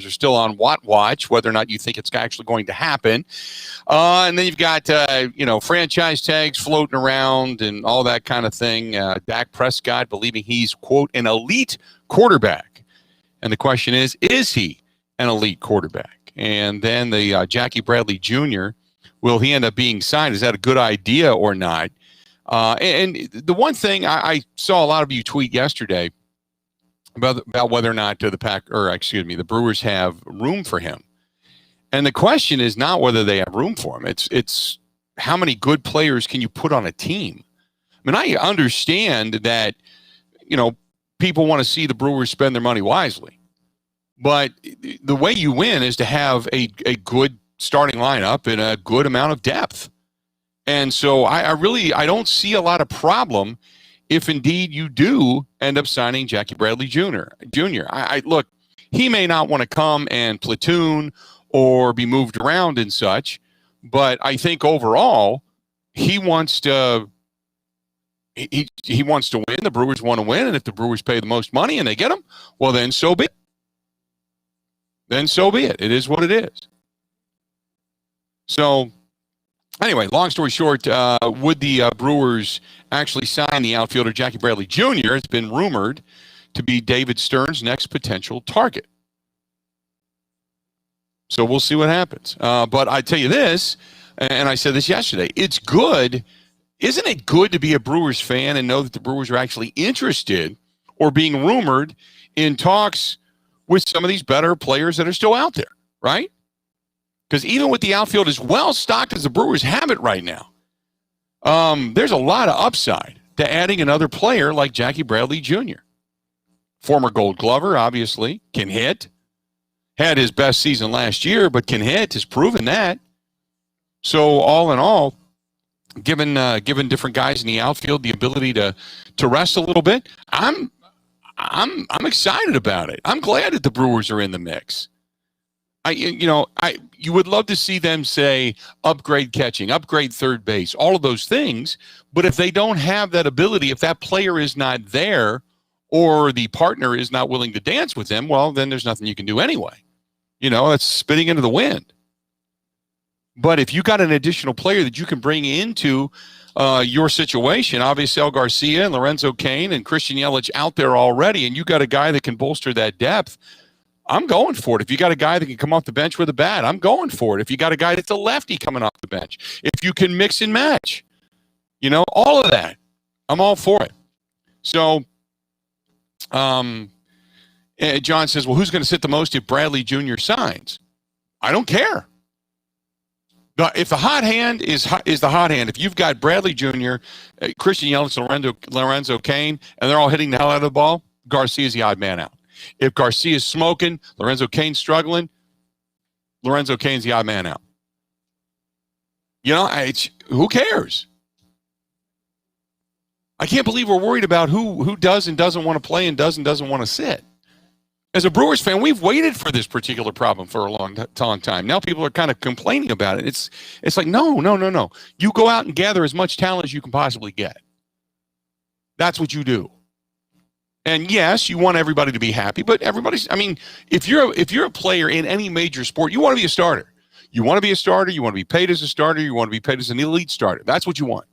are still on watch, whether or not you think it's actually going to happen. And then you've got, franchise tags floating around and all that kind of thing. Dak Prescott believing he's, quote, an elite quarterback. And the question is he an elite quarterback? And then the Jackie Bradley Jr., will he end up being signed? Is that a good idea or not? And the one thing I saw a lot of you tweet yesterday about whether or not the Brewers have room for him. And the question is not whether they have room for him. It's how many good players can you put on a team? I mean, I understand that, people want to see the Brewers spend their money wisely. But the way you win is to have a good starting lineup and a good amount of depth. And so I don't see a lot of problem if indeed you do end up signing Jackie Bradley Jr. Look, he may not want to come and platoon or be moved around and such, but I think overall he wants to he wants to win. The Brewers want to win, and if the Brewers pay the most money and they get him, well, then so be it. It is what it is. So, anyway, long story short, would the Brewers actually sign the outfielder Jackie Bradley Jr.? It's been rumored to be David Stern's next potential target. So we'll see what happens. But I tell you this, and I said this yesterday, it's good. Isn't it good to be a Brewers fan and know that the Brewers are actually interested or being rumored in talks with some of these better players that are still out there, right? Because even with the outfield as well stocked as the Brewers have it right now, there's a lot of upside to adding another player like Jackie Bradley Jr. Former Gold Glover, obviously, can hit. Had his best season last year, but can hit, has proven that. So all in all, given different guys in the outfield the ability to rest a little bit, I'm excited about it. I'm glad that the Brewers are in the mix. You would love to see them say upgrade catching, upgrade third base, all of those things. But if they don't have that ability, if that player is not there or the partner is not willing to dance with them, well, then there's nothing you can do anyway. That's spitting into the wind. But if you got an additional player that you can bring into your situation, obviously El Garcia and Lorenzo Cain and Christian Yelich out there already, and you got a guy that can bolster that depth, I'm going for it. If you got a guy that can come off the bench with a bat, I'm going for it. If you got a guy that's a lefty coming off the bench, if you can mix and match, all of that, I'm all for it. So, John says, well, who's going to sit the most if Bradley Jr. signs? I don't care. If the hot hand is the hot hand, if you've got Bradley Jr., Christian Yelich, Lorenzo Cain, and they're all hitting the hell out of the ball, Garcia's the odd man out. If Garcia's smoking, Lorenzo Cain's struggling, Lorenzo Cain's the odd man out. Who cares? I can't believe we're worried about who does and doesn't want to play and does and doesn't want to sit. As a Brewers fan, we've waited for this particular problem for a long time. Now people are kind of complaining about it. It's like, no. You go out and gather as much talent as you can possibly get. That's what you do. And yes, you want everybody to be happy, but if you're a player in any major sport, you want to be a starter. You want to be a starter, you want to be paid as a starter, you want to be paid as an elite starter. That's what you want.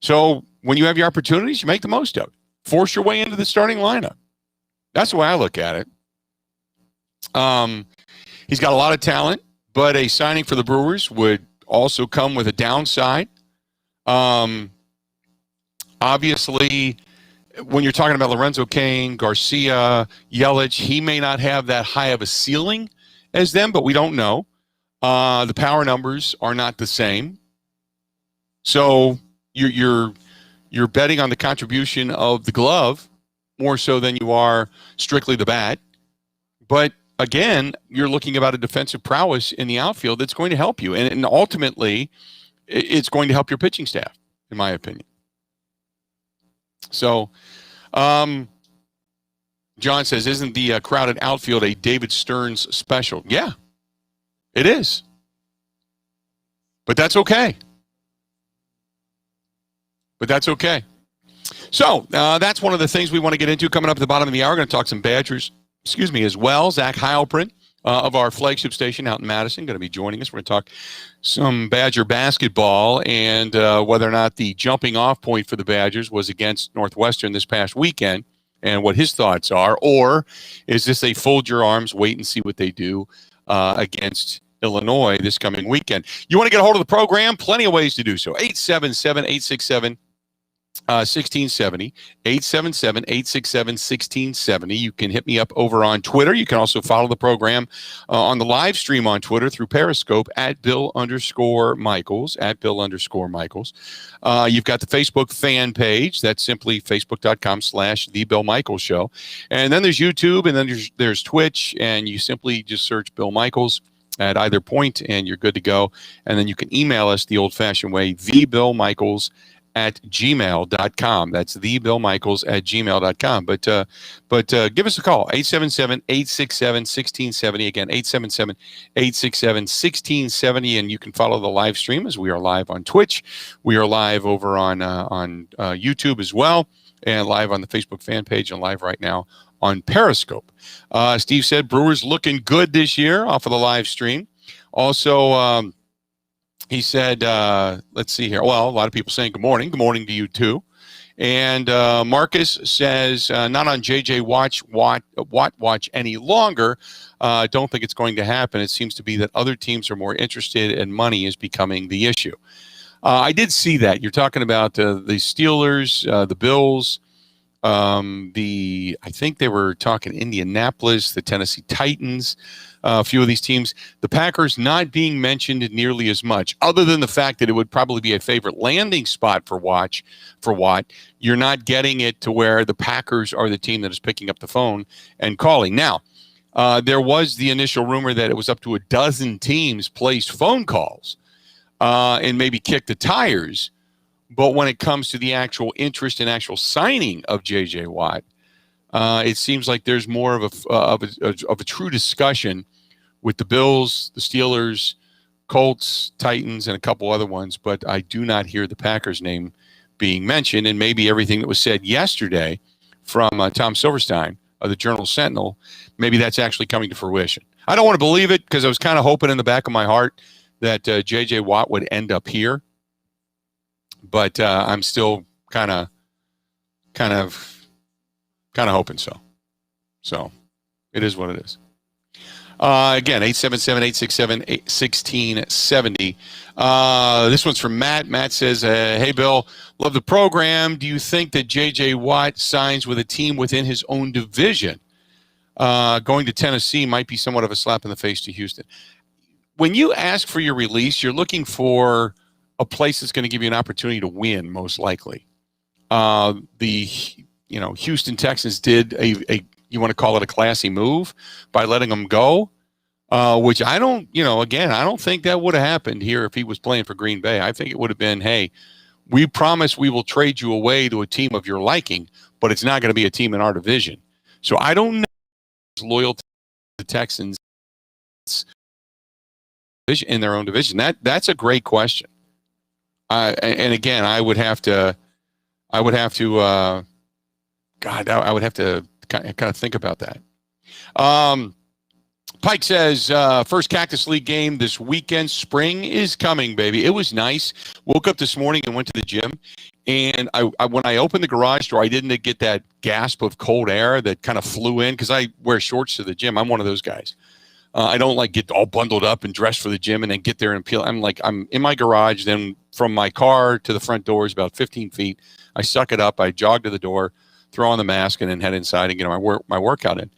So when you have your opportunities, you make the most of it. Force your way into the starting lineup. That's the way I look at it. He's got a lot of talent, but a signing for the Brewers would also come with a downside. Obviously, when you're talking about Lorenzo Cain, Garcia, Yelich, he may not have that high of a ceiling as them, but we don't know. The power numbers are not the same. So you're betting on the contribution of the glove more so than you are strictly the bat. But again, you're looking about a defensive prowess in the outfield that's going to help you. And ultimately, it's going to help your pitching staff, in my opinion. So, John says, isn't the crowded outfield a David Stearns special? Yeah, it is. But that's okay. So that's one of the things we want to get into coming up at the bottom of the hour. We're going to talk some Badgers, as well. Zach Heilprin of our flagship station out in Madison, going to be joining us. We're going to talk some Badger basketball and whether or not the jumping off point for the Badgers was against Northwestern this past weekend and what his thoughts are. Or is this a fold your arms, wait and see what they do against Illinois this coming weekend? You want to get a hold of the program? Plenty of ways to do so. 877-867 1670, 877-867-1670. You can hit me up over on Twitter. You can also follow the program on the live stream on Twitter through Periscope at Bill_Michaels, at Bill_Michaels. You've got the Facebook fan page. That's simply facebook.com/The Bill Michaels Show. And then there's YouTube, and then there's Twitch, and you simply just search Bill Michaels at either point, and you're good to go. And then you can email us the old-fashioned way, thebillmichaels@gmail.com. That's thebillmichaels@gmail.com. But give us a call, 877-867-1670. Again, 877-867-1670. And you can follow the live stream as we are live on Twitch. We are live over on YouTube as well, and live on the Facebook fan page, and live right now on Periscope. Steve said Brewers looking good this year off of the live stream. Also, he said, let's see here. Well, a lot of people saying good morning. Good morning to you, too. And Marcus says, not on J.J. Watt watch any longer. Don't think it's going to happen. It seems to be that other teams are more interested and money is becoming the issue. I did see that. You're talking about the Steelers, the Bills, I think they were talking Indianapolis, the Tennessee Titans, a few of these teams. The Packers not being mentioned nearly as much, other than the fact that it would probably be a favorite landing spot for Watt. You're not getting it to where the Packers are the team that is picking up the phone and calling. Now, there was the initial rumor that it was up to a dozen teams placed phone calls and maybe kicked the tires. But when it comes to the actual interest and actual signing of J.J. Watt, it seems like there's more of a true discussion with the Bills, the Steelers, Colts, Titans, and a couple other ones. But I do not hear the Packers name being mentioned. And maybe everything that was said yesterday from Tom Silverstein of the Journal-Sentinel, maybe that's actually coming to fruition. I don't want to believe it because I was kind of hoping in the back of my heart that J.J. Watt would end up here. But I'm still kind of hoping so. So it is what it is. Again, 877-867-1670. This one's from Matt. Matt says, hey, Bill, love the program. Do you think that J.J. Watt signs with a team within his own division? Going to Tennessee might be somewhat of a slap in the face to Houston. When you ask for your release, you're looking for a place that's going to give you an opportunity to win, most likely. Houston Texans did a you want to call it a classy move by letting him go, which I don't think that would have happened here if he was playing for Green Bay. I think it would have been, hey, we promise we will trade you away to a team of your liking, but it's not going to be a team in our division. So I don't know if he's loyal to the Texans in their own division. That's a great question. And again, I would have to kind of think about that. Pike says, first Cactus League game this weekend. Spring is coming, baby. It was nice. Woke up this morning and went to the gym. And when I opened the garage door, I didn't get that gasp of cold air that kind of flew in because I wear shorts to the gym. I'm one of those guys. I don't like get all bundled up and dressed for the gym and then get there and peel. I'm in my garage. Then from my car to the front door is about 15 feet. I suck it up. I jog to the door, throw on the mask, and then head inside and get my workout in.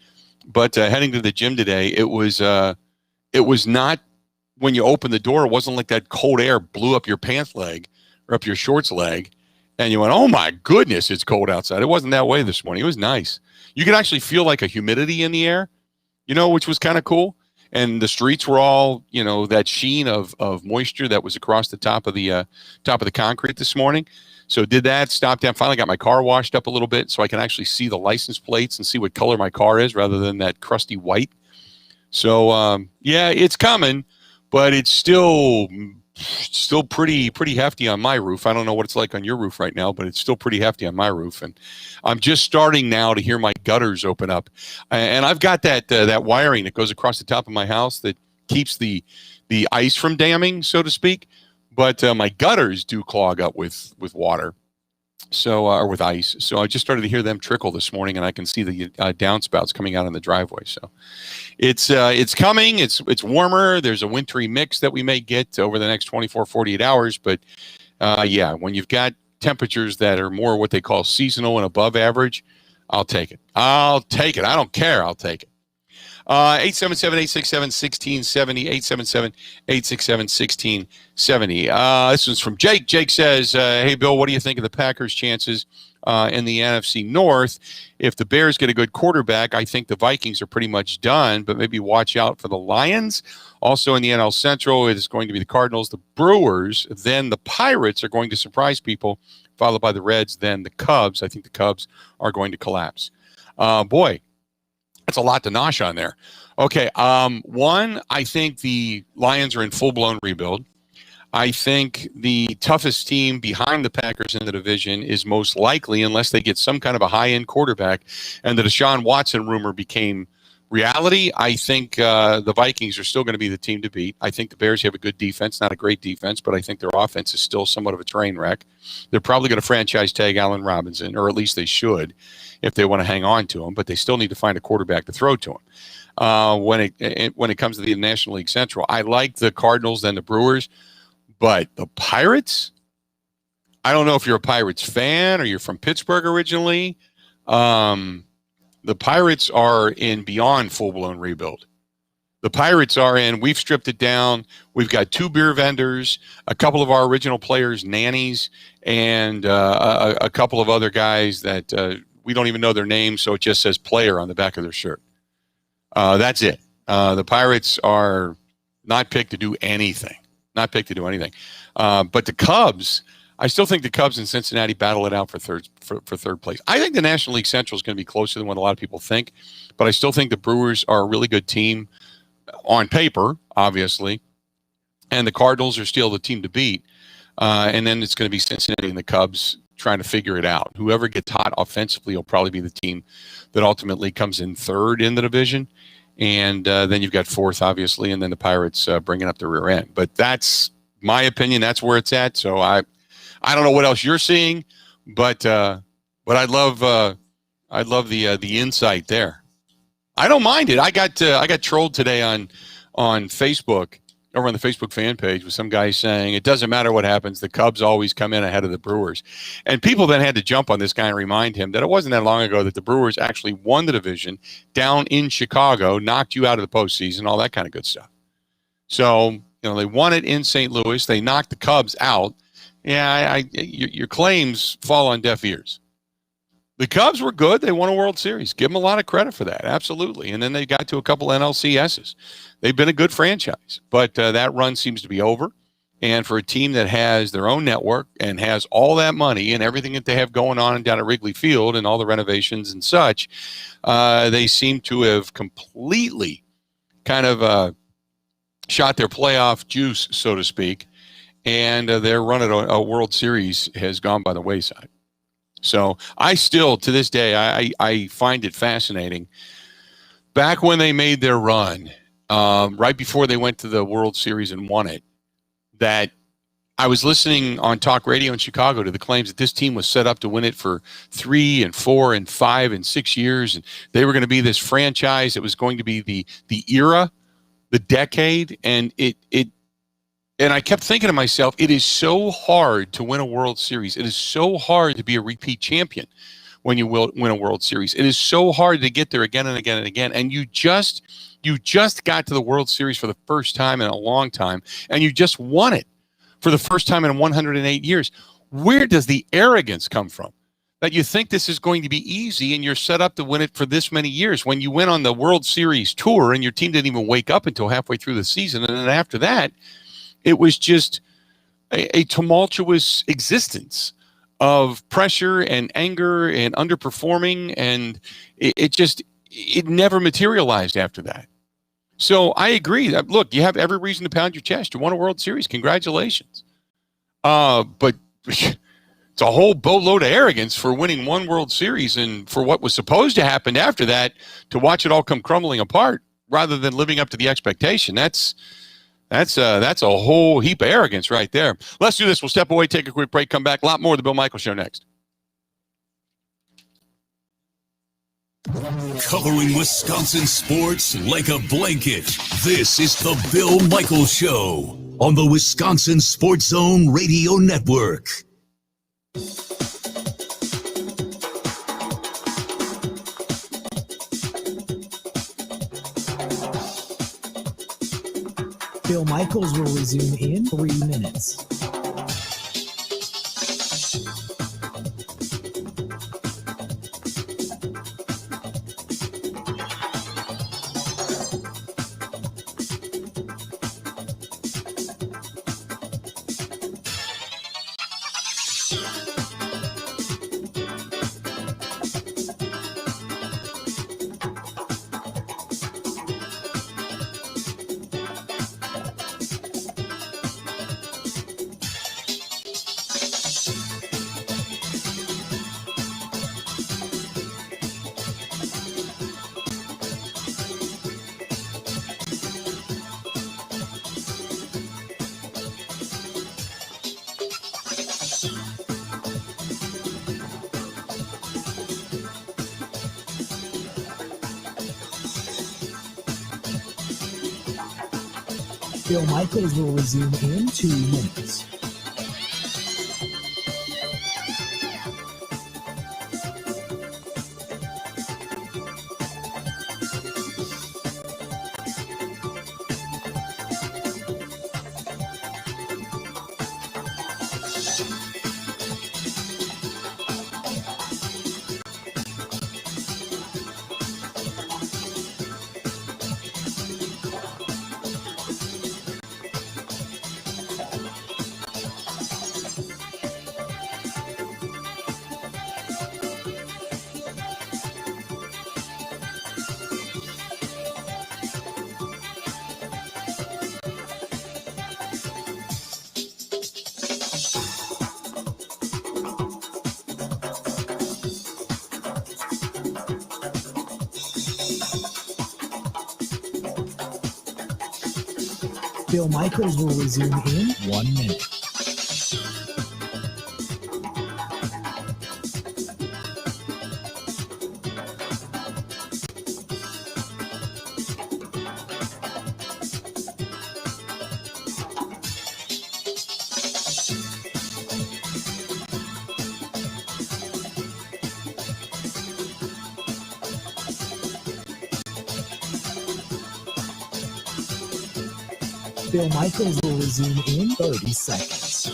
But heading to the gym today, it was not when you open the door. It wasn't like that cold air blew up your pants leg or up your shorts leg, and you went, "Oh my goodness, it's cold outside." It wasn't that way this morning. It was nice. You could actually feel like a humidity in the air, which was kind of cool. And the streets were all, that sheen of moisture that was across the top of the concrete this morning. So did that, stopped down, finally got my car washed up a little bit so I can actually see the license plates and see what color my car is rather than that crusty white. So, yeah, it's coming, but it's still Still pretty hefty on my roof. I don't know what it's like on your roof right now, but it's still pretty hefty on my roof. And I'm just starting now to hear my gutters open up. And I've got that wiring that goes across the top of my house that keeps the ice from damming, so to speak. But my gutters do clog up with water. So, or with ice. So I just started to hear them trickle this morning, and I can see the downspouts coming out in the driveway. So it's coming. It's warmer. There's a wintry mix that we may get over the next 24, 48 hours. But yeah, when you've got temperatures that are more what they call seasonal and above average, I'll take it. I'll take it. I don't care. I'll take it. 877-867-1670, 877-867-1670. This one's from Jake. Jake says, hey, Bill, what do you think of the Packers' chances in the NFC North? If the Bears get a good quarterback, I think the Vikings are pretty much done, but maybe watch out for the Lions. Also in the NL Central, it is going to be the Cardinals, the Brewers, then the Pirates are going to surprise people, followed by the Reds, then the Cubs. I think the Cubs are going to collapse. Boy, that's a lot to nosh on there. Okay, one, I think the Lions are in full-blown rebuild. I think the toughest team behind the Packers in the division is most likely, unless they get some kind of a high-end quarterback, and the Deshaun Watson rumor became reality, I think the Vikings are still going to be the team to beat. I think the Bears have a good defense, not a great defense, but I think their offense is still somewhat of a train wreck. They're probably going to franchise tag Allen Robinson, or at least they should, if they want to hang on to him, but they still need to find a quarterback to throw to him. When it comes to the National League Central, I like the Cardinals and the Brewers, but the Pirates, I don't know if you're a Pirates fan or you're from Pittsburgh originally. The Pirates are in beyond full-blown rebuild. The Pirates are in, we've stripped it down. We've got 2 beer vendors, a couple of our original players, nannies, and a couple of other guys that we don't even know their names, so it just says player on the back of their shirt. That's it. The Pirates are not picked to do anything. Not picked to do anything. But the Cubs, I still think the Cubs in Cincinnati battle it out for third place. I think the National League Central is going to be closer than what a lot of people think, but I still think the Brewers are a really good team on paper, obviously, and the Cardinals are still the team to beat. And then it's going to be Cincinnati and the Cubs trying to figure it out. Whoever gets hot offensively will probably be the team that ultimately comes in third in the division. And then you've got fourth, obviously, and then the Pirates bringing up the rear end. But that's my opinion. That's where it's at. So I don't know what else you're seeing, but I'd love the insight there. I don't mind it. I got trolled today on Facebook, over on the Facebook fan page, with some guy saying it doesn't matter what happens, the Cubs always come in ahead of the Brewers. And people then had to jump on this guy and remind him that it wasn't that long ago that the Brewers actually won the division down in Chicago, knocked you out of the postseason, all that kind of good stuff. So, they won it in St. Louis. They knocked the Cubs out. Yeah, your claims fall on deaf ears. The Cubs were good. They won a World Series. Give them a lot of credit for that. Absolutely. And then they got to a couple NLCSs. They've been a good franchise, but that run seems to be over. And for a team that has their own network and has all that money and everything that they have going on down at Wrigley Field and all the renovations and such, they seem to have completely kind of shot their playoff juice, so to speak. And their run at a World Series has gone by the wayside. So I still, to this day, I find it fascinating. Back when they made their run, right before they went to the World Series and won it, that I was listening on talk radio in Chicago to the claims that this team was set up to win it for 3 and 4 and 5 and 6 years. And they were going to be this franchise. It was going to be the era, the decade. And and I kept thinking to myself, it is so hard to win a World Series. It is so hard to be a repeat champion when you will win a World Series. It is so hard to get there again and again and again. And you just got to the World Series for the first time in a long time, and you just won it for the first time in 108 years. Where does the arrogance come from? That you think this is going to be easy and you're set up to win it for this many years, when you went on the World Series tour and your team didn't even wake up until halfway through the season. And then after that, it was just a tumultuous existence of pressure and anger and underperforming, and it never materialized after that. So I agree. Look, you have every reason to pound your chest. You won a World Series. Congratulations. But it's a whole boatload of arrogance for winning one World Series and for what was supposed to happen after that to watch it all come crumbling apart rather than living up to the expectation. That's a whole heap of arrogance right there. Let's do this. We'll step away, take a quick break, come back. A lot more of the Bill Michaels Show next. Covering Wisconsin sports like a blanket. This is the Bill Michaels Show on the Wisconsin Sports Zone Radio Network. Bill Michaels will resume in 3 minutes. Bill Michaels will resume in 2 minutes. Bill Michaels will resume in 1 minute. Bill Michaels will resume in 30 seconds.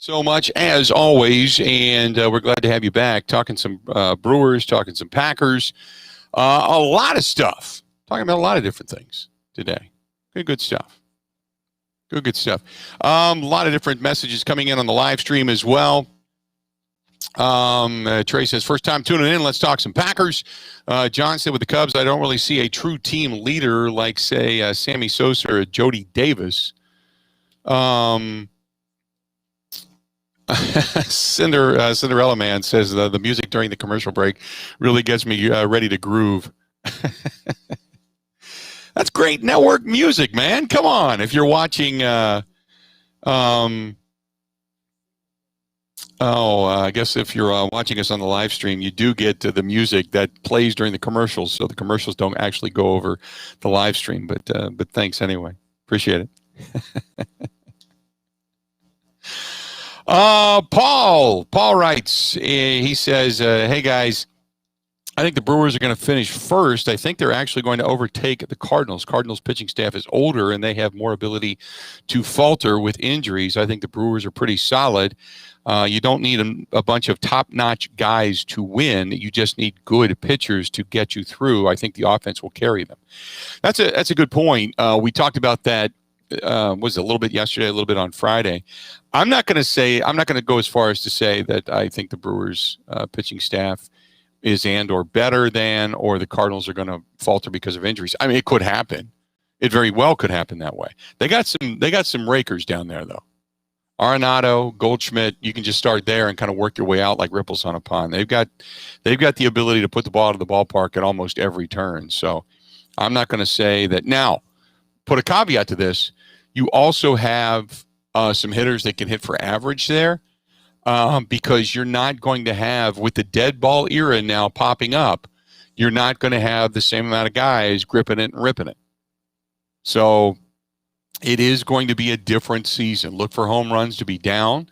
So much as always, and we're glad to have you back talking some Brewers, talking some Packers, a lot of stuff, talking about a lot of different things today. Good stuff. Good stuff. A lot of different messages coming in on the live stream as well. Trey says, first time tuning in, let's talk some Packers. John said, with the Cubs, I don't really see a true team leader like, say, Sammy Sosa or Jody Davis. Cinderella Man says the music during the commercial break really gets me ready to groove. That's great network music, man. Come on. If you're watching, I guess if you're watching us on the live stream, you do get the music that plays during the commercials. So the commercials don't actually go over the live stream. But thanks anyway. Appreciate it. Paul writes, he says, hey guys, I think the Brewers are going to finish first. I think they're actually going to overtake the Cardinals. Cardinals pitching staff is older and they have more ability to falter with injuries. I think the Brewers are pretty solid. You don't need a bunch of top-notch guys to win. You just need good pitchers to get you through. I think the offense will carry them. That's a good point. We talked about that. Was a little bit yesterday, a little bit on Friday. I'm not going to go as far as to say that I think the Brewers pitching staff is or better than, or the Cardinals are going to falter because of injuries. I mean, it could happen. It very well could happen that way. They got some rakers down there though. Arenado, Goldschmidt, you can just start there and kind of work your way out like ripples on a pond. They've got the ability to put the ball to the ballpark at almost every turn. So I'm not going to say that. Now, put a caveat to this. You also have some hitters that can hit for average there. Because you're not going to have, with the dead ball era now popping up, you're not going to have the same amount of guys gripping it and ripping it. So it is going to be a different season. Look for home runs to be down.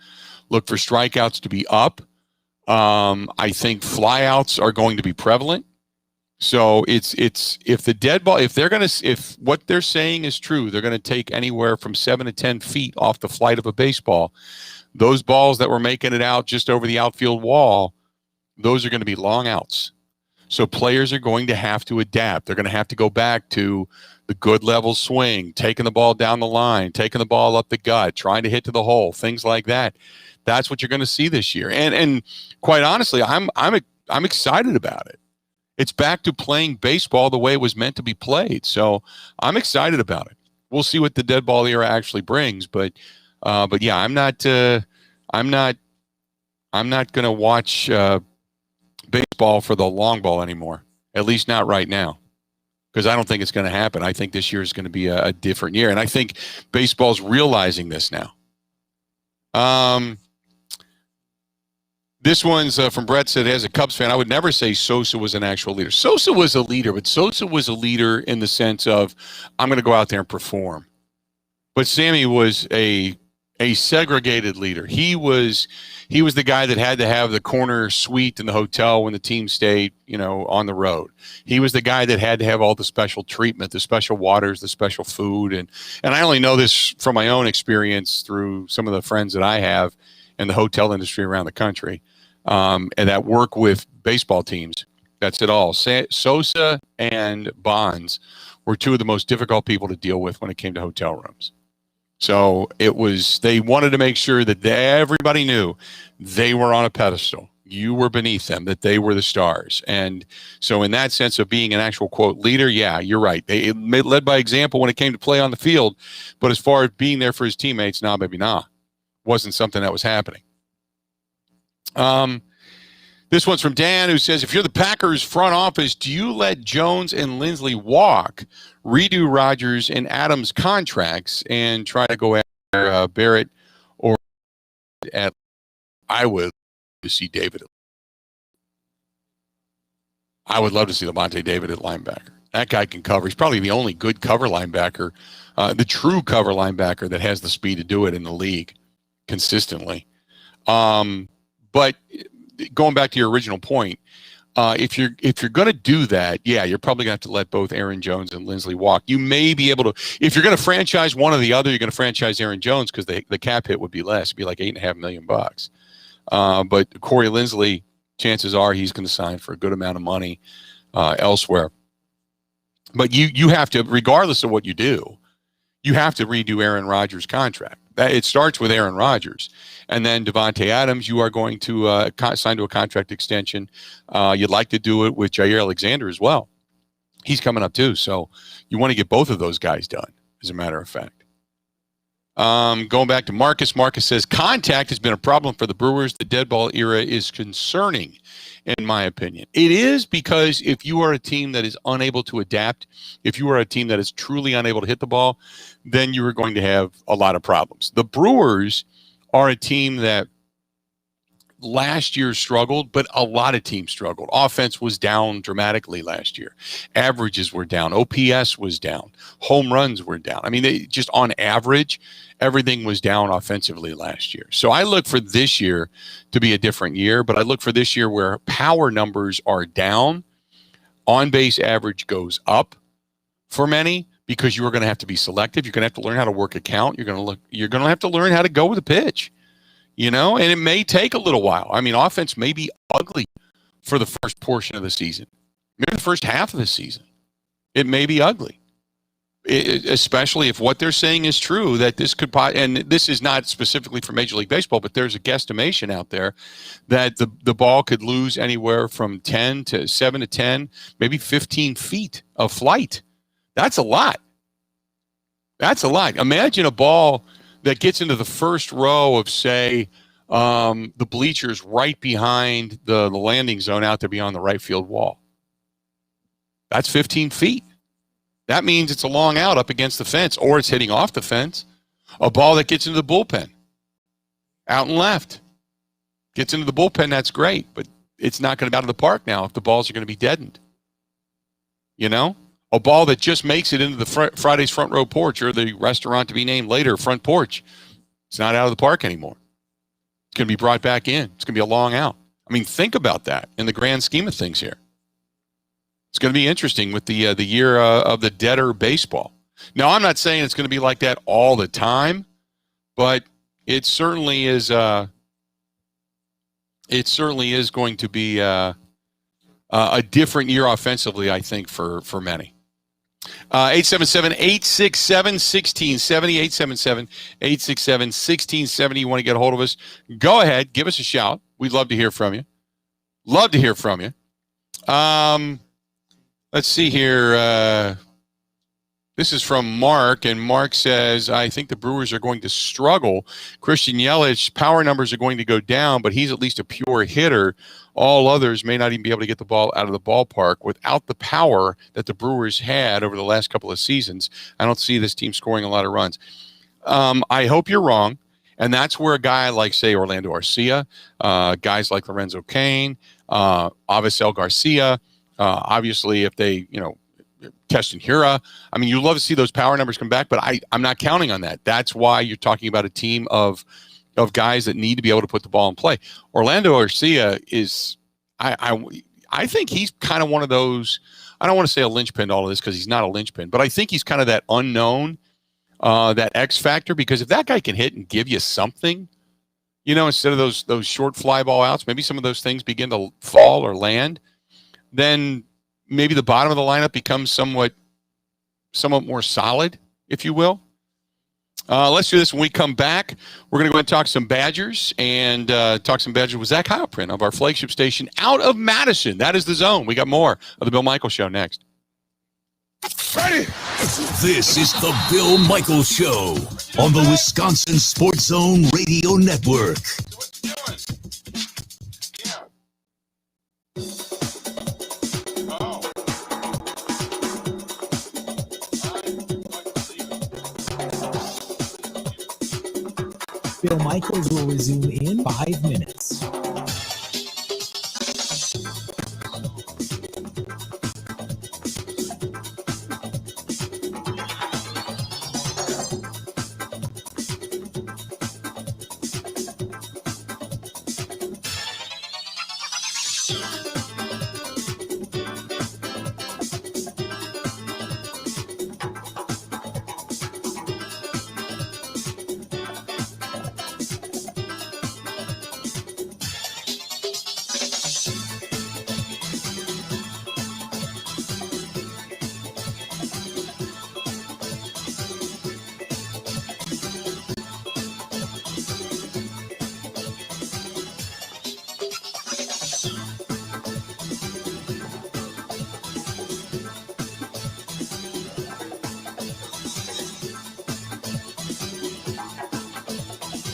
Look for strikeouts to be up. I think flyouts are going to be prevalent. So it's if the dead ball, if what they're saying is true, they're going to take anywhere from 7 to 10 feet off the flight of a baseball. Those balls that were making it out just over the outfield wall, those are going to be long outs. So players are going to have to adapt. They're going to have to go back to the good level swing, taking the ball down the line, taking the ball up the gut, trying to hit to the hole, things like that. That's what you're going to see this year. And quite honestly, I'm excited about it. It's back to playing baseball the way it was meant to be played. So I'm excited about it. We'll see what the dead ball era actually brings, but yeah, I'm not going to watch baseball for the long ball anymore. At least not right now, because I don't think it's going to happen. I think this year is going to be a different year, and I think baseball's realizing this now. This one's from Brett, said, as a Cubs fan, I would never say Sosa was an actual leader. Sosa was a leader, but Sosa was a leader in the sense of, I'm going to go out there and perform. But Sammy was a segregated leader. He was the guy that had to have the corner suite in the hotel when the team stayed, on the road. He was the guy that had to have all the special treatment, the special waters, the special food. And I only know this from my own experience through some of the friends that I have in the hotel industry around the country, and that work with baseball teams. That's it all. Sosa and Bonds were two of the most difficult people to deal with when it came to hotel rooms. So they wanted to make sure that everybody knew they were on a pedestal. You were beneath them, that they were the stars. And so in that sense of being an actual, quote, leader, yeah, you're right. They led by example when it came to play on the field. But as far as being there for his teammates, nah, baby, nah. Wasn't something that was happening. This one's from Dan, who says, if you're the Packers front office, do you let Jones and Lindsley walk, redo Rodgers and Adams contracts, and try to go after Barrett or at? I would to see David. I would love to see Lavonte David at linebacker. That guy can cover. He's probably the only good cover linebacker, the true cover linebacker that has the speed to do it in the league consistently. But going back to your original point, if you're going to do that, yeah, you're probably going to have to let both Aaron Jones and Lindsley walk. You may be able to, if you're going to franchise one or the other, you're going to franchise Aaron Jones because the cap hit would be less. It'd be like $8.5 million. But Corey Lindsley, chances are he's going to sign for a good amount of money elsewhere. But you have to, regardless of what you do, you have to redo Aaron Rodgers' contract. It starts with Aaron Rodgers. And then Devontae Adams, you are going to sign to a contract extension. You'd like to do it with Jair Alexander as well. He's coming up too. So you want to get both of those guys done, as a matter of fact. Going back to Marcus. Marcus says contact has been a problem for the Brewers. The dead ball era is concerning, in my opinion. It is, because if you are a team that is unable to adapt, if you are a team that is truly unable to hit the ball, then you are going to have a lot of problems. The Brewers are a team that last year struggled, but a lot of teams struggled. Offense was down dramatically last year. Averages were down. OPS was down. Home runs were down. I mean, they just on average, everything was down offensively last year. So I look for this year to be a different year, but I look for this year where power numbers are down, on-base average goes up for many, because you are going to have to be selective. You're going to have to learn how to work a count. You're going to have to learn how to go with a pitch. And it may take a little while. I mean, offense may be ugly for the first portion of the season. Maybe the first half of the season. It may be ugly. Especially if what they're saying is true, that this could, and this is not specifically for Major League Baseball, but there's a guesstimation out there that the ball could lose anywhere from 7 to 10, maybe 15 feet of flight. That's a lot. That's a lot. Imagine a ball that gets into the first row of, say, the bleachers right behind the landing zone out there beyond the right field wall. That's 15 feet. That means it's a long out up against the fence, or it's hitting off the fence. A ball that gets into the bullpen, out and left, gets into the bullpen, that's great, but it's not going to be out of the park now if the balls are going to be deadened. A ball that just makes it into the Friday's front row porch, or the restaurant to be named later, front porch. It's not out of the park anymore. It's going to be brought back in. It's going to be a long out. I mean, think about that in the grand scheme of things here. It's going to be interesting with the year of the deader baseball. Now, I'm not saying it's going to be like that all the time, but it certainly is. It certainly is going to be a different year offensively, I think, for many. 877-867-1670, 877-867-1670. You want to get a hold of us, go ahead, give us a shout. We'd love to hear from you. Love to hear from you. Let's see here. This is from Mark, and Mark says, I think the Brewers are going to struggle. Christian Yelich, power numbers are going to go down, but he's at least a pure hitter. All others may not even be able to get the ball out of the ballpark. Without the power that the Brewers had over the last couple of seasons, I don't see this team scoring a lot of runs. I hope you're wrong, and that's where a guy like, say, Orlando Arcia, guys like Lorenzo Cain, Avisail Garcia, obviously if they, Keston Hiura. I mean, you love to see those power numbers come back, but I'm not counting on that. That's why you're talking about a team of guys that need to be able to put the ball in play. Orlando Arcia is, I think he's kind of one of those. I don't want to say a linchpin to all of this, because he's not a linchpin, but I think he's kind of that unknown, that X factor. Because if that guy can hit and give you something, instead of those short fly ball outs, maybe some of those things begin to fall or land, then maybe the bottom of the lineup becomes somewhat more solid, if you will. Let's do this when we come back. We're going to go and talk some Badgers with Zach Heilprin of our flagship station out of Madison. That is The Zone. We got more of the Bill Michaels Show next. Ready? This is the Bill Michaels Show on the Wisconsin Sports Zone Radio Network. Bill Michaels will resume in 5 minutes.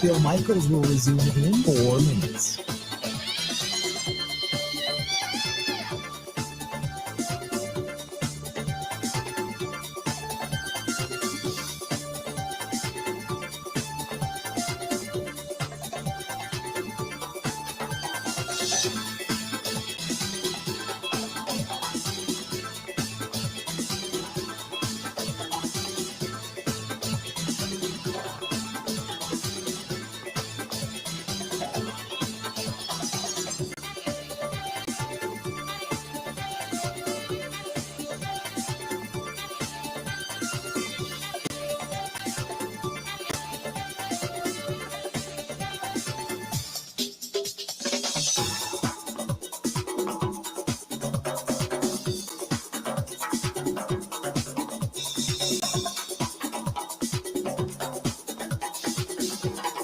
Bill Michaels will resume in 4 minutes.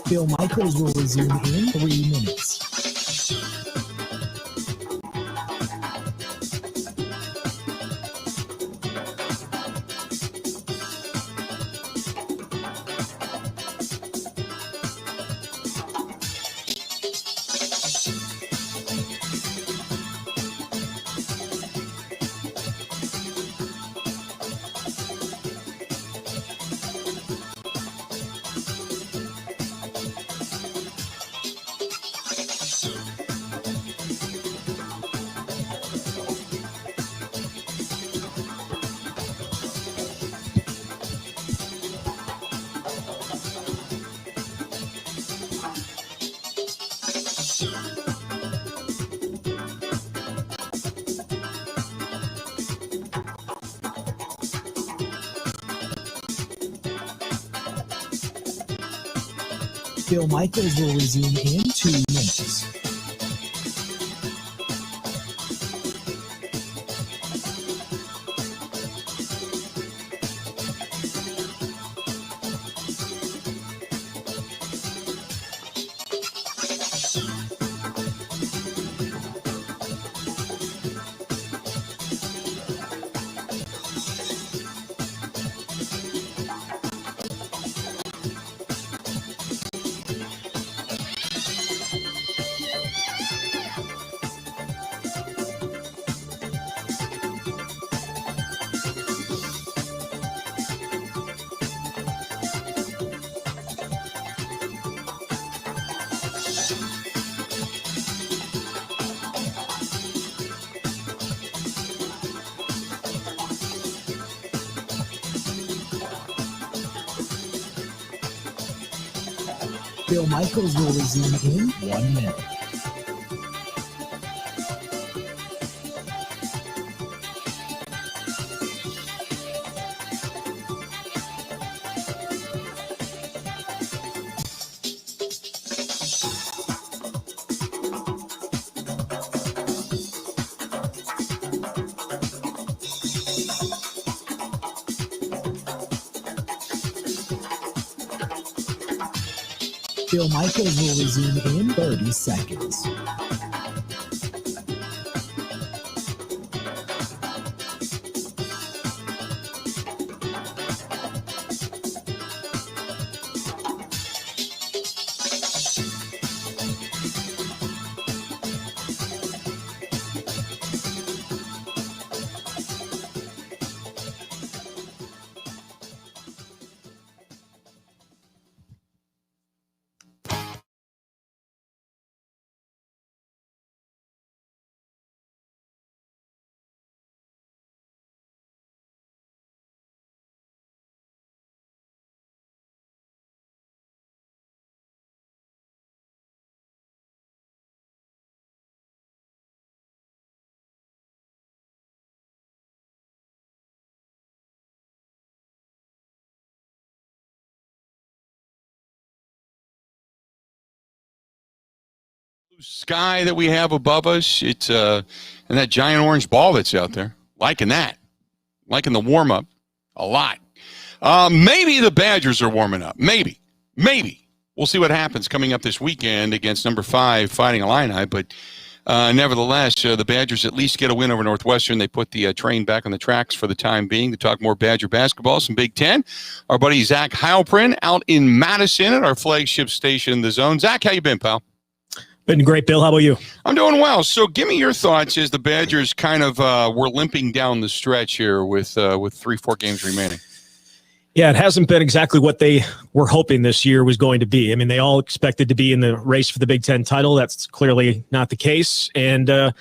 Bill Michaels will resume in 3 minutes. Bill Michaels will resume in 2 minutes. Bill Michaels will resume in 1 minute. Bill Michaels will resume in 30 seconds. Sky that we have above us, it's and that giant orange ball that's out there. Liking that. Liking the warm-up a lot. Maybe the Badgers are warming up. Maybe. We'll see what happens coming up this weekend against number 5 Fighting Illini. But Nevertheless, the Badgers at least get a win over Northwestern. They put the train back on the tracks for the time being. To talk more Badger basketball, some Big Ten, our buddy Zach Heilprin out in Madison at our flagship station, The Zone. Zach, how you been, pal? Been great, Bill. How about you? I'm doing well. So give me your thoughts as the Badgers kind of were limping down the stretch here with 3-4 games remaining. Yeah, it hasn't been exactly what they were hoping this year was going to be. I mean, they all expected to be in the race for the Big Ten title. That's clearly not the case. And a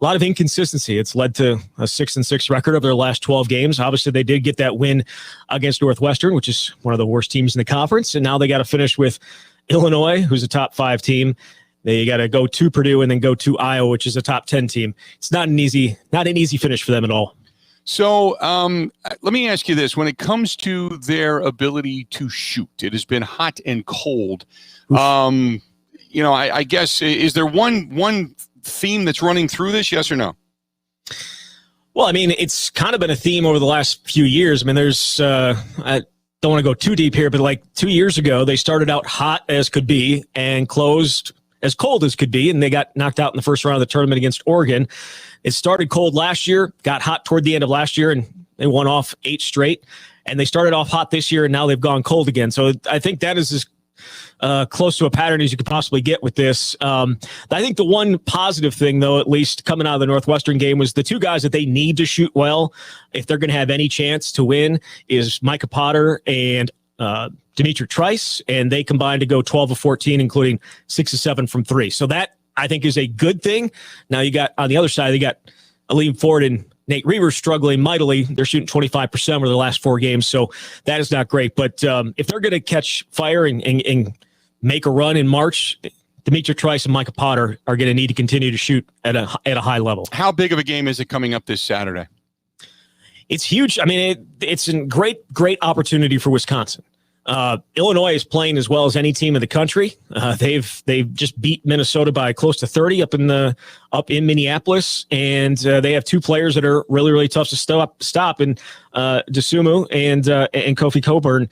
lot of inconsistency. It's led to a 6-6 record over their last 12 games. Obviously, they did get that win against Northwestern, which is one of the worst teams in the conference. And now they got to finish with Illinois, who's a top 5 team. They got to go to Purdue and then go to Iowa, which is a top 10 team. It's not an easy finish for them at all. So let me ask you this. When it comes to their ability to shoot, it has been hot and cold. I guess, is there one theme that's running through this, yes or no? Well, I mean, it's kind of been a theme over the last few years. I mean, there's I don't want to go too deep here, but like 2 years ago, they started out hot as could be and closed as cold as could be, and they got knocked out in the first round of the tournament against Oregon. It started cold last year, got hot toward the end of last year, and they won off 8 straight. And they started off hot this year, and now they've gone cold again. So I think that is as close to a pattern as you could possibly get with this. I think the one positive thing, though, at least coming out of the Northwestern game, was the 2 guys that they need to shoot well if they're going to have any chance to win is Micah Potter and Dimitri Trice, and they combined to go 12 of 14, including 6 of 7 from 3. So that, I think, is a good thing. Now you got, on the other side, they got Aleem Ford and Nate Reavers struggling mightily. They're shooting 25% over the last 4 games, so that is not great. But if they're going to catch fire and make a run in March, Dimitri Trice and Micah Potter are going to need to continue to shoot at a high level. How big of a game is it coming up this Saturday? It's huge. I mean, it's a great opportunity for Wisconsin. Illinois is playing as well as any team in the country. They've just beat Minnesota by close to 30 up in Minneapolis, and they have 2 players that are really, really tough to stop in Dosunmu and Kofi Cockburn.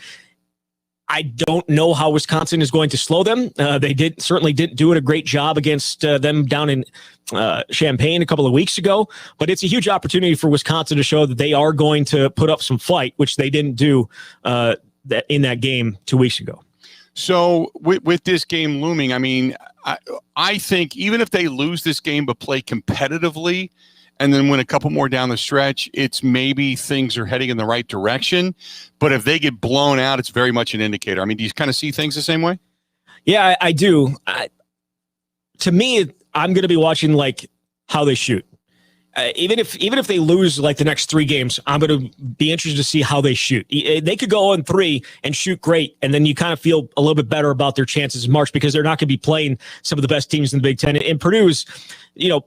I don't know how Wisconsin is going to slow them. They certainly didn't do a great job against them down in Champaign a couple of weeks ago, but it's a huge opportunity for Wisconsin to show that they are going to put up some fight, which they didn't do in that game 2 weeks ago. So with this game looming, I mean, I think even if they lose this game but play competitively and then win a couple more down the stretch, it's maybe things are heading in the right direction. But if they get blown out, it's very much an indicator. I mean, do you kind of see things the same way? Yeah, I do. To me, I'm going to be watching like how they shoot. Even if they lose like the next 3 games, I'm going to be interested to see how they shoot. They could go 0-3 and shoot great, and then you kind of feel a little bit better about their chances in March because they're not going to be playing some of the best teams in the Big Ten. And Purdue's,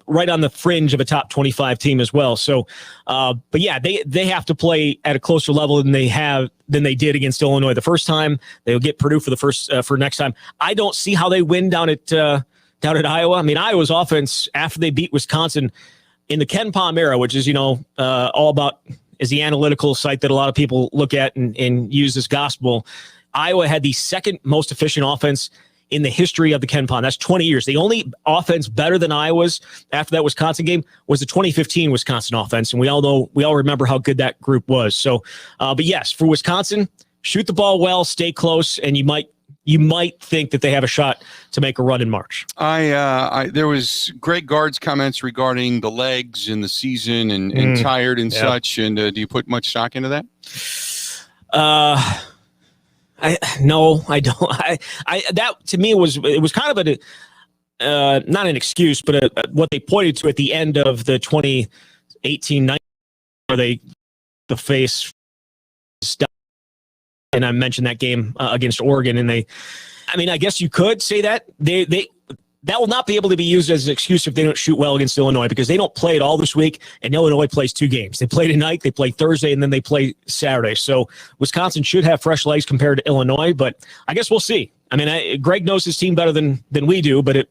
right on the fringe of a top 25 team as well. So, but yeah, they have to play at a closer level than they did against Illinois the first time. They'll get Purdue for next time. I don't see how they win down at Iowa. I mean, Iowa's offense after they beat Wisconsin in the Ken Pom era, which is, all about is the analytical site that a lot of people look at and use as gospel. Iowa had the 2nd most efficient offense in the history of the Ken Pom. That's 20 years. The only offense better than Iowa's after that Wisconsin game was the 2015 Wisconsin offense. And we all remember how good that group was. So, but yes, for Wisconsin, shoot the ball well, stay close, and you might think that they have a shot to make a run in March. There was Greg Gard's comments regarding the legs and the season and tired and such. And do you put much stock into that? No, I don't. That to me was kind of not an excuse, but what they pointed to at the end of the 2018-19 where the face stuff. And I mentioned that game against Oregon, and I guess you could say that that will not be able to be used as an excuse if they don't shoot well against Illinois because they don't play it all this week, and Illinois plays 2 games. They play tonight, they play Thursday, and then they play Saturday. So Wisconsin should have fresh legs compared to Illinois, but I guess we'll see. I mean, Greg knows his team better than we do, but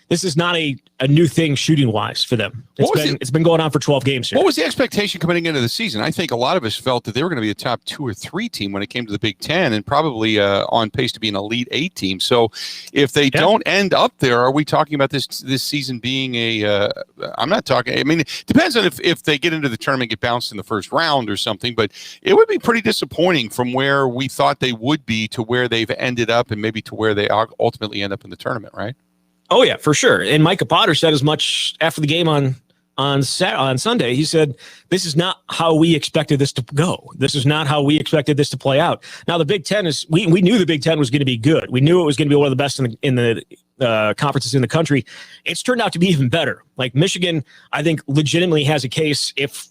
this is not a new thing shooting wise for them. It's been going on for 12 games here. What was the expectation coming into the season? I think a lot of us felt that they were going to be a top 2 or 3 team when it came to the Big Ten, and probably on pace to be an Elite 8 team. So if they don't end up there, are we talking about this season being I'm not talking, I mean, it depends on if they get into the tournament, get bounced in the first round or something, but it would be pretty disappointing from where we thought they would be to where they've ended up, and maybe to where they ultimately end up in the tournament, right? Oh yeah, for sure. And Micah Potter said as much after the game on Sunday. He said, "This is not how we expected this to go. This is not how we expected this to play out." Now the Big Ten is. We knew the Big Ten was going to be good. We knew it was going to be one of the best in the conferences in the country. It's turned out to be even better. Like Michigan, I think legitimately has a case if.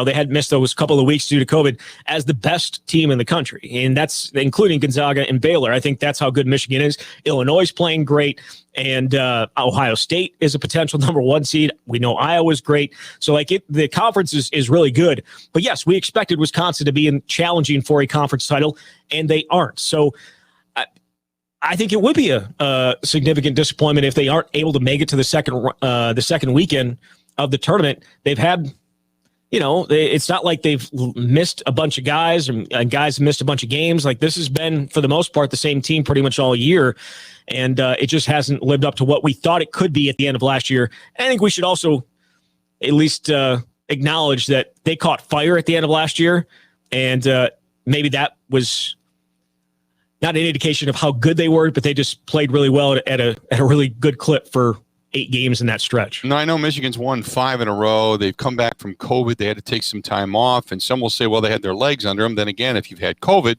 They had missed those couple of weeks due to COVID as the best team in the country. And that's including Gonzaga and Baylor. I think that's how good Michigan is. Illinois is playing great. And Ohio State is a potential number 1 seed. We know Iowa's great. So the conference is really good. But yes, we expected Wisconsin to be challenging for a conference title, and they aren't. So I think it would be a significant disappointment if they aren't able to make it to the second weekend of the tournament. They've had... it's not like they've missed a bunch of guys and guys missed a bunch of games. Like this has been, for the most part, the same team pretty much all year. And it just hasn't lived up to what we thought it could be at the end of last year. I think we should also at least acknowledge that they caught fire at the end of last year. And maybe that was not an indication of how good they were, but they just played really well at a really good clip for 8 games in that stretch. No, I know Michigan's won 5 in a row. They've come back from COVID. They had to take some time off, and some will say, well, they had their legs under them. Then again, if you've had COVID,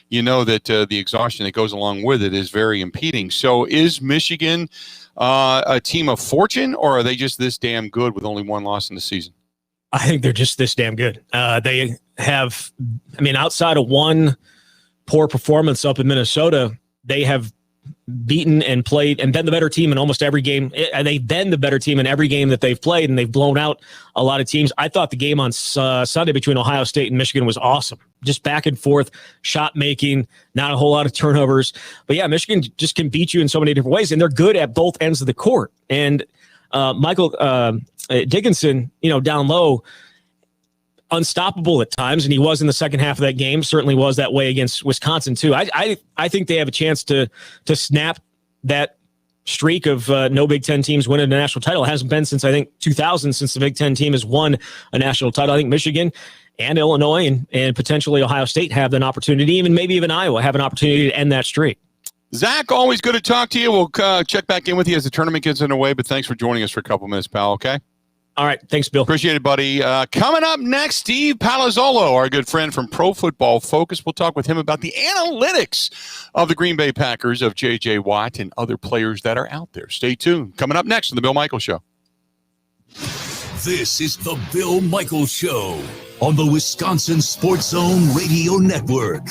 you know that the exhaustion that goes along with it is very impeding. So is Michigan a team of fortune, or are they just this damn good with only 1 loss in the season? I think they're just this damn good. They have, outside of one poor performance up in Minnesota, they have beaten and played and been the better team in almost every game. They've been the better team in every game that they've played, and they've blown out a lot of teams. I thought the game on Sunday between Ohio State and Michigan was awesome. Just back and forth, shot making, not a whole lot of turnovers. But yeah, Michigan just can beat you in so many different ways, and they're good at both ends of the court. And Michael Dickinson, down low, unstoppable at times, and he was in the second half of that game. Certainly was that way against Wisconsin too. I think they have a chance to snap that streak of no Big Ten teams winning a national title. It hasn't been since I think 2000 since the Big Ten team has won a national title. I think Michigan and Illinois and potentially Ohio State have an opportunity, maybe even Iowa have an opportunity to end that streak. Zach, always good to talk to you. We'll check back in with you as the tournament gets underway, but thanks for joining us for a couple minutes, pal, okay? All right. Thanks, Bill. Appreciate it, buddy. Coming up next, Steve Palazzolo, our good friend from Pro Football Focus. We'll talk with him about the analytics of the Green Bay Packers, of J.J. Watt, and other players that are out there. Stay tuned. Coming up next on The Bill Michaels Show. This is The Bill Michaels Show on the Wisconsin Sports Zone Radio Network.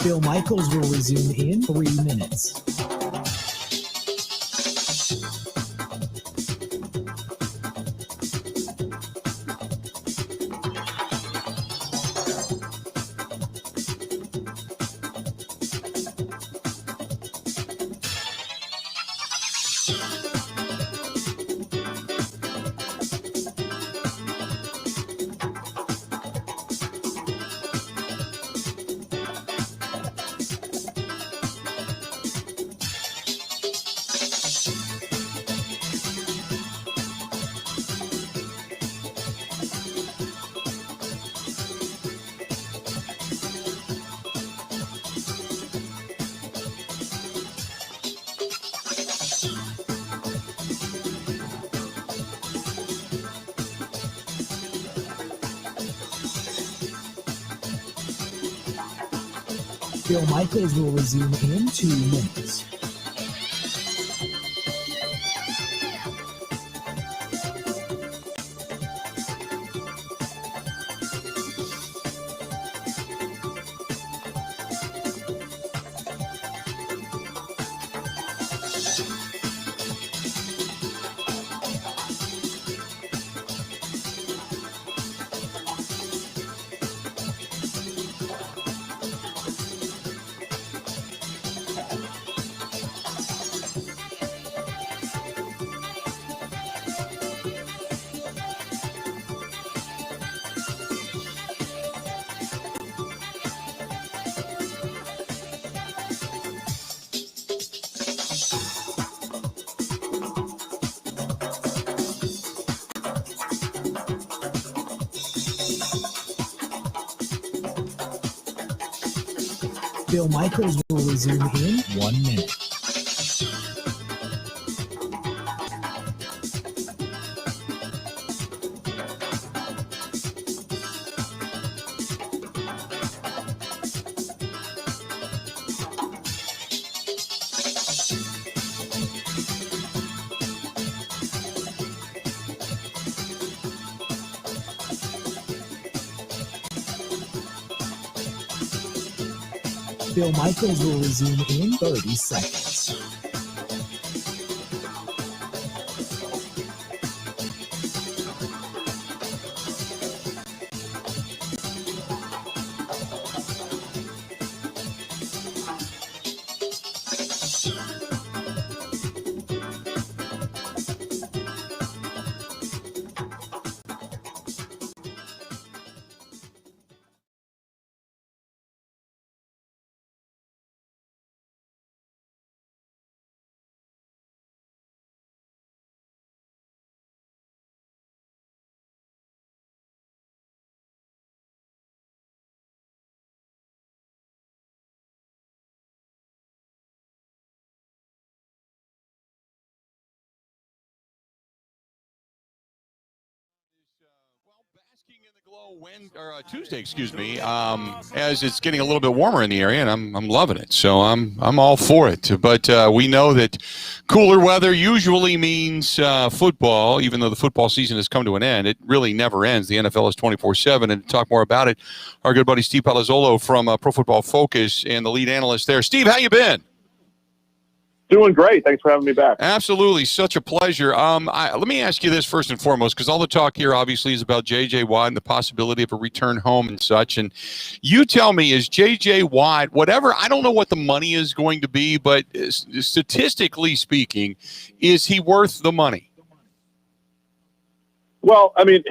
Bill Michaels will resume in 3 minutes. Bill Michaels will resume in 2 minutes. Bill Michaels will resume in 1 minute. Bill Michaels will resume in 30 seconds. Basking in the glow Tuesday, excuse me, as it's getting a little bit warmer in the area, and I'm loving it. So I'm all for it. But we know that cooler weather usually means football. Even though the football season has come to an end, it really never ends. The NFL is 24/7. And to talk more about it, our good buddy Steve Palazzolo from Pro Football Focus and the lead analyst there. Steve, how you been? Doing great. Thanks for having me back. Absolutely. Such a pleasure. Let me ask you this first and foremost, because all the talk here obviously is about J.J. Watt and the possibility of a return home and such. And you tell me, is J.J. Watt, whatever, I don't know what the money is going to be, but statistically speaking, is he worth the money? Well, I mean,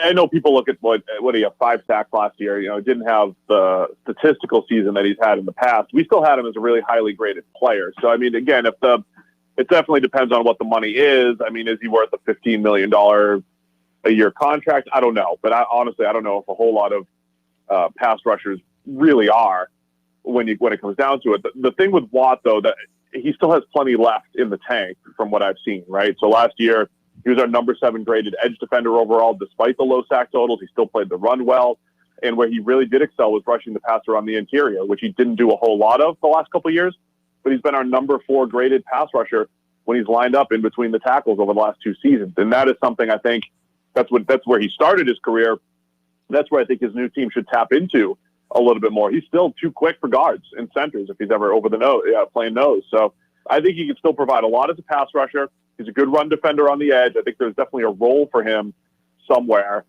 I know people look at what he had 5 sacks last year. You know, didn't have the statistical season that he's had in the past. We still had him as a really highly graded player. So, I mean, again, it definitely depends on what the money is. I mean, is he worth a $15 million a year contract? I don't know. But honestly, I don't know if a whole lot of pass rushers really are when it comes down to it. The thing with Watt, though, that he still has plenty left in the tank from what I've seen, right? So last year, he was our number 7 graded edge defender overall, despite the low sack totals. He still played the run well. And where he really did excel was rushing the passer on the interior, which he didn't do a whole lot of the last couple of years. But he's been our number 4 graded pass rusher when he's lined up in between the tackles over the last 2 seasons. And that is something I think that's where he started his career. That's where I think his new team should tap into a little bit more. He's still too quick for guards and centers if he's ever over the nose, playing nose. So I think he can still provide a lot as a pass rusher. He's a good run defender on the edge. I think there's definitely a role for him somewhere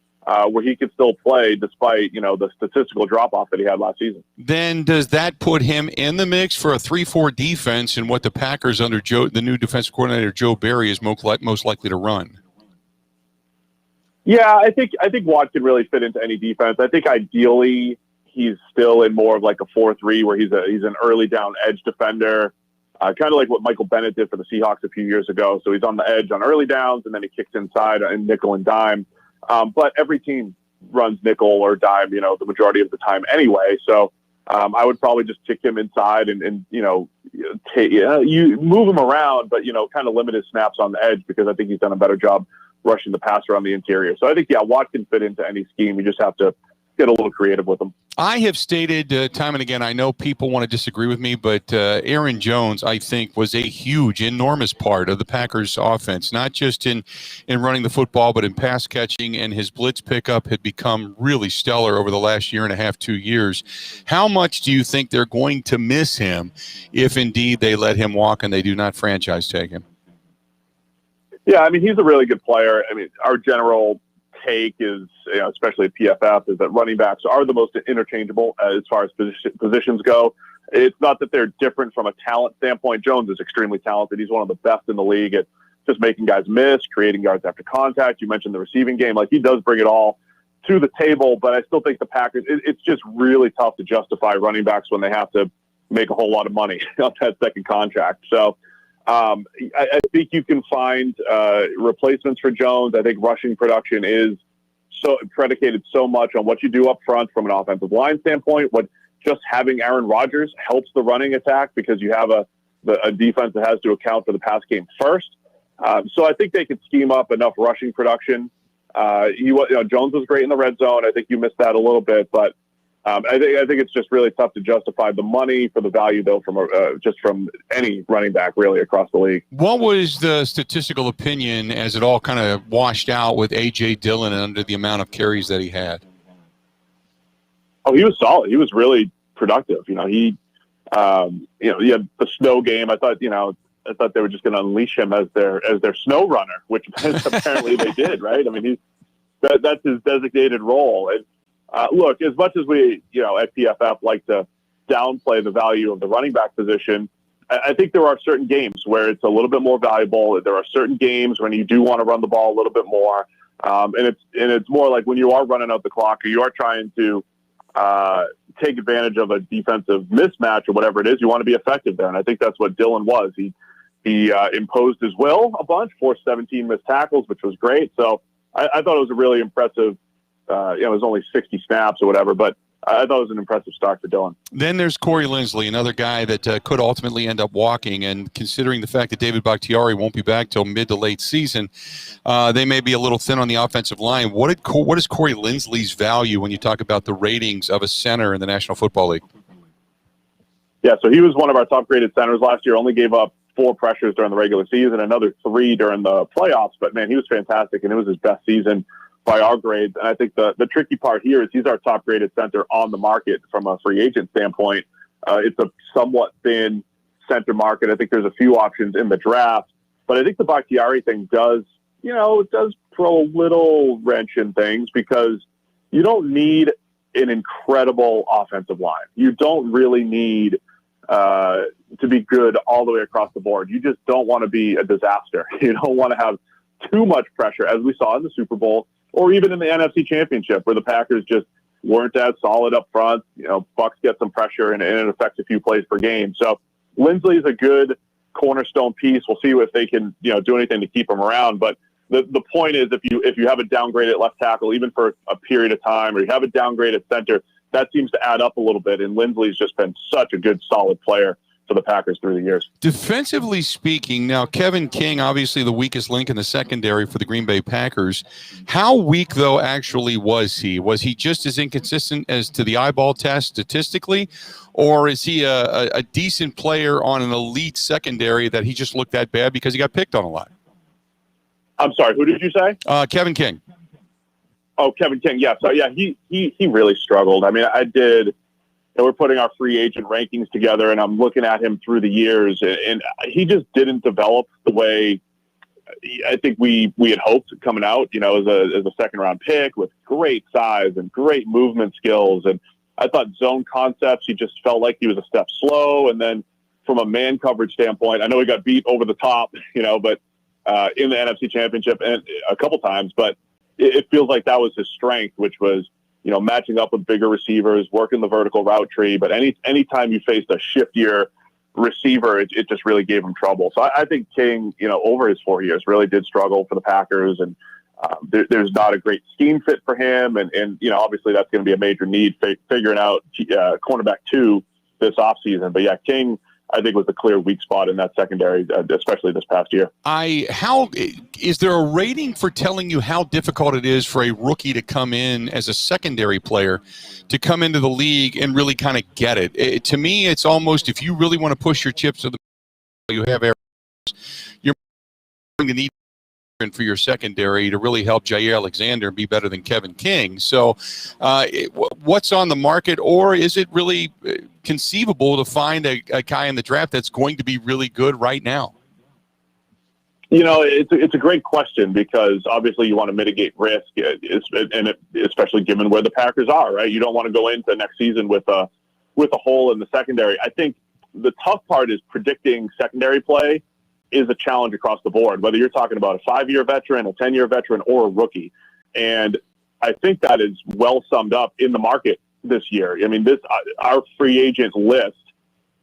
where he can still play despite, the statistical drop-off that he had last season. Then does that put him in the mix for a 3-4 defense and what the Packers under the new defensive coordinator, Joe Barry, is most likely to run? Yeah, I think Watt can really fit into any defense. I think ideally he's still in more of like a 4-3 where he's an early down edge defender. Kind of like what Michael Bennett did for the Seahawks a few years ago. So he's on the edge on early downs, and then he kicks inside in nickel and dime. But every team runs nickel or dime, the majority of the time anyway. So I would probably just kick him inside and you move him around, but, kind of limit his snaps on the edge because I think he's done a better job rushing the passer on the interior. So I think, Watt can fit into any scheme. You just have to get a little creative with him. I have stated time and again, I know people want to disagree with me, but Aaron Jones, I think, was a huge, enormous part of the Packers offense, not just in running the football, but in pass catching, and his blitz pickup had become really stellar over the last 1.5 to 2 years. How much do you think they're going to miss him if indeed they let him walk and they do not franchise tag him? Yeah, I mean, he's a really good player. I mean, our general take is, especially at PFF, is that running backs are the most interchangeable as far as positions go. It's not that they're different from a talent standpoint. Jones is extremely talented. He's one of the best in the league at just making guys miss, creating yards after contact. You mentioned the receiving game. Like, he does bring it all to the table, but I still think the Packers, it's just really tough to justify running backs when they have to make a whole lot of money on that second contract. So I think you can find replacements for Jones. I think rushing production is so predicated so much on what you do up front from an offensive line standpoint, what just having Aaron Rodgers helps the running attack because you have a defense that has to account for the pass game first. So I think they could scheme up enough rushing production. Jones was great in the red zone. I think you missed that a little bit, but I think it's just really tough to justify the money for the value, though, from any running back really across the league. What was the statistical opinion as it all kind of washed out with A.J. Dillon under the amount of carries that he had? Oh, he was solid. He was really productive. He had the snow game. I thought they were just going to unleash him as their snow runner, which apparently they did, right? I mean, that's his designated role. And look, as much as we, at PFF like to downplay the value of the running back position, I think there are certain games where it's a little bit more valuable. There are certain games when you do want to run the ball a little bit more, and it's more like when you are running out the clock or you are trying to take advantage of a defensive mismatch or whatever it is, you want to be effective there. And I think that's what Dillon was. He imposed his will a bunch, forced 17 missed tackles, which was great. So I thought it was a really impressive, it was only 60 snaps or whatever, but I thought it was an impressive start for Dillon. Then there's Corey Linsley, another guy that could ultimately end up walking. And considering the fact that David Bakhtiari won't be back till mid to late season, they may be a little thin on the offensive line. What is Corey Linsley's value when you talk about the ratings of a center in the National Football League? Yeah, so he was one of our top-graded centers last year. Only gave up 4 pressures during the regular season, another 3 during the playoffs. But, man, he was fantastic, and it was his best season by our grades. And I think the tricky part here is he's our top-graded center on the market from a free agent standpoint. It's a somewhat thin center market. I think there's a few options in the draft. But I think the Bakhtiari thing does throw a little wrench in things because you don't need an incredible offensive line. You don't really need to be good all the way across the board. You just don't want to be a disaster. You don't want to have too much pressure, as we saw in the Super Bowl or even in the NFC Championship, where the Packers just weren't as solid up front. Bucks get some pressure and it affects a few plays per game. So Linsley is a good cornerstone piece. We'll see if they can do anything to keep him around. But the point is, if you have a downgraded left tackle, even for a period of time, or you have a downgraded center, that seems to add up a little bit. And Linsley's just been such a good, solid player for the Packers through the years. Defensively speaking, now Kevin King, obviously the weakest link in the secondary for the Green Bay Packers. How weak, though, actually was he? Was he just as inconsistent as to the eyeball test statistically? Or is he a decent player on an elite secondary that he just looked that bad because he got picked on a lot? I'm sorry, who did you say? Kevin King. Oh, Kevin King. Yeah. So yeah, he really struggled. I mean, we're putting our free agent rankings together, and I'm looking at him through the years, and he just didn't develop the way I think we had hoped coming out. As a second round pick with great size and great movement skills, and I thought zone concepts, he just felt like he was a step slow. And then from a man coverage standpoint, I know he got beat over the top, but in the NFC Championship and a couple times, but it feels like that was his strength, which was matching up with bigger receivers, working the vertical route tree. But anytime you faced a shiftier receiver, it just really gave him trouble. So I think King, over his 4 years, really did struggle for the Packers. And there's not a great scheme fit for him. And obviously that's going to be a major need, figuring out cornerback 2 this offseason. But yeah, King, I think, was the clear weak spot in that secondary, especially this past year. How is there a rating for telling you how difficult it is for a rookie to come in as a secondary player, to come into the league and really kind of get it? To me, it's almost, if you really want to push your chips to the, you have errors, you're going to need for your secondary to really help Jair Alexander be better than Kevin King. So what's on the market, or is it really conceivable to find a guy in the draft that's going to be really good right now? It's a great question, because obviously you want to mitigate risk, and especially given where the Packers are, right? You don't want to go into next season with a hole in the secondary. I think the tough part is predicting secondary play is a challenge across the board, whether you're talking about a 5-year veteran, a 10-year veteran, or a rookie. And I think that is well summed up in the market this year. I mean, our free agent list,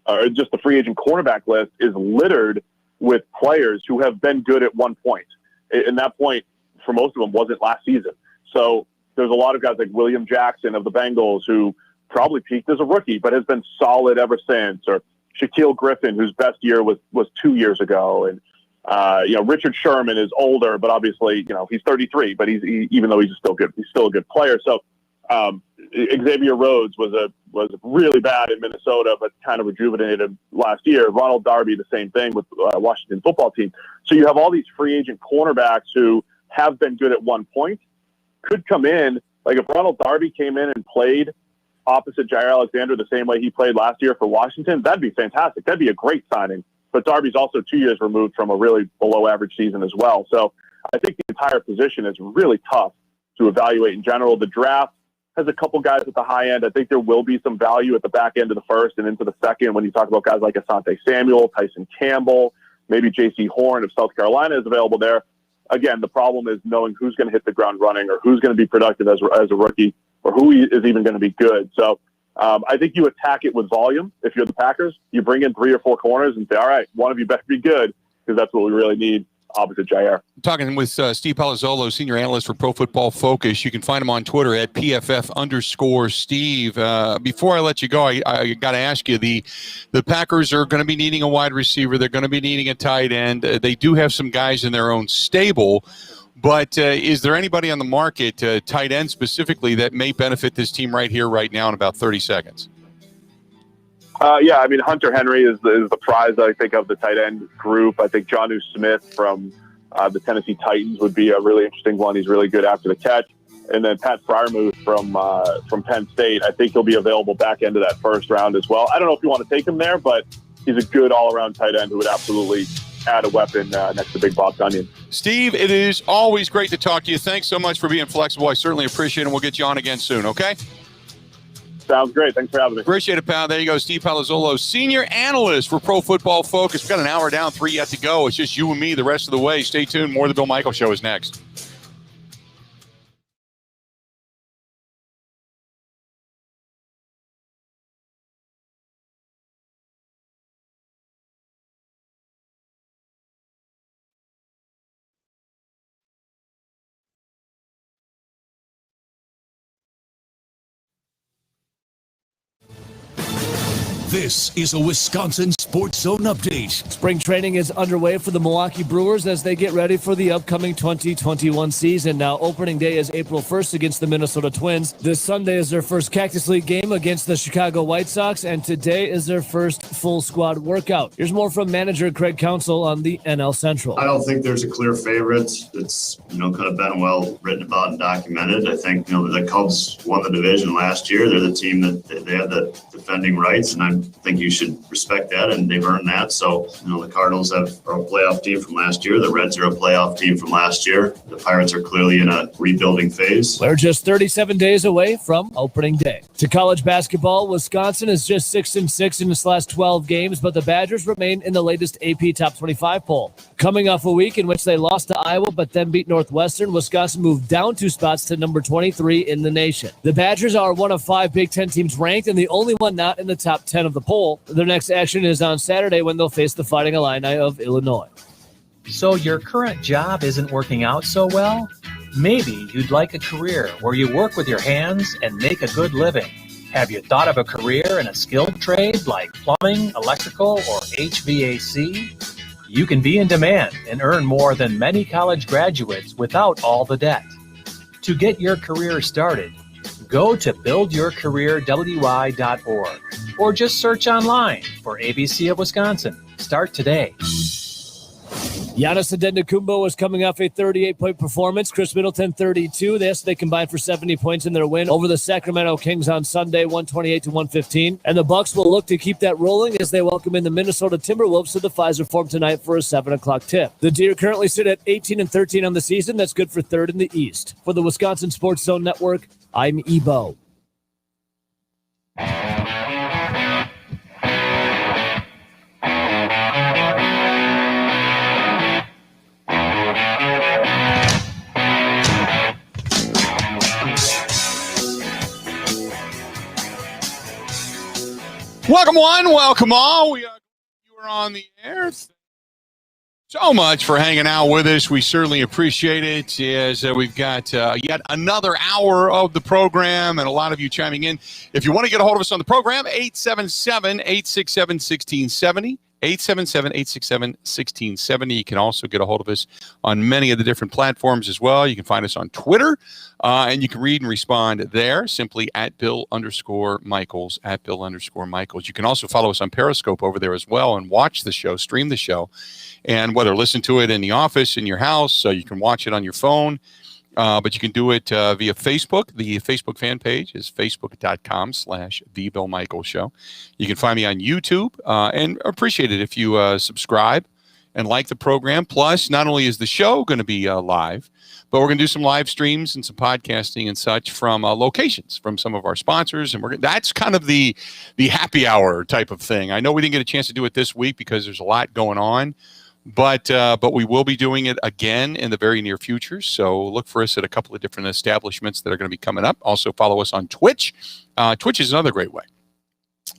or just the free agent cornerback list, is littered with players who have been good at one point. And that point, for most of them, wasn't last season. So there's a lot of guys like William Jackson of the Bengals who probably peaked as a rookie, but has been solid ever since. Or Shaquille Griffin, whose best year was 2 years ago. And, Richard Sherman is older, but obviously, he's 33, but even though he's still a good player. So, Xavier Rhodes was really bad in Minnesota, but kind of rejuvenated last year. Ronald Darby, the same thing with Washington football team. So you have all these free agent cornerbacks who have been good at one point, could come in. Like if Ronald Darby came in and played opposite Jair Alexander the same way he played last year for Washington, that'd be fantastic. That'd be a great signing. But Darby's also 2 years removed from a really below average season as well. So I think the entire position is really tough to evaluate in general. The draft has a couple guys at the high end. I think there will be some value at the back end of the first and into the second when you talk about guys like Asante Samuel, Tyson Campbell, maybe J.C. Horn if South Carolina is available there. Again, the problem is knowing who's going to hit the ground running or who's going to be productive as a rookie or who is even going to be good. So I think you attack it with volume. If you're the Packers, you bring in 3 or 4 corners and say, all right, one of you better be good because that's what we really need opposite Jair. Talking with Steve Palazzolo, senior analyst for Pro Football Focus. You can find him on Twitter at PFF_Steve. Before I let you go, I got to ask you, the Packers are going to be needing a wide receiver. They're going to be needing a tight end. They do have some guys in their own stable, but is there anybody on the market, tight end specifically, that may benefit this team right here, right now in about 30 seconds? Hunter Henry is the prize, I think, of the tight end group. I think Jonnu Smith from the Tennessee Titans would be a really interesting one. He's really good after the catch. And then Pat Freiermuth from Penn State, I think he'll be available back end of that first round as well. I don't know if you want to take him there, but he's a good all-around tight end who would absolutely add a weapon next to Big Bob Onion. Steve, it is always great to talk to you. Thanks so much for being flexible. I certainly appreciate it, and we'll get you on again soon, okay? Sounds great. Thanks for having me. Appreciate it, pal. There you go. Steve Palazzolo, senior analyst for Pro Football Focus. We've got an hour down, 3 yet to go. It's just you and me the rest of the way. Stay tuned. More of the Bill Michaels Show is next. This is a Wisconsin Sports Zone update. Spring training is underway for the Milwaukee Brewers as they get ready for the upcoming 2021 season. Now, opening day is April 1st against the Minnesota Twins. This Sunday is their first Cactus League game against the Chicago White Sox, and today is their first full squad workout. Here's more from manager Craig Counsell on the NL Central. I don't think there's a clear favorite. It's, kind of been well written about and documented. I think, the Cubs won the division last year. They're the team that they have the defending rights, and I think you should respect that, and they've earned that. So, the Cardinals are a playoff team from last year. The Reds are a playoff team from last year. The Pirates are clearly in a rebuilding phase. We're just 37 days away from opening day. To college basketball, Wisconsin is just 6-6 in its last 12 games, but the Badgers remain in the latest AP Top 25 poll. Coming off a week in which they lost to Iowa but then beat Northwestern, Wisconsin moved down 2 spots to number 23 in the nation. The Badgers are one of 5 Big Ten teams ranked and the only one not in the top 10 of the poll. Their next action is on Saturday when they'll face the Fighting Illini of Illinois. So your current job isn't working out so well? Maybe you'd like a career where you work with your hands and make a good living. Have you thought of a career in a skilled trade like plumbing, electrical, or HVAC? You can be in demand and earn more than many college graduates without all the debt. To get your career started, go to buildyourcareerwi.org or just search online for ABC of Wisconsin. Start today. Giannis Antetokounmpo is coming off a 38-point performance. Chris Middleton, 32. They combined for 70 points in their win over the Sacramento Kings on Sunday, 128-115. And the Bucks will look to keep that rolling as they welcome in the Minnesota Timberwolves to the Pfizer Forum tonight for a 7 o'clock tip. The Deer currently sit at 18-13 on the season. That's good for third in the East. For the Wisconsin Sports Zone Network, I'm Ebo. Welcome one, welcome all. You are on the air. So much for hanging out with us. We certainly appreciate it. As we've got yet another hour of the program and a lot of you chiming in. If you want to get a hold of us on the program, 877-867-1670. 877-867-1670. You can also get a hold of us on many of the different platforms as well. You can find us on Twitter, and you can read and respond there simply at Bill_Michaels, at Bill_Michaels. You can also follow us on Periscope over there as well and watch the show, stream the show, and whether listen to it in the office, in your house, so you can watch it on your phone. But you can do it via Facebook. The Facebook fan page is facebook.com/The Bill Michaels Show. You can find me on YouTube and appreciate it if you subscribe and like the program. Plus, not only is the show going to be live, but we're going to do some live streams and some podcasting and such from locations from some of our sponsors. And that's kind of the happy hour type of thing. I know we didn't get a chance to do it this week because there's a lot going on. But we will be doing it again in the very near future. So look for us at a couple of different establishments that are going to be coming up. Also follow us on Twitch. Twitch is another great way.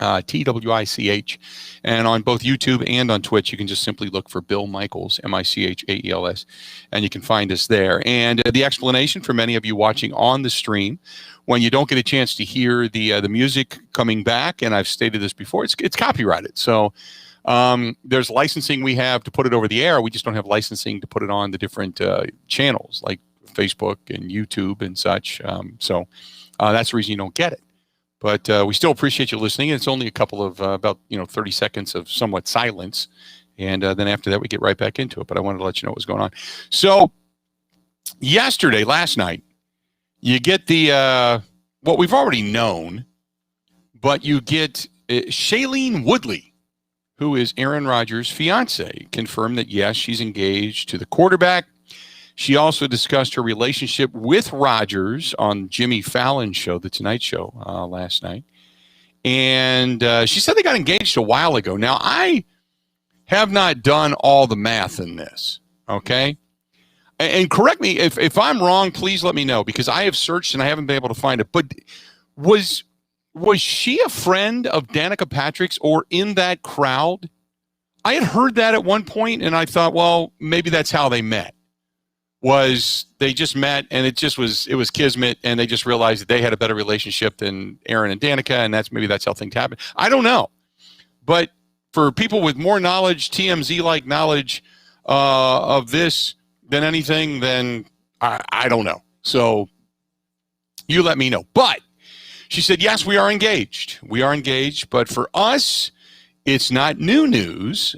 TWICH. And on both YouTube and on Twitch, you can just simply look for Bill Michaels, MICHAELS, and you can find us there. And the explanation for many of you watching on the stream, when you don't get a chance to hear the music coming back, and I've stated this before, it's copyrighted. So there's licensing we have to put it over the air. We just don't have licensing to put it on the different channels like Facebook and YouTube and such. So that's the reason you don't get it. But we still appreciate you listening. It's only a couple of about 30 seconds of somewhat silence. And then after that, we get right back into it. But I wanted to let you know what was going on. So last night, you get the what we've already known, but you get Shailene Woodley, who is Aaron Rodgers' fiance, confirmed that, yes, she's engaged to the quarterback. She also discussed her relationship with Rodgers on Jimmy Fallon's show, The Tonight Show, last night. And she said they got engaged a while ago. Now, I have not done all the math in this, okay? And correct me, if I'm wrong, please let me know, because I have searched and I haven't been able to find it. But was she a friend of Danica Patrick's or in that crowd? I had heard that at one point, and I thought, well, maybe that's how they met. Was they just met, and it was kismet, and they just realized that they had a better relationship than Aaron and Danica, and that's how things happen. I don't know. But for people with more knowledge, TMZ-like knowledge of this than anything, then I don't know. So you let me know. But she said, yes, we are engaged. We are engaged, but for us, it's not new news,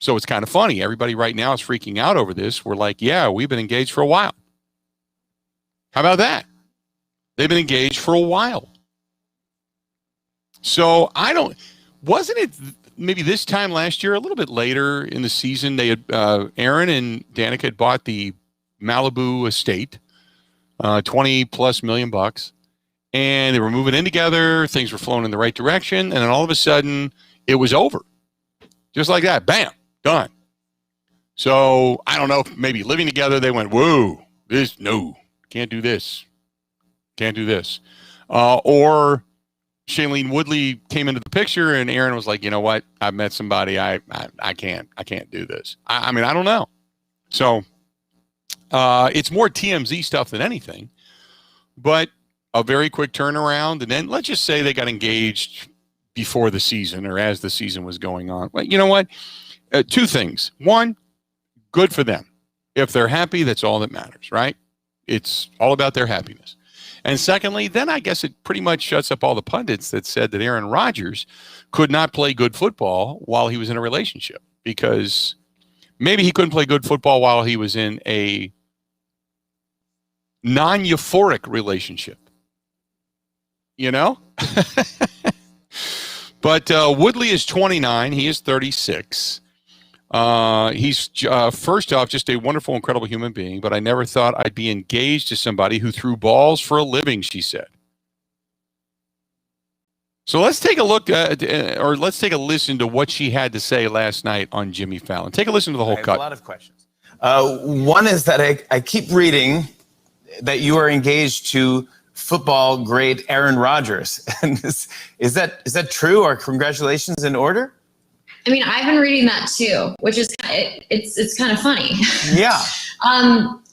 So it's kind of funny. Everybody right now is freaking out over this. We're like, yeah, we've been engaged for a while. How about that? They've been engaged for a while. So wasn't it maybe this time last year, a little bit later in the season, they had, Aaron and Danica had bought the Malibu estate, $20+ million. And they were moving in together. Things were flowing in the right direction. And then all of a sudden, it was over. Just like that. Bam. Done. So, I don't know if maybe living together, they went, whoa, can't do this. Can't do this. Or Shailene Woodley came into the picture and Aaron was like, you know what? I've met somebody. I can't do this. I mean, I don't know. So, it's more TMZ stuff than anything. But a very quick turnaround, and then let's just say they got engaged before the season or as the season was going on. Well, you know what? Two things. One, good for them. If they're happy, that's all that matters, right? It's all about their happiness. And secondly, then I guess it pretty much shuts up all the pundits that said that Aaron Rodgers could not play good football while he was in a relationship, because maybe he couldn't play good football while he was in a non-euphoric relationship. But Woodley is 29. He is 36. He's first off just a wonderful, incredible human being, but I never thought I'd be engaged to somebody who threw balls for a living, she said. So let's take a look at, or let's take a listen to what she had to say last night on Jimmy Fallon. Take a listen to the whole cut. A lot of questions. One is that I keep reading that you are engaged to football great Aaron Rodgers. And is that true? Are congratulations in order? I mean, I've been reading that too, which is it's kind of funny. Yeah.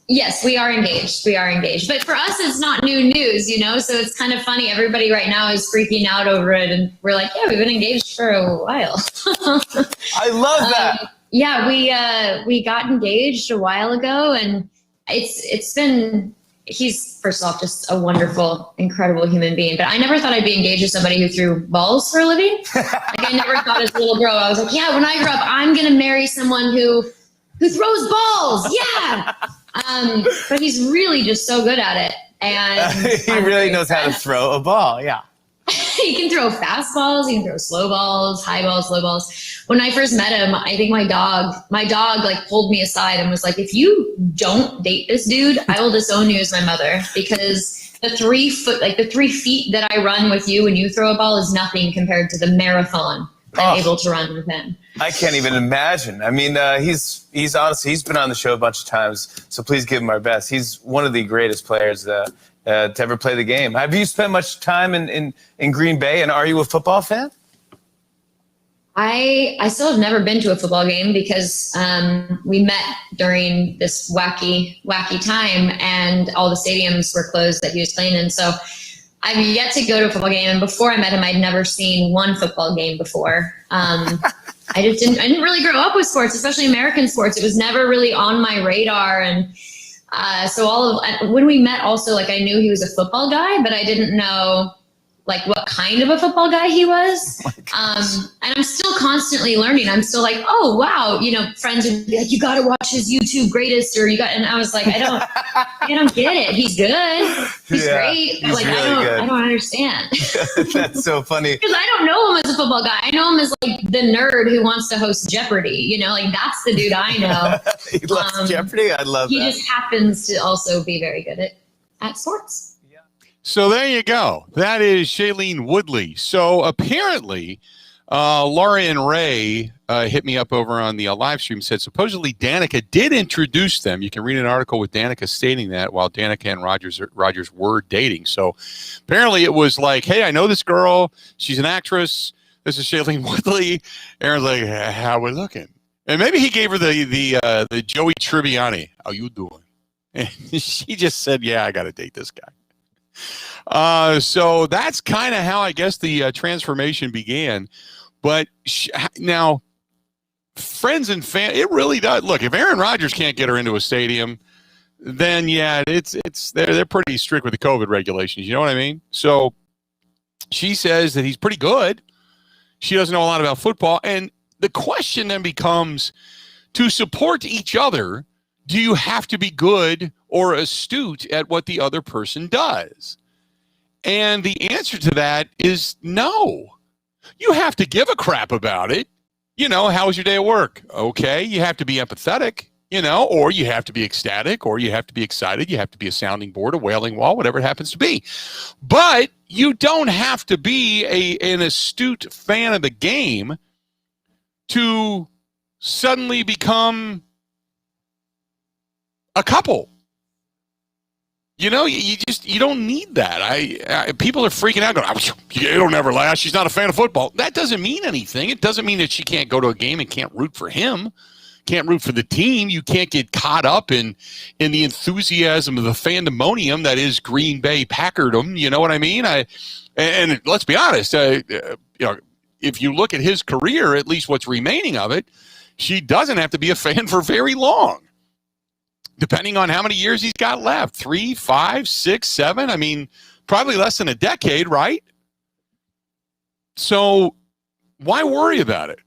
Yes, we are engaged. We are engaged. But for us, it's not new news, you know? So it's kind of funny. Everybody right now is freaking out over it. And we're like, yeah, we've been engaged for a while. I love that. Yeah, we got engaged a while ago. And it's been, he's first off just a wonderful, incredible human being. But I never thought I'd be engaged with somebody who threw balls for a living. Like I never thought as a little girl, I was like, yeah, when I grow up, I'm going to marry someone who throws balls. Yeah. But he's really just so good at it. And He really knows how to throw a ball. Yeah. he can throw fastballs, he can throw slow balls, high balls, low balls. When I first met him, I think my dog like pulled me aside and was like, if you don't date this dude, I will disown you as my mother, because the 3 feet that I run with you when you throw a ball is nothing compared to the marathon I'm able to run with him. I can't even imagine. I mean, he's honestly, he's been on the show a bunch of times, so please give him our best. He's one of the greatest players to ever play the game. Have you spent much time in Green Bay, and are you a football fan? I still have never been to a football game because we met during this wacky time, and all the stadiums were closed that he was playing in. So I've yet to go to a football game, and before I met him, I'd never seen one football game before. I didn't really grow up with sports, especially American sports. It was never really on my radar, and so when we met, also like I knew he was a football guy, but I didn't know like what kind of a football guy he was. And I'm still constantly learning. I'm still like, oh wow, you know, friends would be like, you got to watch his YouTube greatest, and I was like, I don't get it. He's good. He's great. He's like really I don't understand. That's so funny. Because I don't know him as a football guy. I know him as like the nerd who wants to host Jeopardy. You know, like that's the dude I know. He loves Jeopardy. I love he that. He just happens to also be very good at sports. So there you go. That is Shailene Woodley. So apparently, Laura and Ray hit me up over on the live stream, said supposedly Danica did introduce them. You can read an article with Danica stating that while Danica and Rogers were dating. So apparently it was like, hey, I know this girl. She's an actress. This is Shailene Woodley. Aaron's like, how we looking? And maybe he gave her the Joey Tribbiani. How you doing? And she just said, yeah, I got to date this guy. So that's kind of how I guess the transformation began. But now, friends and fans, it really does. Look, if Aaron Rodgers can't get her into a stadium, then yeah, they're pretty strict with the COVID regulations. You know what I mean? So she says that he's pretty good. She doesn't know a lot about football, and the question then becomes: to support each other, do you have to be good or astute at what the other person does? And the answer to that is no. You have to give a crap about it. You know, how was your day at work? Okay. You have to be empathetic, you know, or you have to be ecstatic, or you have to be excited. You have to be a sounding board, a wailing wall, whatever it happens to be. But you don't have to be an astute fan of the game to suddenly become a couple. You know, you don't need that. People are freaking out going, it'll never last. She's not a fan of football. That doesn't mean anything. It doesn't mean that she can't go to a game and can't root for him, can't root for the team. You can't get caught up in the enthusiasm of the fandemonium that is Green Bay Packardom. You know what I mean? And let's be honest, you know, if you look at his career, at least what's remaining of it, she doesn't have to be a fan for very long. Depending on how many years he's got left, 3, 5, 6, 7. I mean, probably less than a decade, right? So why worry about it?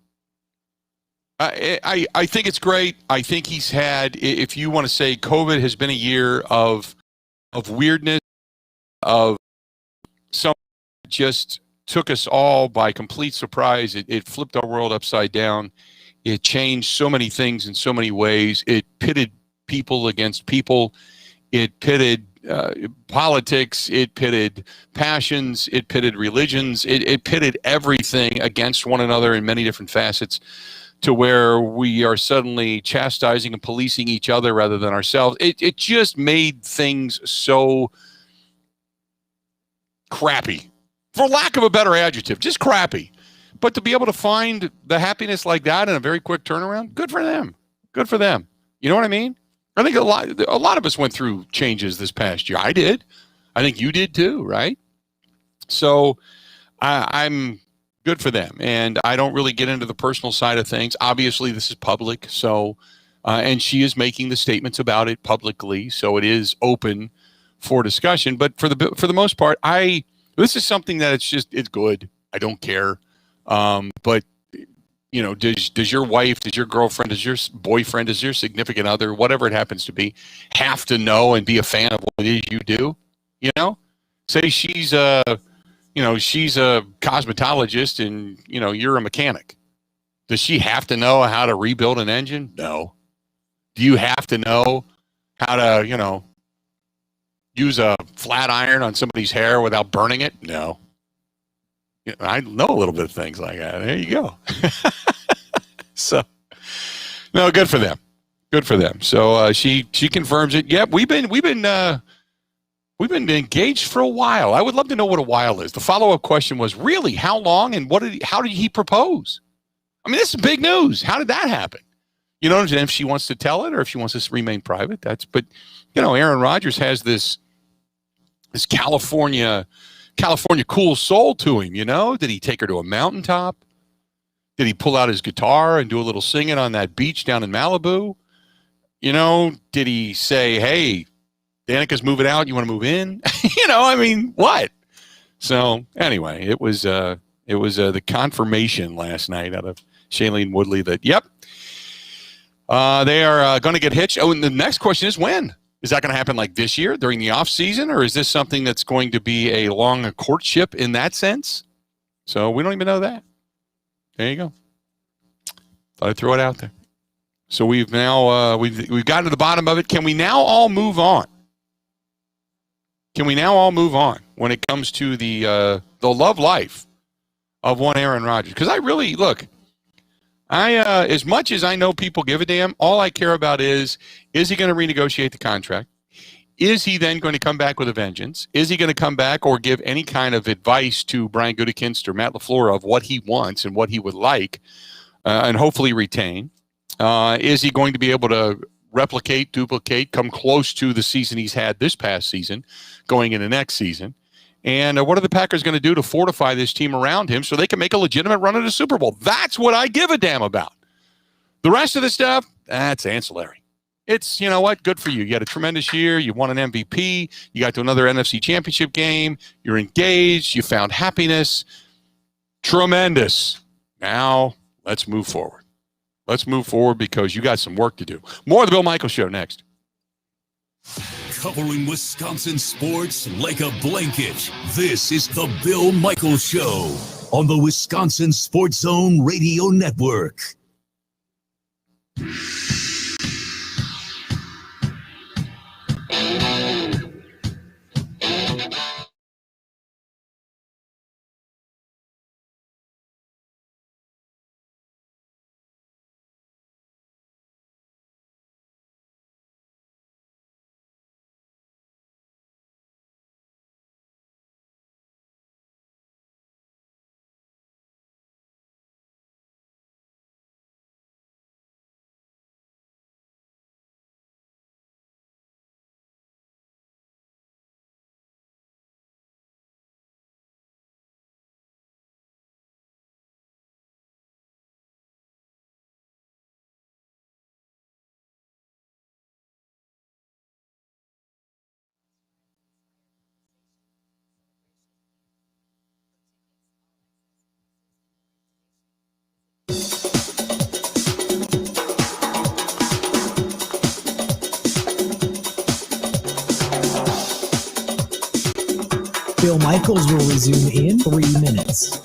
I think it's great. I think he's had, if you want to say COVID has been a year of weirdness, of some just took us all by complete surprise. It flipped our world upside down. It changed so many things in so many ways. It pitted people against people. It pitted politics. It pitted passions. It pitted religions. It pitted everything against one another in many different facets, to where we are suddenly chastising and policing each other rather than ourselves. It just made things so crappy, for lack of a better adjective, just crappy. But to be able to find the happiness like that in a very quick turnaround, good for them. Good for them. You know what I mean? I think a lot of us went through changes this past year. I did. I think you did too, right? So I'm good for them. And I don't really get into the personal side of things. Obviously, this is public. So, and she is making the statements about it publicly. So it is open for discussion. But for the most part, this is something that it's good. I don't care. But you know, does your wife, does your girlfriend, does your boyfriend, does your significant other, whatever it happens to be, have to know and be a fan of what it is you do? You know, say she's a cosmetologist and, you know, you're a mechanic. Does she have to know how to rebuild an engine? No. Do you have to know how to, you know, use a flat iron on somebody's hair without burning it? No. I know a little bit of things like that. There you go. So, no, good for them. Good for them. So she confirms it. Yep, we've been engaged for a while. I would love to know what a while is. The follow-up question was, really, how long and how did he propose? I mean, this is big news. How did that happen? You know, if she wants to tell it or if she wants to remain private, but you know, Aaron Rodgers has this California cool soul to him, you know? Did he take her to a mountaintop? Did he pull out his guitar and do a little singing on that beach down in Malibu? You know, did he say, hey, Danica's moving out, you want to move in? You know, I mean, what? So anyway, it was the confirmation last night out of Shailene Woodley that, yep, they are going to get hitched. Oh, and the next question is when? Is that going to happen like this year during the off season, or is this something that's going to be a long courtship in that sense? So we don't even know that. There you go. Thought I'd throw it out there. So we've now we've gotten to the bottom of it. Can we now all move on? Can we now all move on when it comes to the love life of one Aaron Rodgers? Because I really look. As much as I know people give a damn, all I care about is he going to renegotiate the contract? Is he then going to come back with a vengeance? Is he going to come back or give any kind of advice to Brian Gutekunst or Matt LaFleur of what he wants and what he would like and hopefully retain? Is he going to be able to replicate, duplicate, come close to the season he's had this past season going into next season? And what are the Packers going to do to fortify this team around him so they can make a legitimate run at a Super Bowl? That's what I give a damn about. The rest of the stuff, that's ancillary. It's, you know what, good for you. You had a tremendous year. You won an MVP. You got to another NFC Championship game. You're engaged. You found happiness. Tremendous. Now, let's move forward. Let's move forward because you got some work to do. More of the Bill Michaels Show next. Covering Wisconsin sports like a blanket. This is the Bill Michaels Show on the Wisconsin Sports Zone Radio Network. Bill Michaels will resume in 3 minutes.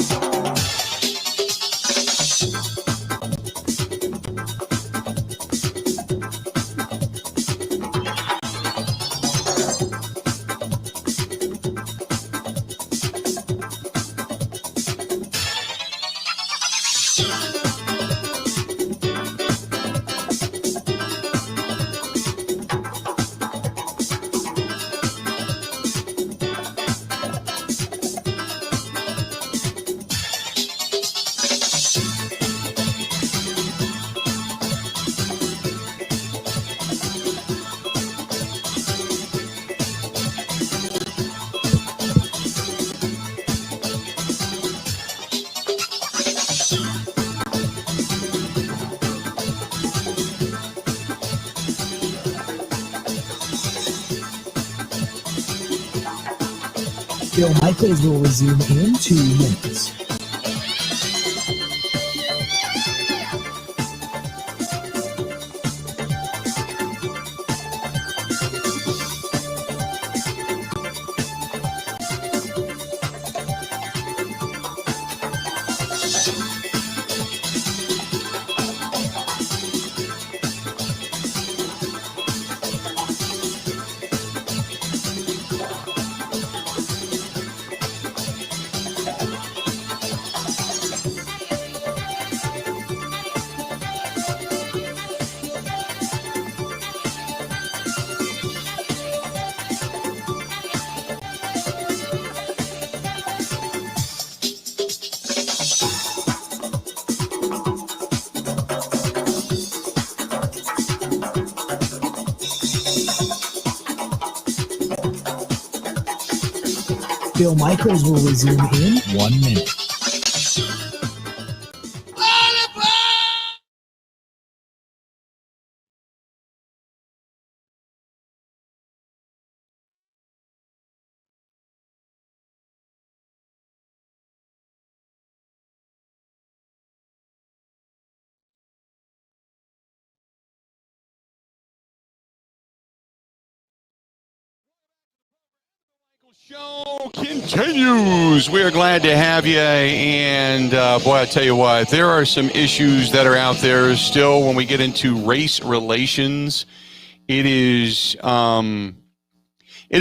Bill Michaels will resume in 2 minutes. Bill Michaels will resume in 1 minute. Show continues. We are glad to have you. And boy, I tell you what, there are some issues that are out there still when we get into race relations. It is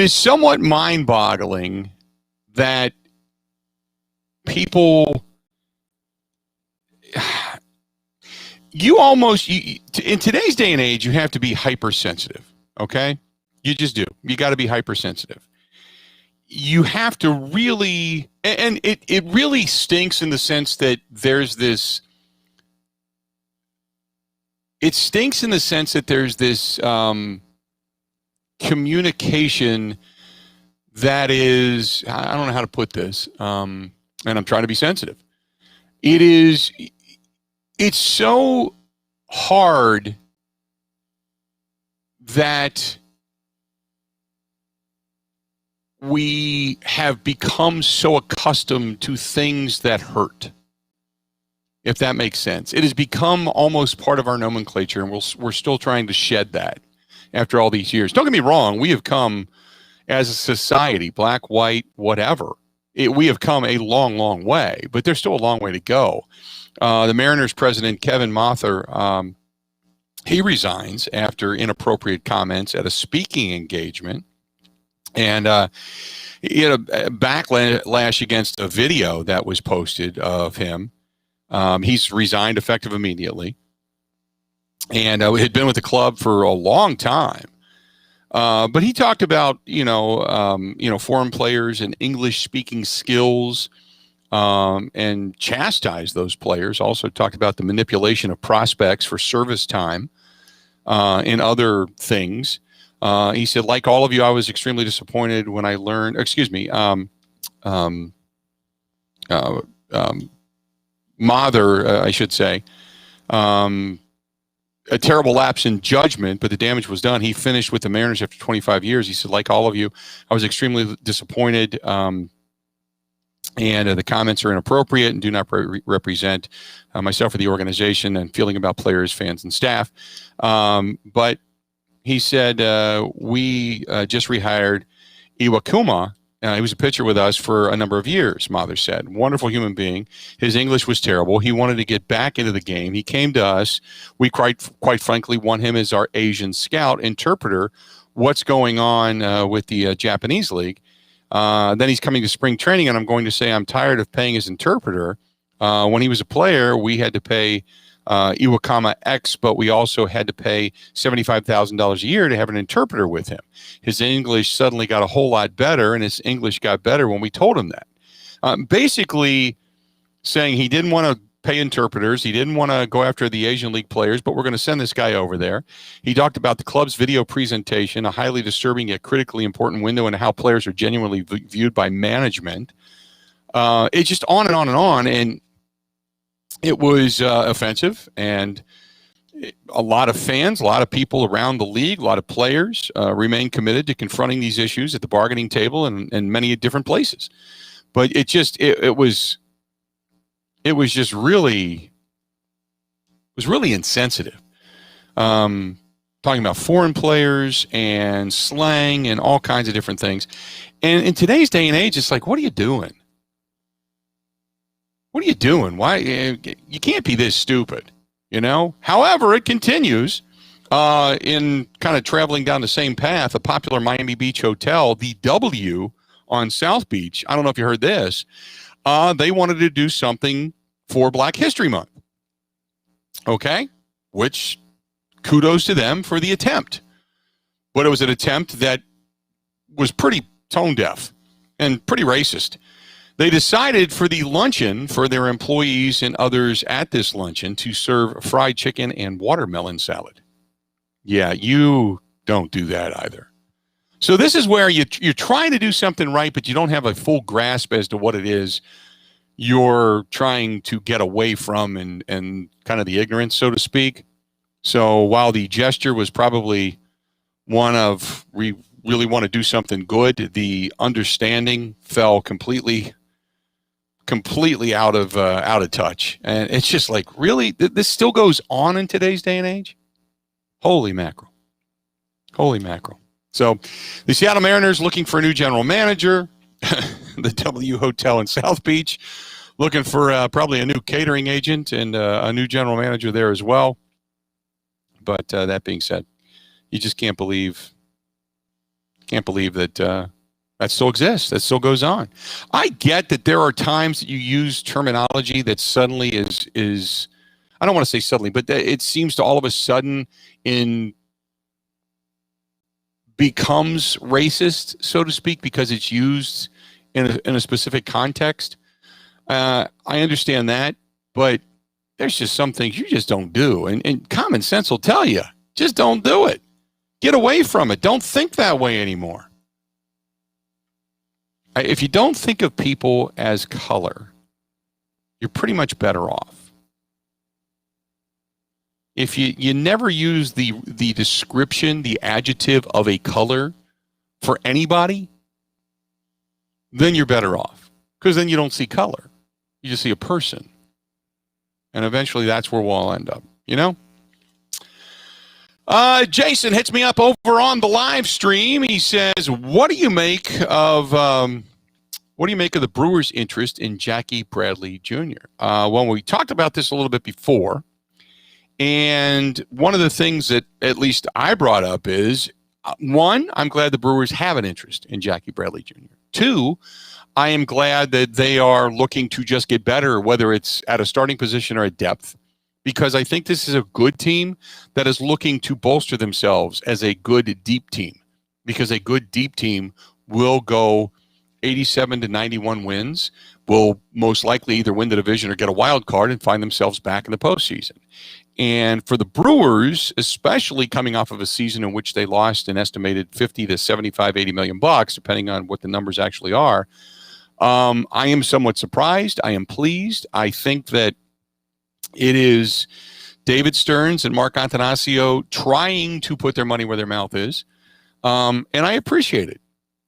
somewhat mind-boggling that people in today's day and age, you have to be hypersensitive. Okay, you just do. You got to be hypersensitive. You have to really, and it really stinks in the sense that there's this, communication that is, I don't know how to put this, and I'm trying to be sensitive. It's so hard that we have become so accustomed to things that hurt, if that makes sense. It has become almost part of our nomenclature, and we're still trying to shed that after all these years. Don't get me wrong, we have come as a society, black, white, whatever. We have come a long, long way, but there's still a long way to go. The Mariners president, Kevin Mather, he resigns after inappropriate comments at a speaking engagement. And he had a backlash against a video that was posted of him. He's resigned effective immediately, and had been with the club for a long time. But he talked about foreign players and English speaking skills, and chastised those players. Also talked about the manipulation of prospects for service time and other things. He said, like all of you, I was extremely disappointed when I learned, Mather, I should say, a terrible lapse in judgment, but the damage was done. He finished with the Mariners after 25 years. He said, like all of you, I was extremely disappointed. And the comments are inappropriate and do not represent myself or the organization and feeling about players, fans, and staff. But he said, we just rehired Iwakuma. He was a pitcher with us for a number of years, Mather said. Wonderful human being. His English was terrible. He wanted to get back into the game. He came to us. We quite frankly want him as our Asian scout interpreter. What's going on with the Japanese league? Then he's coming to spring training, and I'm going to say I'm tired of paying his interpreter. When he was a player, we had to pay Iwakuma X, but we also had to pay $75,000 a year to have an interpreter with him. His English suddenly got a whole lot better, and his English got better when we told him that. Basically saying he didn't want to pay interpreters. He didn't want to go after the Asian League players, but we're going to send this guy over there. He talked about the club's video presentation, a highly disturbing yet critically important window into how players are genuinely viewed by management. It's just on and on and on. And it was offensive, and a lot of fans, a lot of people around the league, a lot of players remain committed to confronting these issues at the bargaining table and many different places. But it was just really insensitive. Talking about foreign players and slang and all kinds of different things. And in today's day and age, it's like, what are you doing? What are you doing? Why you can't be this stupid? However, it continues in kind of traveling down the same path. A popular Miami Beach hotel, the W on South Beach. I don't know if you heard this. They wanted to do something for Black History Month. Okay, which kudos to them for the attempt. But it was an attempt that was pretty tone deaf and pretty racist. They decided for the luncheon for their employees and others at this luncheon to serve fried chicken and watermelon salad. Yeah, you don't do that either. So this is where you're trying to do something right, but you don't have a full grasp as to what it is you're trying to get away from and kind of the ignorance, so to speak. So while the gesture was probably one of we really want to do something good, the understanding fell completely out of touch. And it's just like, really, this still goes on in today's day and age? Holy mackerel. So the Seattle Mariners looking for a new general manager. The W Hotel in South Beach looking for probably a new catering agent and a new general manager there as well. But that being said, you just can't believe that that still exists. That still goes on. I get that there are times that you use terminology that suddenly is I don't want to say suddenly, but it seems to all of a sudden becomes racist, so to speak, because it's used in a specific context. I understand that, but there's just some things you just don't do. And common sense will tell you, just don't do it. Get away from it. Don't think that way anymore. If you don't think of people as color, you're pretty much better off. If you never use the description, the adjective of a color for anybody, then you're better off. Because then you don't see color. You just see a person. And eventually that's where we'll all end up, Jason hits me up over on the live stream. He says, what do you make of the Brewers' interest in Jackie Bradley Jr.? Well, we talked about this a little bit before. And one of the things that at least I brought up is, one, I'm glad the Brewers have an interest in Jackie Bradley Jr. Two, I am glad that they are looking to just get better, whether it's at a starting position or at depth, because I think this is a good team that is looking to bolster themselves as a good deep team, because a good deep team will go 87 to 91 wins, will most likely either win the division or get a wild card and find themselves back in the postseason. And for the Brewers, especially coming off of a season in which they lost an estimated 50 to 75, 80 million bucks, depending on what the numbers actually are, I am somewhat surprised. I am pleased. I think that it is David Stearns and Mark Antanasio trying to put their money where their mouth is. And I appreciate it.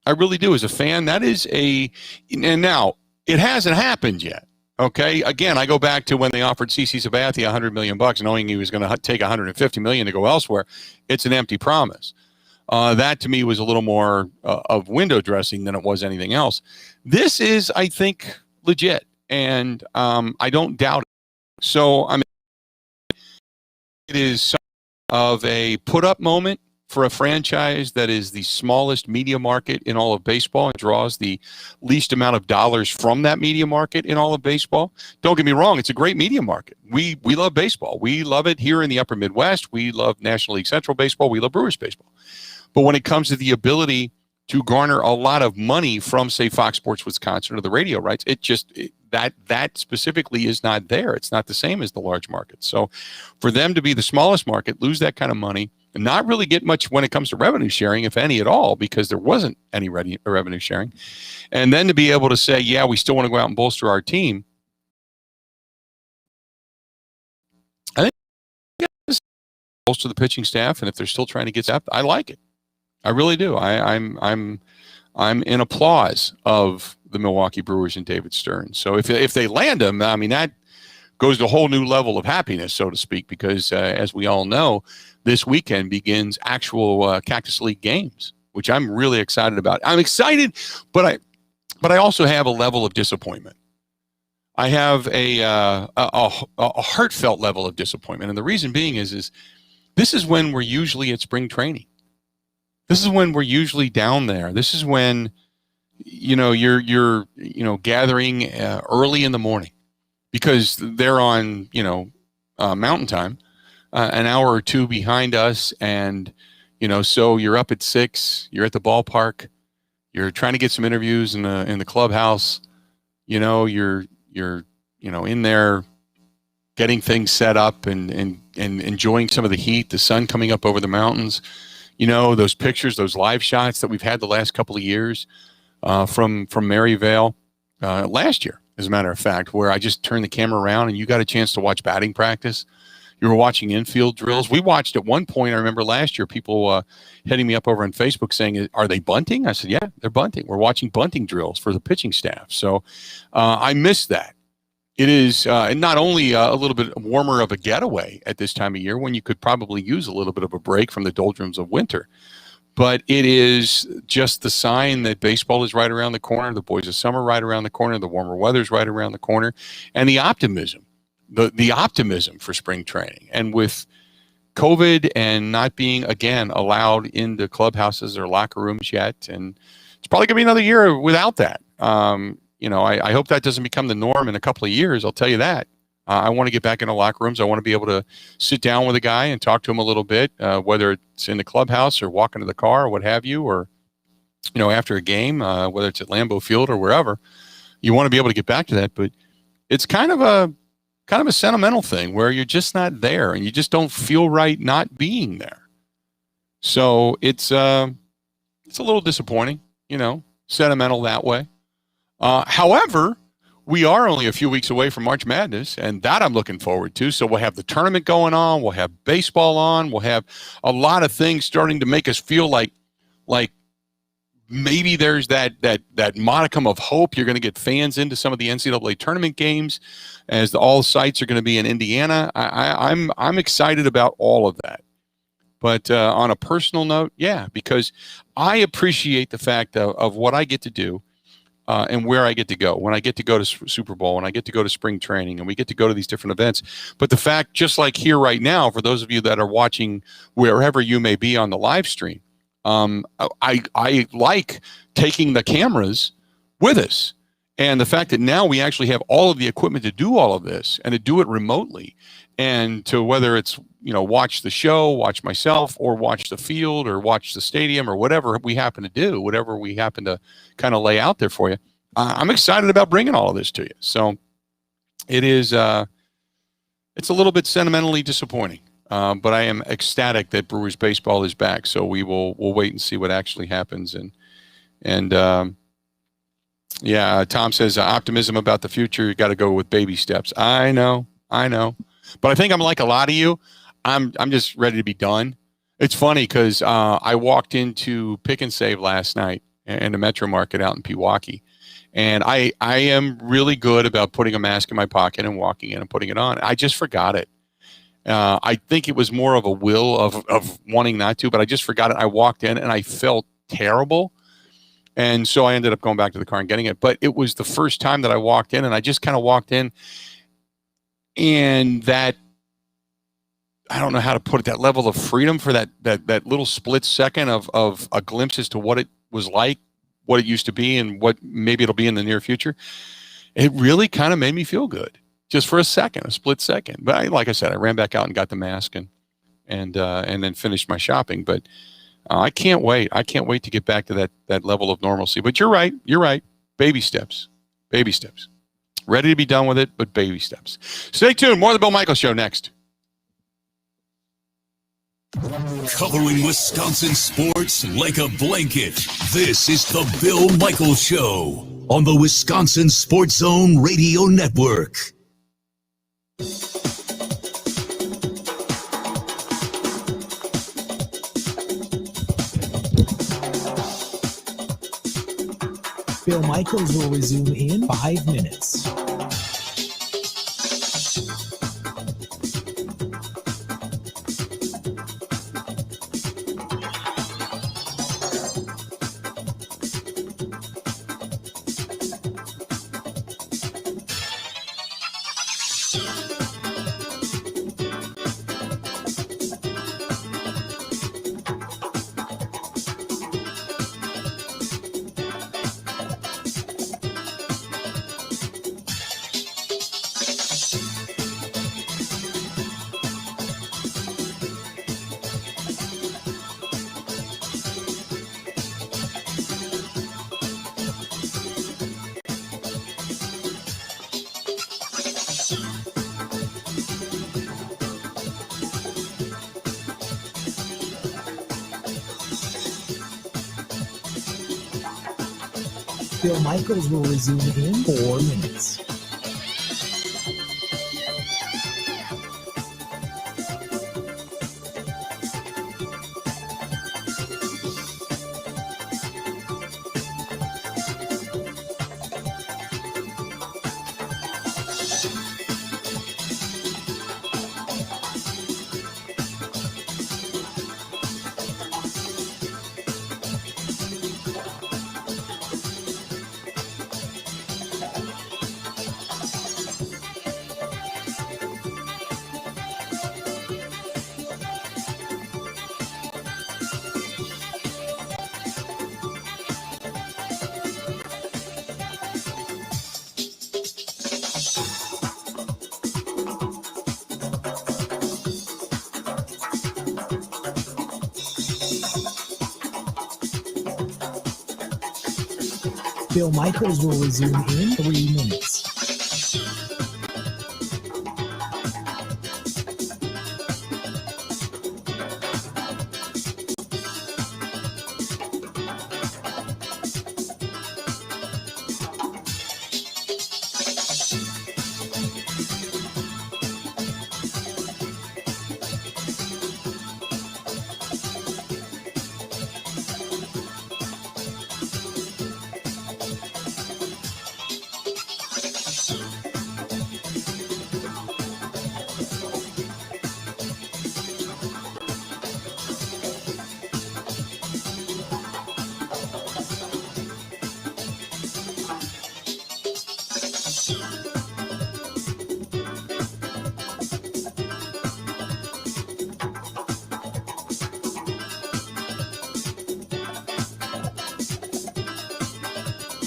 I really do. As a fan, that is and now it hasn't happened yet. Okay. Again, I go back to when they offered CC Sabathia $100 million, knowing he was going to take $150 million to go elsewhere. It's an empty promise. That to me was a little more of window dressing than it was anything else. This is, I think, legit, and I don't doubt it. So it is some of a put-up moment for a franchise that is the smallest media market in all of baseball and draws the least amount of dollars from that media market in all of baseball. Don't get me wrong, it's a great media market. We love baseball. We love it here in the upper Midwest. We love National League Central baseball. We love Brewers baseball. But when it comes to the ability to garner a lot of money from, say, Fox Sports Wisconsin or the radio rights, that specifically is not there. It's not the same as the large market. So for them to be the smallest market, lose that kind of money, and not really get much when it comes to revenue sharing, if any at all, because there wasn't any revenue sharing, and then to be able to say, yeah, we still want to go out and bolster our team, I think to the pitching staff, and if they're still trying to get depth, I like it. I really do. I'm in applause of the Milwaukee Brewers and David Stern. So if they land him, I mean, that goes to a whole new level of happiness, so to speak, because as we all know, this weekend begins actual Cactus League games, which I'm really excited about. I'm excited, but I also have a level of disappointment. I have a heartfelt level of disappointment, and the reason being is this is when we're usually at spring training. This is when we're usually down there. This is when you're gathering early in the morning because they're on Mountain Time, an hour or two behind us, and so you're up at 6. You're at the ballpark. You're trying to get some interviews in the clubhouse. You're in there getting things set up and enjoying some of the heat, the sun coming up over the mountains. Those pictures, those live shots that we've had the last couple of years from Maryvale last year, as a matter of fact, where I just turned the camera around and you got a chance to watch batting practice. You were watching infield drills. We watched at one point, I remember last year, people hitting me up over on Facebook saying, are they bunting? I said, yeah, they're bunting. We're watching bunting drills for the pitching staff. So I missed that. It is not only a little bit warmer of a getaway at this time of year when you could probably use a little bit of a break from the doldrums of winter, but it is just the sign that baseball is right around the corner, the boys of summer right around the corner, the warmer weather's right around the corner, and the optimism, the optimism for spring training. And with COVID and not being, again, allowed into clubhouses or locker rooms yet, and it's probably going to be another year without that. I hope that doesn't become the norm in a couple of years. I'll tell you that. I want to get back into locker rooms. I want to be able to sit down with a guy and talk to him a little bit, whether it's in the clubhouse or walking to the car or what have you, or, after a game, whether it's at Lambeau Field or wherever. You want to be able to get back to that, but it's kind of a sentimental thing where you're just not there and you just don't feel right not being there. So it's a little disappointing, sentimental that way. However, we are only a few weeks away from March Madness, and that I'm looking forward to. So we'll have the tournament going on. We'll have baseball on. We'll have a lot of things starting to make us feel like maybe there's that modicum of hope. You're going to get fans into some of the NCAA tournament games as all sites are going to be in Indiana. I'm excited about all of that. But on a personal note, yeah, because I appreciate the fact of what I get to do. And where I get to go, when I get to go to Super Bowl, when I get to go to spring training, and we get to go to these different events. But the fact, just like here right now, for those of you that are watching wherever you may be on the live stream, I like taking the cameras with us. And the fact that now we actually have all of the equipment to do all of this and to do it remotely, and to whether it's, watch the show, watch myself, or watch the field, or watch the stadium, or whatever we happen to do, whatever we happen to kind of lay out there for you. I'm excited about bringing all of this to you. So it is, it's a little bit sentimentally disappointing, but I am ecstatic that Brewers baseball is back. So we'll wait and see what actually happens. And yeah, Tom says optimism about the future. You got to go with baby steps. I know, but I think I'm like a lot of you. I'm just ready to be done. It's funny because I walked into Pick and Save last night in the Metro Market out in Pewaukee, and I am really good about putting a mask in my pocket and walking in and putting it on. I just forgot it. I think it was more of a will of wanting not to, but I just forgot it. I walked in and I felt terrible, and so I ended up going back to the car and getting it. But it was the first time that I walked in, and I just kind of walked in, and that, I don't know how to put it, that level of freedom for that little split second of a glimpse as to what it was like, what it used to be, and what maybe it'll be in the near future. It really kind of made me feel good just for a second, a split second. But like I said, I ran back out and got the mask and then finished my shopping. But I can't wait. I can't wait to get back to that level of normalcy. But you're right. Baby steps. Ready to be done with it, but baby steps. Stay tuned. More of the Bill Michaels Show next. Covering Wisconsin sports like a blanket. This is the Bill Michaels Show on the Wisconsin Sports Zone Radio Network. Bill Michaels will resume in 5 minutes. Bill Michaels will resume in 4 minutes. Bill Michaels will resume in 3 minutes.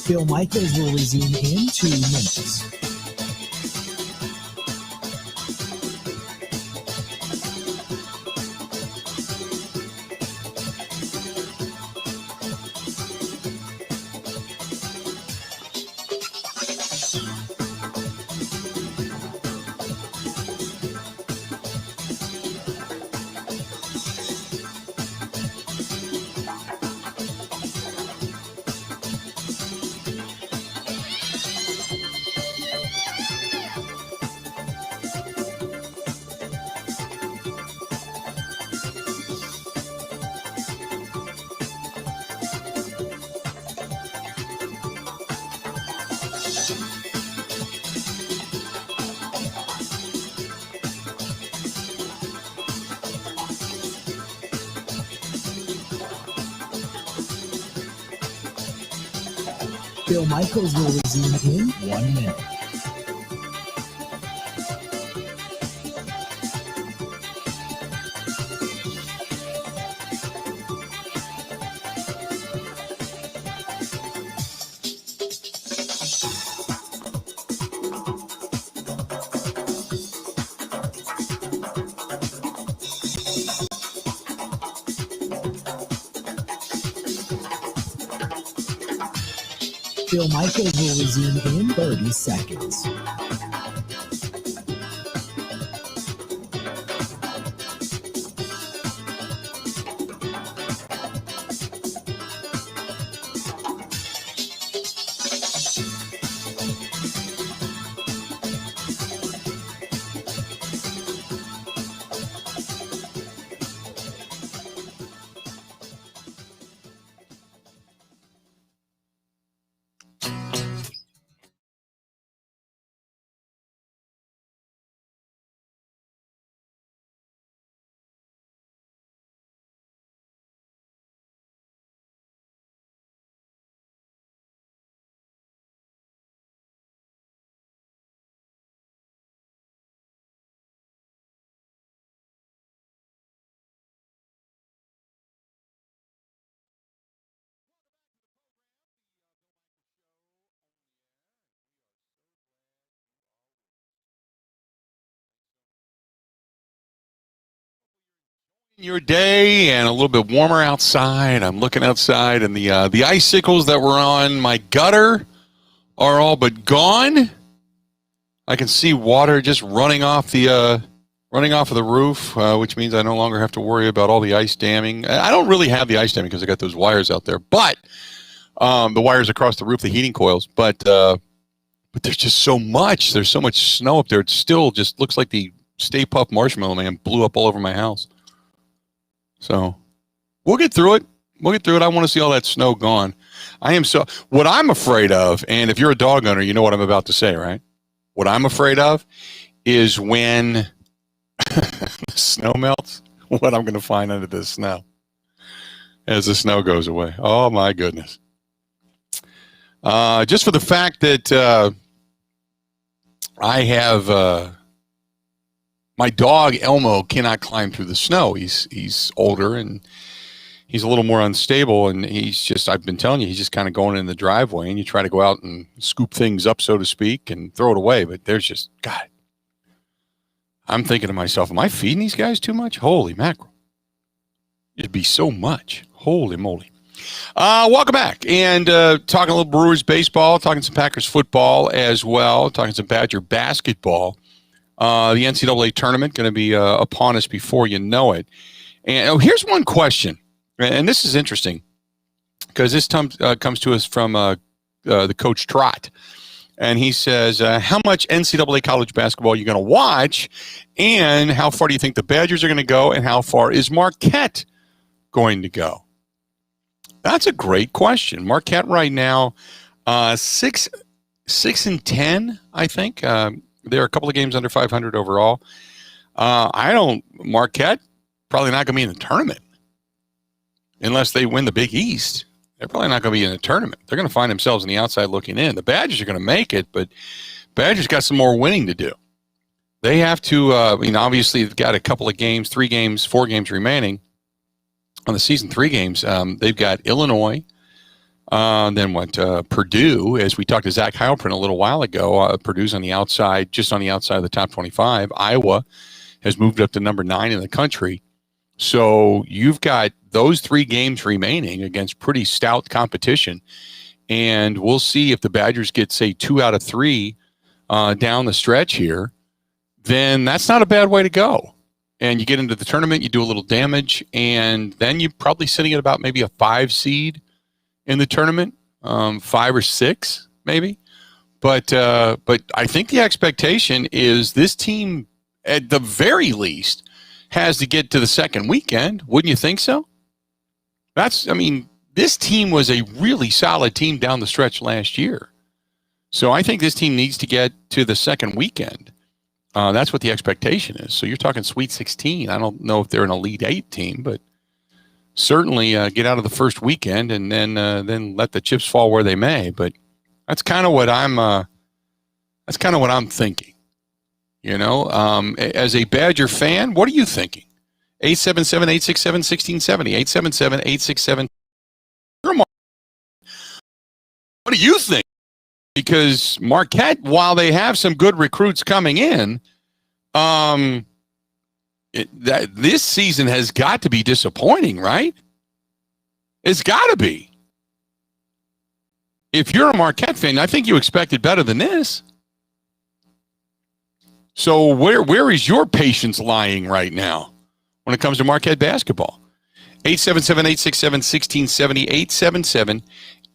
Bill Michaels will resume in 2 minutes. Bill Michaels will resume in 1 minute. Bill Michaels will resume in 30 seconds. your day and a little bit warmer outside. I'm looking outside, and the icicles that were on my gutter are all but gone. I can see water just running off of the roof, which means I no longer have to worry about all the ice damming. I don't really have the ice damming because I got those wires out there, but the wires across the roof, the heating coils. But there's just so much. There's so much snow up there. It still just looks like the Stay Puft Marshmallow Man blew up all over my house. So we'll get through it. I want to see all that snow gone. What I'm afraid of, and if you're a dog owner, you know what I'm about to say, right? What I'm afraid of is when the snow melts, what I'm going to find under the snow as the snow goes away. Oh, my goodness. Just for the fact that I have my dog, Elmo, cannot climb through the snow. He's older and he's a little more unstable, and I've been telling you, he's just kind of going in the driveway, and you try to go out and scoop things up, so to speak, and throw it away. But there's just, God, I'm thinking to myself, am I feeding these guys too much? Holy mackerel. It'd be so much. Holy moly. Welcome back. And talking a little Brewers baseball, talking some Packers football as well, talking some Badger basketball. The NCAA tournament going to be upon us before you know it. And here's one question, and this is interesting because this comes to us from the coach Trot, and he says, "How much NCAA college basketball are you going to watch, and how far do you think the Badgers are going to go, and how far is Marquette going to go?" That's a great question. Marquette right now, 6-10, I think. There are a couple of games under 500 overall. Marquette probably not going to be in the tournament unless they win the Big East. They're probably not going to be in the tournament. They're going to find themselves on the outside looking in. The Badgers are going to make it, but Badgers got some more winning to do. They have to, obviously they've got a couple of games, 4 games remaining on the season, 3 games. They've got Illinois, then Purdue, as we talked to Zach Heilprin a little while ago. Purdue's on the outside, just on the outside of the top 25. Iowa has moved up to number 9 in the country. So you've got those 3 games remaining against pretty stout competition. And we'll see if the Badgers get, say, 2 out of 3 down the stretch here. Then that's not a bad way to go. And you get into the tournament, you do a little damage, and then you're probably sitting at about maybe a 5 seed in the tournament, 5 or 6 maybe. But I think the expectation is this team, at the very least, has to get to the second weekend. Wouldn't you think so? This team was a really solid team down the stretch last year. So I think this team needs to get to the second weekend. That's what the expectation is. So you're talking Sweet 16. I don't know if they're an Elite 8 team, but certainly get out of the first weekend and then let the chips fall where they may. But that's kind of what I'm thinking. As a Badger fan, what are you thinking? 877-867-1670. 877-867. What do you think? Because Marquette, while they have some good recruits coming in, this season has got to be disappointing, right? It's got to be. If you're a Marquette fan, I think you expected better than this. So where is your patience lying right now when it comes to Marquette basketball? 877-867-1670.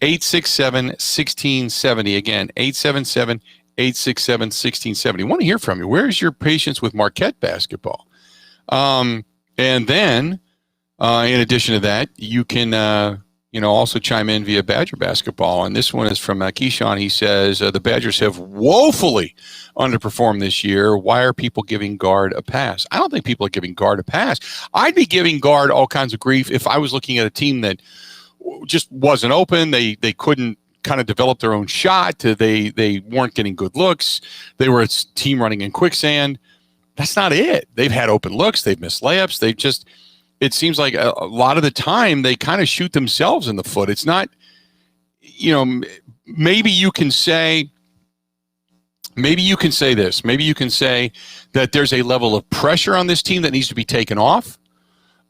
867-1670. Again, 877-867-1670. I want to hear from you. Where is your patience with Marquette basketball? And then, in addition to that, you can also chime in via Badger basketball. And this one is from Keyshawn. He says, the Badgers have woefully underperformed this year. Why are people giving Guard a pass? I don't think people are giving Guard a pass. I'd be giving Guard all kinds of grief if I was looking at a team that just wasn't open. They couldn't kind of develop their own shot. They weren't getting good looks. They were a team running in quicksand. That's not it. They've had open looks. They've missed layups. It seems like a lot of the time they kind of shoot themselves in the foot. It's not, maybe you can say this. Maybe you can say that there's a level of pressure on this team that needs to be taken off.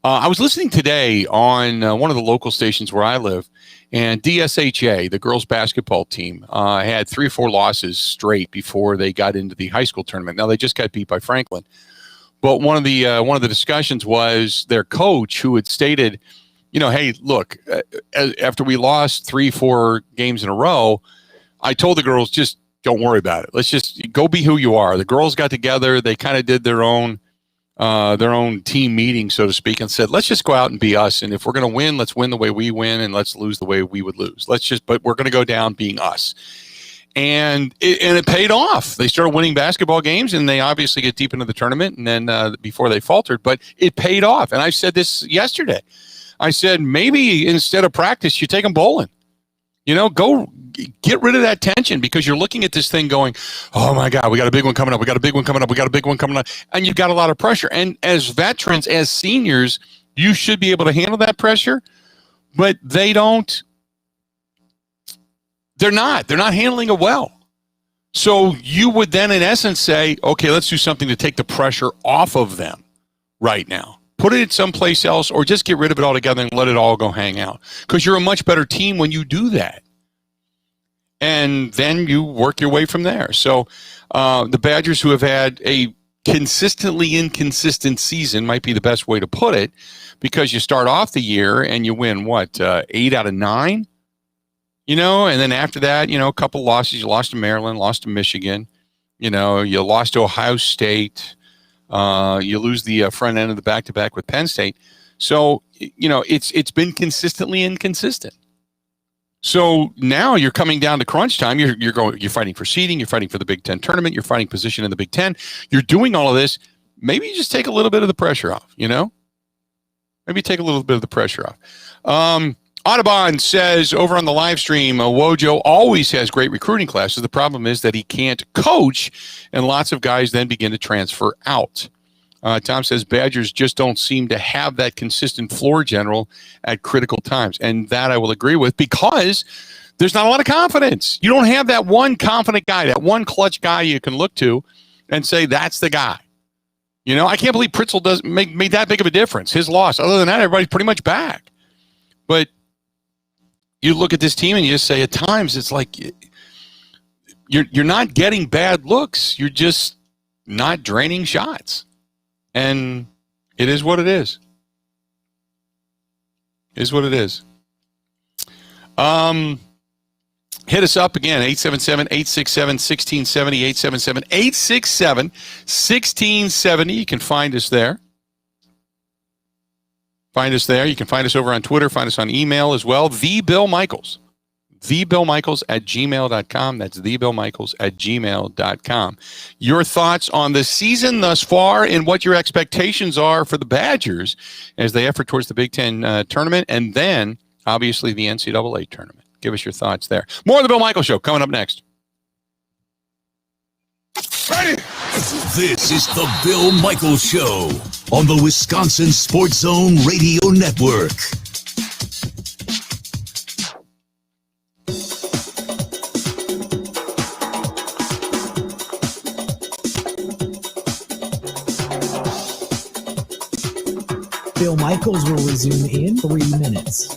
I was listening today on one of the local stations where I live, and DSHA, the girls basketball team, had 3 or 4 losses straight before they got into the high school tournament. Now they just got beat by Franklin, but one of the discussions was their coach who had stated, hey, look, after we lost 3-4 games in a row, I told the girls, just don't worry about it. Let's just go be who you are. The girls got together. They kind of did their own team meeting, so to speak, and said, let's just go out and be us. And if we're going to win, let's win the way we win, and let's lose the way we would lose. But we're going to go down being us. And it paid off. They started winning basketball games, and they obviously get deep into the tournament, and then before they faltered, but it paid off. And I said this yesterday. I said, maybe instead of practice, you take them bowling. Go get rid of that tension, because you're looking at this thing going, oh my God, we got a big one coming up. We got a big one coming up. We got a big one coming up. And you've got a lot of pressure. And as veterans, as seniors, you should be able to handle that pressure, but they don't. They're not handling it well. So you would then in essence say, okay, let's do something to take the pressure off of them right now. Put it someplace else, or just get rid of it altogether and let it all go hang out. Because you're a much better team when you do that. And then you work your way from there. So the Badgers, who have had a consistently inconsistent season, might be the best way to put it, because you start off the year and you win, 8 out of 9? And then after that, a couple losses. You lost to Maryland, lost to Michigan. You lost to Ohio State. You lose the front end of the back-to-back with Penn State. So, it's been consistently inconsistent. So now you're coming down to crunch time. You're fighting for seeding. You're fighting for the Big Ten tournament. You're fighting position in the Big Ten. You're doing all of this. Maybe you just take a little bit of the pressure off, Maybe take a little bit of the pressure off. Audubon says over on the live stream, Wojo always has great recruiting classes. The problem is that he can't coach, and lots of guys then begin to transfer out. Tom says Badgers just don't seem to have that consistent floor general at critical times. And that I will agree with, because there's not a lot of confidence. You don't have that one confident guy, that one clutch guy you can look to and say, that's the guy. I can't believe Pritzl made that big of a difference. His loss. Other than that, everybody's pretty much back. But you look at this team and you just say, at times, it's like you're not getting bad looks. You're just not draining shots. And it is what it is. It is what it is. Hit us up again, 877-867-1670, 877-867-1670. You can find us there. Find us there. You can find us over on Twitter. Find us on email as well. The Bill Michaels. TheBillMichaels@gmail.com. That's TheBillMichaels@gmail.com. Your thoughts on the season thus far and what your expectations are for the Badgers as they effort towards the Big Ten tournament, and then, obviously, the NCAA tournament. Give us your thoughts there. More of the Bill Michaels Show coming up next. Ready? This is the Bill Michaels Show on the Wisconsin Sports Zone Radio Network. Bill Michaels will resume in 3 minutes.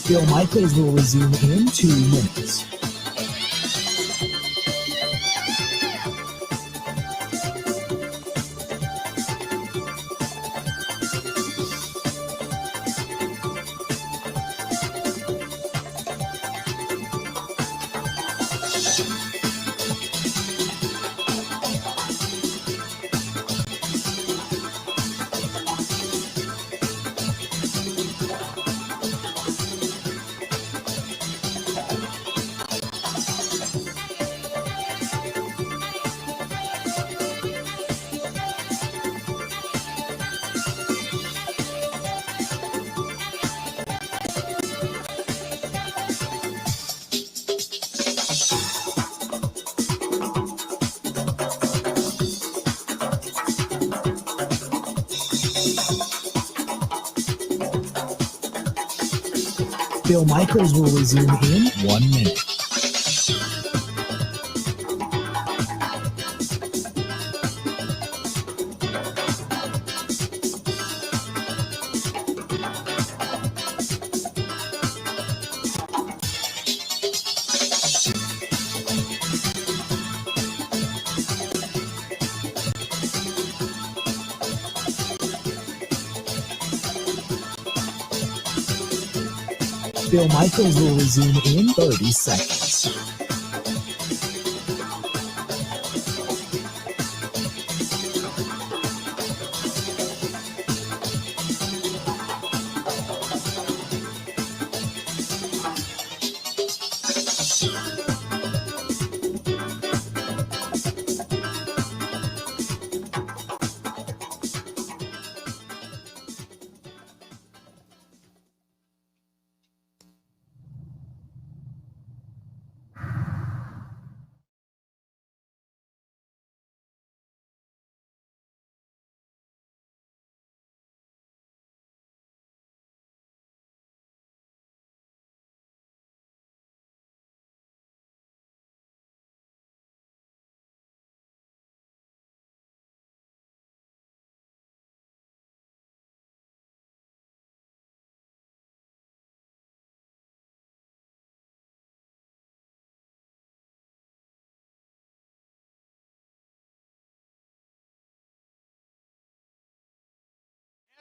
Bill Michaels will resume in 2 minutes. Bill Michaels will resume in 1 minute. Bill Michaels will resume in 30 seconds.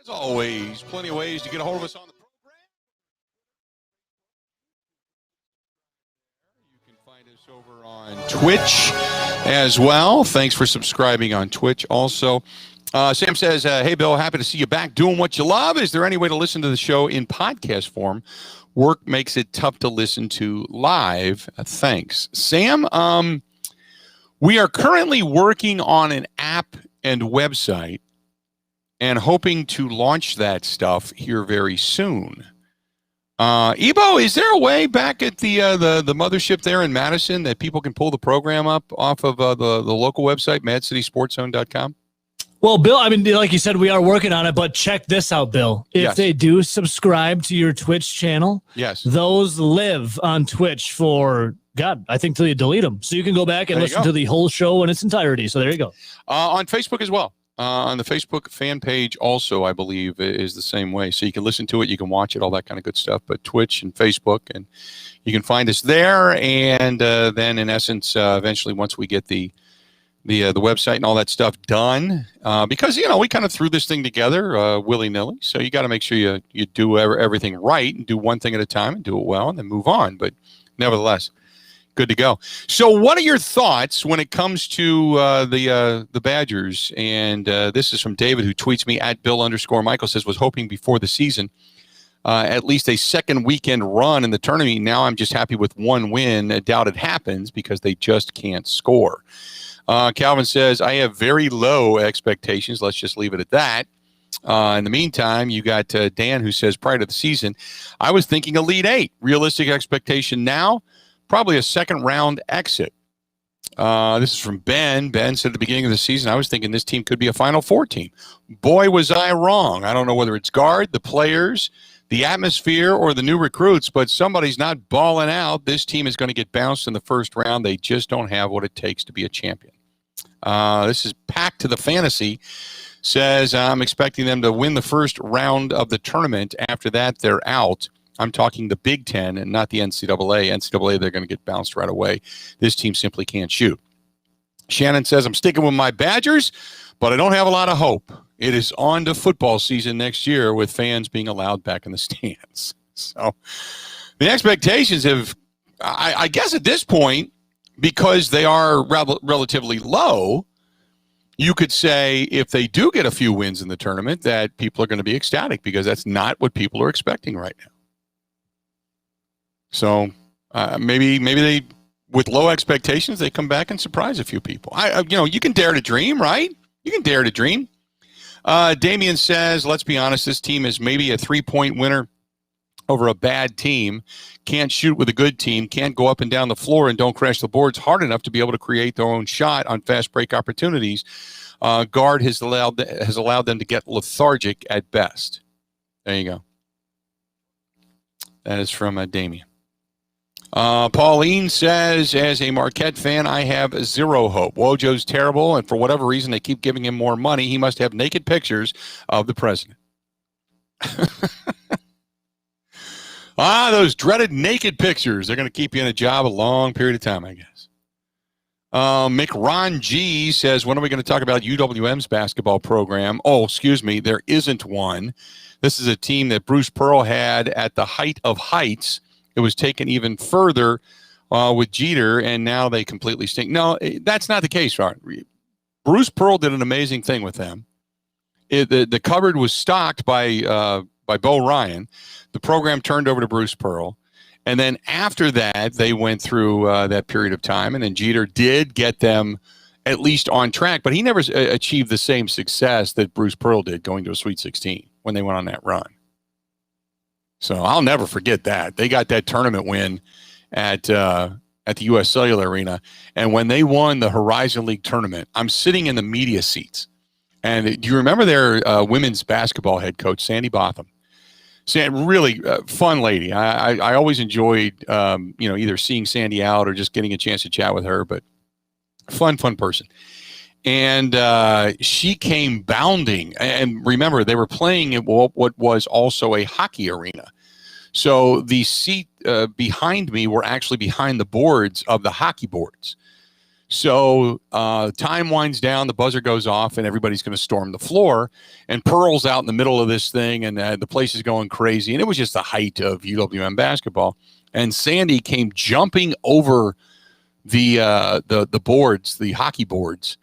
As always, plenty of ways to get a hold of us on the program. You can find us over on Twitch as well. Thanks for subscribing on Twitch also. Sam says, hey, Bill, happy to see you back doing what you love. Is there any way to listen to the show in podcast form? Work makes it tough to listen to live. Thanks. Sam, we are currently working on an app and website and hoping to launch that stuff here very soon. Ebo, is there a way back at the mothership there in Madison that people can pull the program up off of the local website, madcitysportszone.com? Well, Bill, I mean, like you said, we are working on it, but check this out, Bill. If they do subscribe to your Twitch channel, those live on Twitch for, God, I think till you delete them. So you can go back and listen to the whole show in its entirety. So there you go. On Facebook as well. On the Facebook fan page also, I believe, is the same way. So you can listen to it, you can watch it, all that kind of good stuff. But Twitch and Facebook, and you can find us there. And then, in essence, eventually, once we get the website and all that stuff done, because we kind of threw this thing together willy-nilly. So you got to make sure you do everything right and do one thing at a time and do it well, and then move on. But nevertheless, good to go. So what are your thoughts when it comes to the Badgers? And this is from David, who tweets me at Bill_Michael, says, was hoping before the season at least a second weekend run in the tournament. Now I'm just happy with one win. I doubt it happens because they just can't score. Calvin says, I have very low expectations. Let's just leave it at that. In the meantime, you got Dan, who says, prior to the season, I was thinking Elite Eight. Realistic expectation now, probably a second round exit. This is from Ben. Ben said at the beginning of the season, I was thinking this team could be a Final Four team. Boy, was I wrong. I don't know whether it's guard, the players, the atmosphere, or the new recruits, but somebody's not balling out. This team is going to get bounced in the first round. They just don't have what it takes to be a champion. This is Packed to the Fantasy. Says, I'm expecting them to win the first round of the tournament. After that, they're out. I'm talking the Big Ten and not the NCAA. NCAA, they're going to get bounced right away. This team simply can't shoot. Shannon says, I'm sticking with my Badgers, but I don't have a lot of hope. It is on to football season next year with fans being allowed back in the stands. So the expectations have, I guess at this point, because they are relatively low, you could say if they do get a few wins in the tournament that people are going to be ecstatic, because that's not what people are expecting right now. So maybe they, with low expectations, they come back and surprise a few people. You can dare to dream, right? You can dare to dream. Damian says, let's be honest, this team is maybe a 3-point winner over a bad team, can't shoot with a good team, can't go up and down the floor and don't crash the boards hard enough to be able to create their own shot on fast break opportunities. Guard has allowed them to get lethargic at best. There you go. That is from Damien. Pauline says, as a Marquette fan, I have zero hope. Wojo's terrible, and for whatever reason, they keep giving him more money. He must have naked pictures of the president. Those dreaded naked pictures. They're going to keep you in a job a long period of time, I guess. McRon G says, when are we going to talk about UWM's basketball program? Oh, excuse me, there isn't one. This is a team that Bruce Pearl had at the height of heights. It was taken even further with Jeter, and now they completely stink. No, that's not the case, right? Bruce Pearl did an amazing thing with them. The cupboard was stocked by Bo Ryan. The program turned over to Bruce Pearl. And then after that, they went through that period of time, and then Jeter did get them at least on track, but he never achieved the same success that Bruce Pearl did going to a Sweet 16 when they went on that run. So I'll never forget that. They got that tournament win at the U.S. Cellular Arena, and when they won the Horizon League tournament, I'm sitting in the media seats. And do you remember their women's basketball head coach, Sandy Botham? Really fun lady. I always enjoyed, either seeing Sandy out or just getting a chance to chat with her, but fun person. And she came bounding. And remember, they were playing at what was also a hockey arena. So the seat behind me were actually behind the boards of the hockey boards. So time winds down, the buzzer goes off, and everybody's going to storm the floor. And Pearl's out in the middle of this thing, and the place is going crazy. And it was just the height of UWM basketball. And Sandy came jumping over the boards, the hockey boards,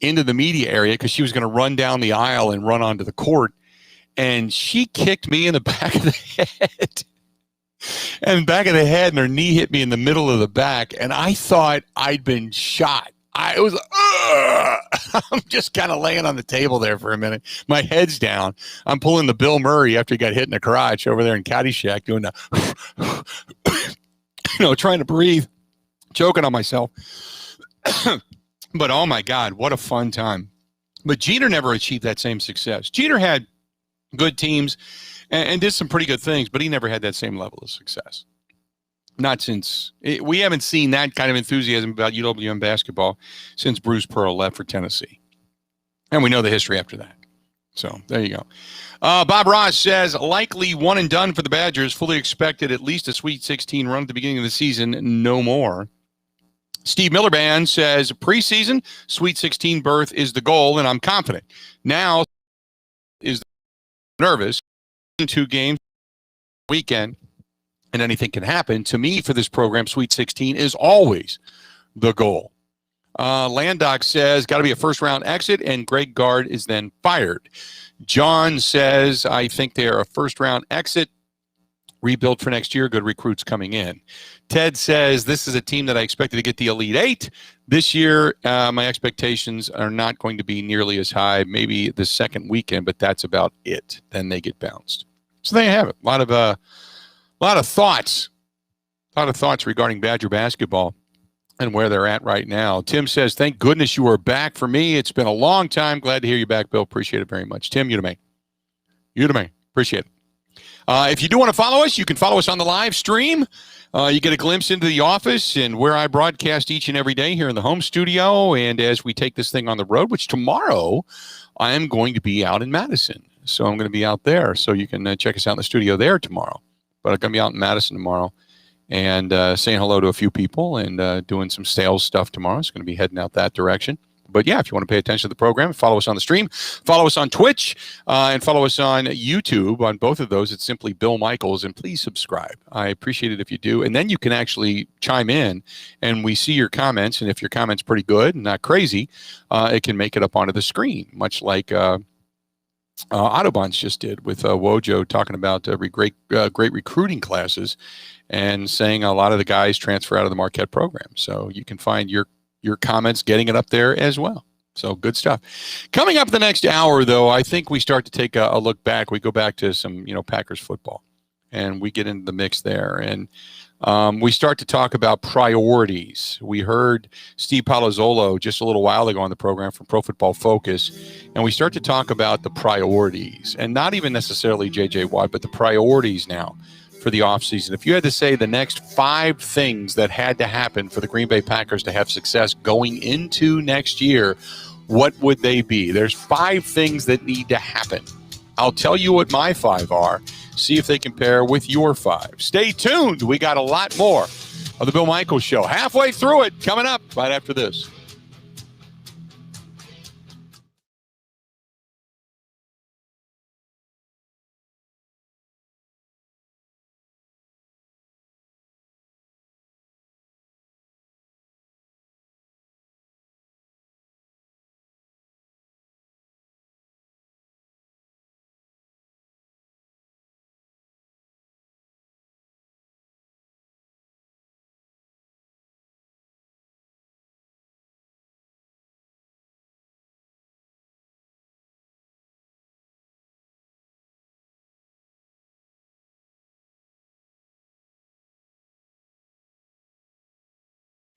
into the media area because she was going to run down the aisle and run onto the court. And she kicked me in the back of the head. And her knee hit me in the middle of the back, and I thought I'd been shot. I'm just kind of laying on the table there for a minute. My head's down. I'm pulling the Bill Murray after he got hit in the crotch over there in Caddyshack, doing the, trying to breathe, choking on myself. But oh my God, what a fun time. But Jeter never achieved that same success. Jeter had good teams and did some pretty good things, but he never had that same level of success. Not since we haven't seen that kind of enthusiasm about UWM basketball since Bruce Pearl left for Tennessee. And we know the history after that. So there you go. Bob Ross says, likely one and done for the Badgers. Fully expected at least a Sweet 16 run at the beginning of the season. No more. Steve Millerband says, preseason, Sweet 16 berth is the goal, and I'm confident. Now is nervous. 2 games weekend, and anything can happen. To me, for this program, Sweet 16 is always the goal. Landock says, got to be a first-round exit, and Greg Gard is then fired. John says, I think they're a first-round exit, rebuild for next year, good recruits coming in. Ted says, this is a team that I expected to get the Elite Eight. This year, my expectations are not going to be nearly as high, maybe the second weekend, but that's about it. Then they get bounced. So there you have it. A lot of thoughts regarding Badger basketball and where they're at right now. Tim says, thank goodness you are back for me. It's been a long time. Glad to hear you back, Bill. Appreciate it very much. Tim, you to me. Appreciate it. If you do want to follow us, you can follow us on the live stream. You get a glimpse into the office and where I broadcast each and every day here in the home studio. And as we take this thing on the road, which tomorrow I am going to be out in Madison. So I'm going to be out there. So you can check us out in the studio there tomorrow. But I'm going to be out in Madison tomorrow and saying hello to a few people and doing some sales stuff tomorrow. It's going to be heading out that direction. But yeah, if you want to pay attention to the program, follow us on the stream, follow us on Twitch, and follow us on YouTube. On both of those, it's simply Bill Michaels, and please subscribe. I appreciate it if you do. And then you can actually chime in, and we see your comments. And if your comment's pretty good and not crazy, it can make it up onto the screen, much like Autobahns just did with Wojo talking about great recruiting classes and saying a lot of the guys transfer out of the Marquette program. So you can find your comments getting it up there as well. So good stuff. Coming up the next hour, though, I think we start to take a look back. We go back to some, Packers football, and we get into the mix there. And we start to talk about priorities. We heard Steve Palazzolo just a little while ago on the program from Pro Football Focus, and we start to talk about the priorities, and not even necessarily J.J. Watt, but the priorities now for the offseason. If you had to say the next 5 things that had to happen for the Green Bay Packers to have success going into next year, what would they be? There's 5 things that need to happen. I'll tell you what my 5 are. See if they compare with your 5. Stay tuned. We got a lot more of the Bill Michaels Show. Halfway through it, coming up right after this.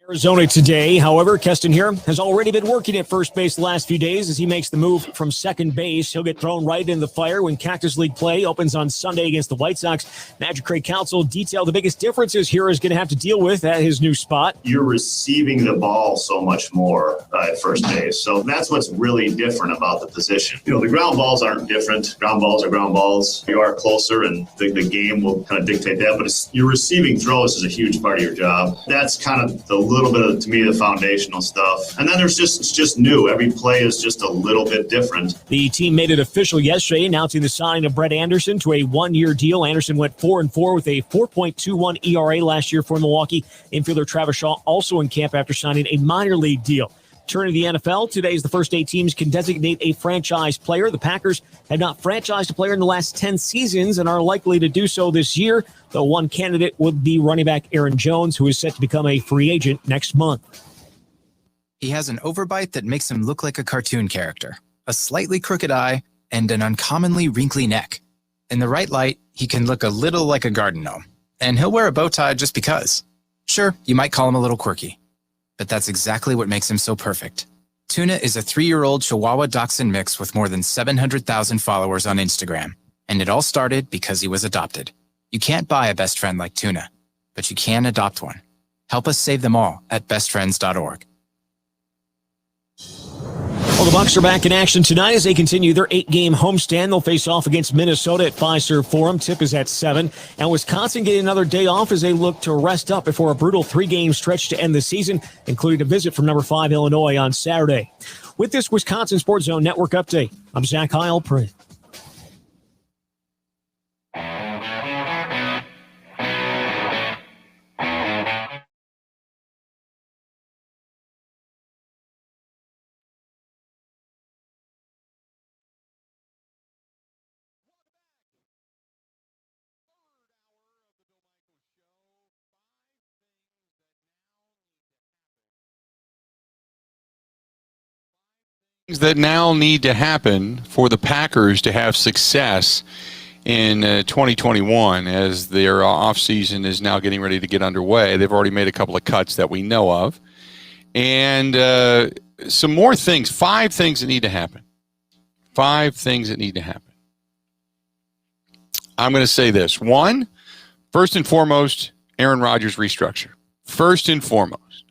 Arizona today. However, Keston here has already been working at first base the last few days as he makes the move from second base. He'll get thrown right in the fire when Cactus League play opens on Sunday against the White Sox. Magic Craig Counsell detailed the biggest differences here is going to have to deal with at his new spot. You're receiving the ball so much more at first base. So that's what's really different about the position. You know, the ground balls aren't different. Ground balls are ground balls. You are closer, and the game will kind of dictate that. But your receiving throws is a huge part of your job. That's kind of the little bit of, to me, the foundational stuff. And then it's just new. Every play is just a little bit different. The team made it official yesterday, announcing the signing of Brett Anderson to a 1-year deal. Anderson went 4-4 with a 4.21 ERA last year for Milwaukee. Infielder Travis Shaw also in camp after signing a minor league deal. Turning to the NFL, today is the first 8 teams can designate a franchise player. The Packers have not franchised a player in the last 10 seasons and are likely to do so this year, though one candidate would be running back Aaron Jones, who is set to become a free agent next month. He has an overbite that makes him look like a cartoon character, a slightly crooked eye, and an uncommonly wrinkly neck. In the right light, he can look a little like a garden gnome, and he'll wear a bow tie just because. Sure, you might call him a little quirky, but that's exactly what makes him so perfect. Tuna is a 3-year-old Chihuahua Dachshund mix with more than 700,000 followers on Instagram, and it all started because he was adopted. You can't buy a best friend like Tuna, but you can adopt one. Help us save them all at bestfriends.org. Well, the Bucs are back in action tonight as they continue their 8-game homestand. They'll face off against Minnesota at Fiserv Forum. Tip is at 7. And Wisconsin getting another day off as they look to rest up before a brutal 3-game stretch to end the season, including a visit from number 5 Illinois on Saturday. With this Wisconsin Sports Zone Network update, I'm Zach Heilprin. That now need to happen for the Packers to have success in 2021 as their offseason is now getting ready to get underway. They've already made a couple of cuts that we know of. And some more things, 5 things that need to happen. 5 things that need to happen. I'm going to say this. 1, first and foremost, Aaron Rodgers restructure. First and foremost,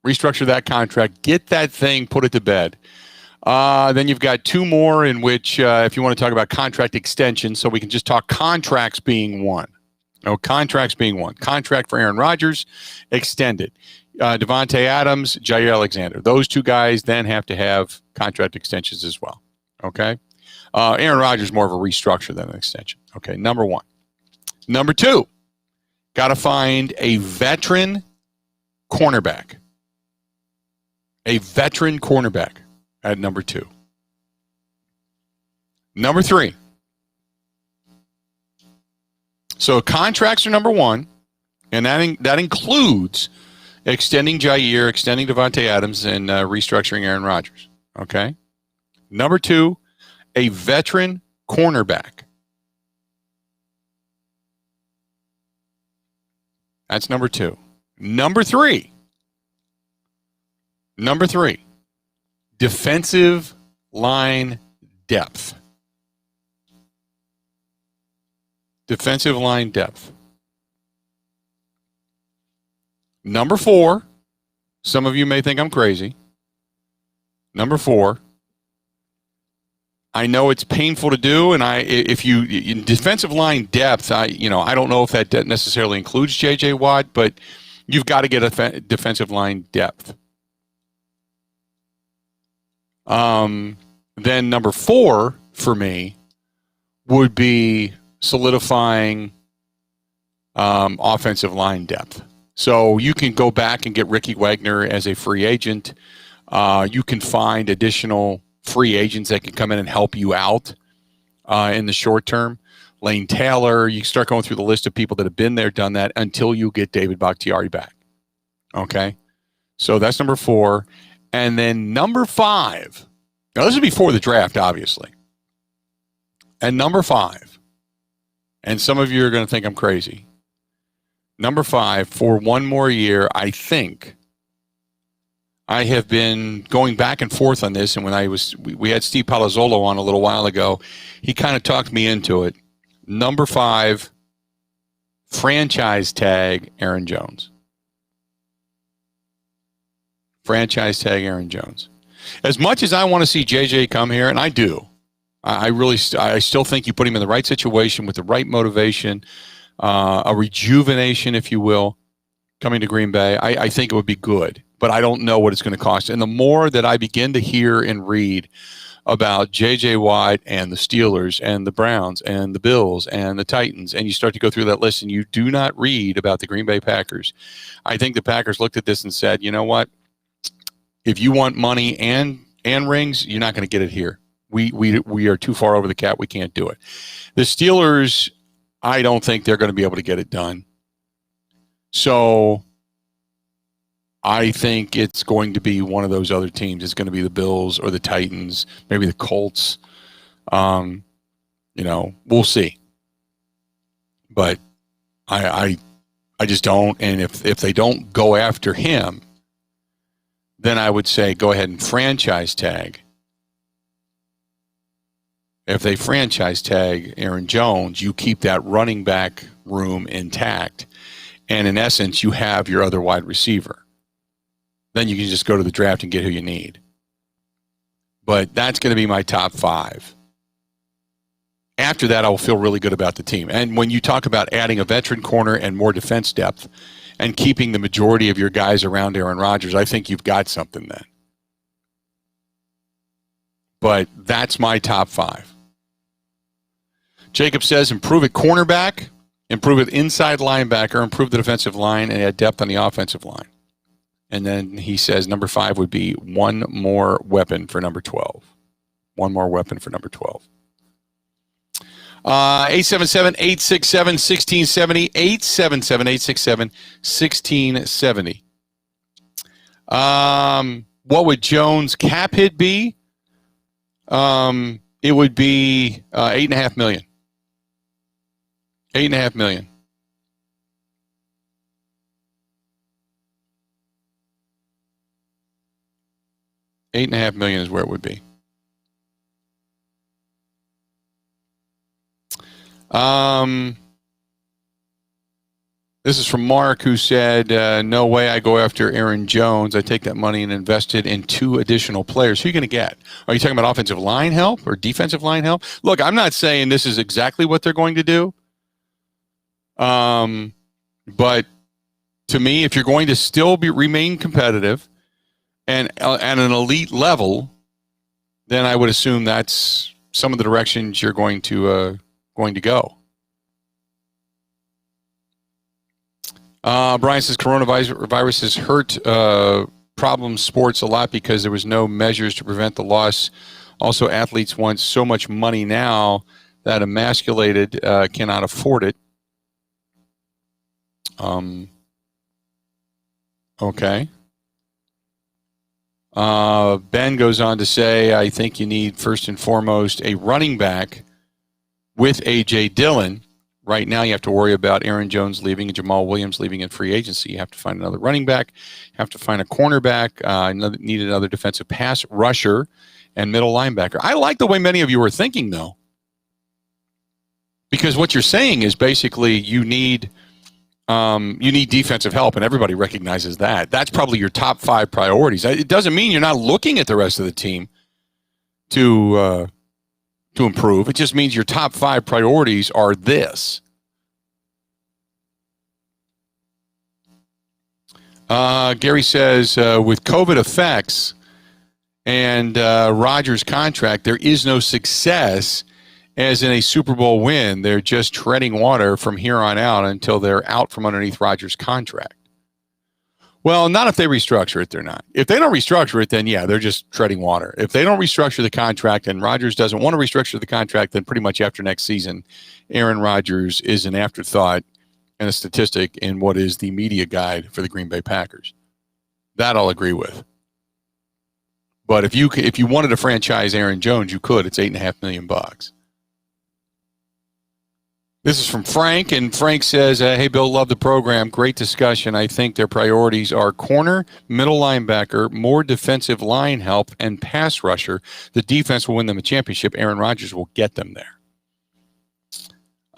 restructure that contract, get that thing, put it to bed. Then you've got 2 more in which, if you want to talk about contract extension, so we can just talk contracts being one. No, contracts being one. Contract for Aaron Rodgers, extended. Devontae Adams, Jair Alexander. Those 2 guys then have to have contract extensions as well. Okay? Aaron Rodgers more of a restructure than an extension. Okay, number 1. Number 2, got to find a veteran cornerback. A veteran cornerback at number 2. Number 3. So contracts are number 1, and that includes extending Jair, extending Devontae Adams, and restructuring Aaron Rodgers. Okay? Number 2, a veteran cornerback. That's number 2. Number 3, defensive line depth. defensive line depth. Number 4, some of you may think I'm crazy. Number 4, I know it's painful to do, and if you in defensive line depth, I don't know if that necessarily includes J.J. Watt, but you've got to get a defensive line depth. Then number 4 for me would be solidifying offensive line depth. So you can go back and get Ricky Wagner as a free agent. You can find additional free agents that can come in and help you out in the short term. Lane Taylor, you start going through the list of people that have been there, done that, until you get David Bakhtiari back. Okay? So that's number 4. And then number 5, now this is before the draft, obviously. And number 5, and some of you are going to think I'm crazy. Number 5, for one more year, I think I have been going back and forth on this. And when we had Steve Palazzolo on a little while ago, he kind of talked me into it. Number 5, franchise tag Aaron Jones. Franchise tag Aaron Jones. As much as I want to see JJ come here, and I do, I still think you put him in the right situation with the right motivation, a rejuvenation, if you will, coming to Green Bay. I think it would be good, but I don't know what it's going to cost. And the more that I begin to hear and read about J.J. Watt and the Steelers and the Browns and the Bills and the Titans, and you start to go through that list and you do not read about the Green Bay Packers, I think the Packers looked at this and said, you know what? If you want money and rings, you're not going to get it here. We are too far over the cap. We can't do it. The Steelers, I don't think they're going to be able to get it done. So I think it's going to be one of those other teams. It's going to be the Bills or the Titans, maybe the Colts. We'll see. But I just don't. And if they don't go after him, then I would say go ahead and franchise tag. If they franchise tag Aaron Jones, you keep that running back room intact. And in essence, you have your other wide receiver. Then you can just go to the draft and get who you need. But that's going to be my top 5. After that, I will feel really good about the team. And when you talk about adding a veteran corner and more defense depth and keeping the majority of your guys around Aaron Rodgers, I think you've got something then. But that's my top 5. Jacob says improve at cornerback, improve at inside linebacker, improve the defensive line, and add depth on the offensive line. And then he says number 5 would be one more weapon for number 12. One more weapon for number 12. 877-867-1670. 877-867-1670. What would Jones' cap hit be? It would be $8.5 million. $8.5 million. $8.5 million is where it would be. This is from Mark, who said, no way I go after Aaron Jones. I take that money and invest it in 2 additional players. Who are you going to get? Are you talking about offensive line help or defensive line help? Look, I'm not saying this is exactly what they're going to do. But to me, if you're going to still remain competitive and at an elite level, then I would assume that's some of the directions you're going to go. Brian says coronavirus has hurt problem sports a lot because there was no measures to prevent the loss. Also, athletes want so much money now that emasculated cannot afford it. Okay. Ben goes on to say, I think you need first and foremost a running back with A.J. Dillon. Right now, you have to worry about Aaron Jones leaving and Jamal Williams leaving in free agency. You have to find another running back. You have to find a cornerback. Need another defensive pass rusher and middle linebacker. I like the way many of you are thinking, though. Because what you're saying is basically you need defensive help, and everybody recognizes that. That's probably your top 5 priorities. It doesn't mean you're not looking at the rest of the team to improve. It just means your top 5 priorities are this. Gary says, with COVID effects and Rodgers' contract, there is no success as in a Super Bowl win. They're just treading water from here on out until they're out from underneath Rodgers' contract. Well, not if they restructure it, they're not. If they don't restructure it, then yeah, they're just treading water. If they don't restructure the contract and Rodgers doesn't want to restructure the contract, then pretty much after next season, Aaron Rodgers is an afterthought and a statistic in what is the media guide for the Green Bay Packers. That I'll agree with. But if you wanted to franchise Aaron Jones, you could. It's $8.5 million. This is from Frank, and Frank says, hey, Bill, love the program. Great discussion. I think their priorities are corner, middle linebacker, more defensive line help, and pass rusher. The defense will win them a championship. Aaron Rodgers will get them there.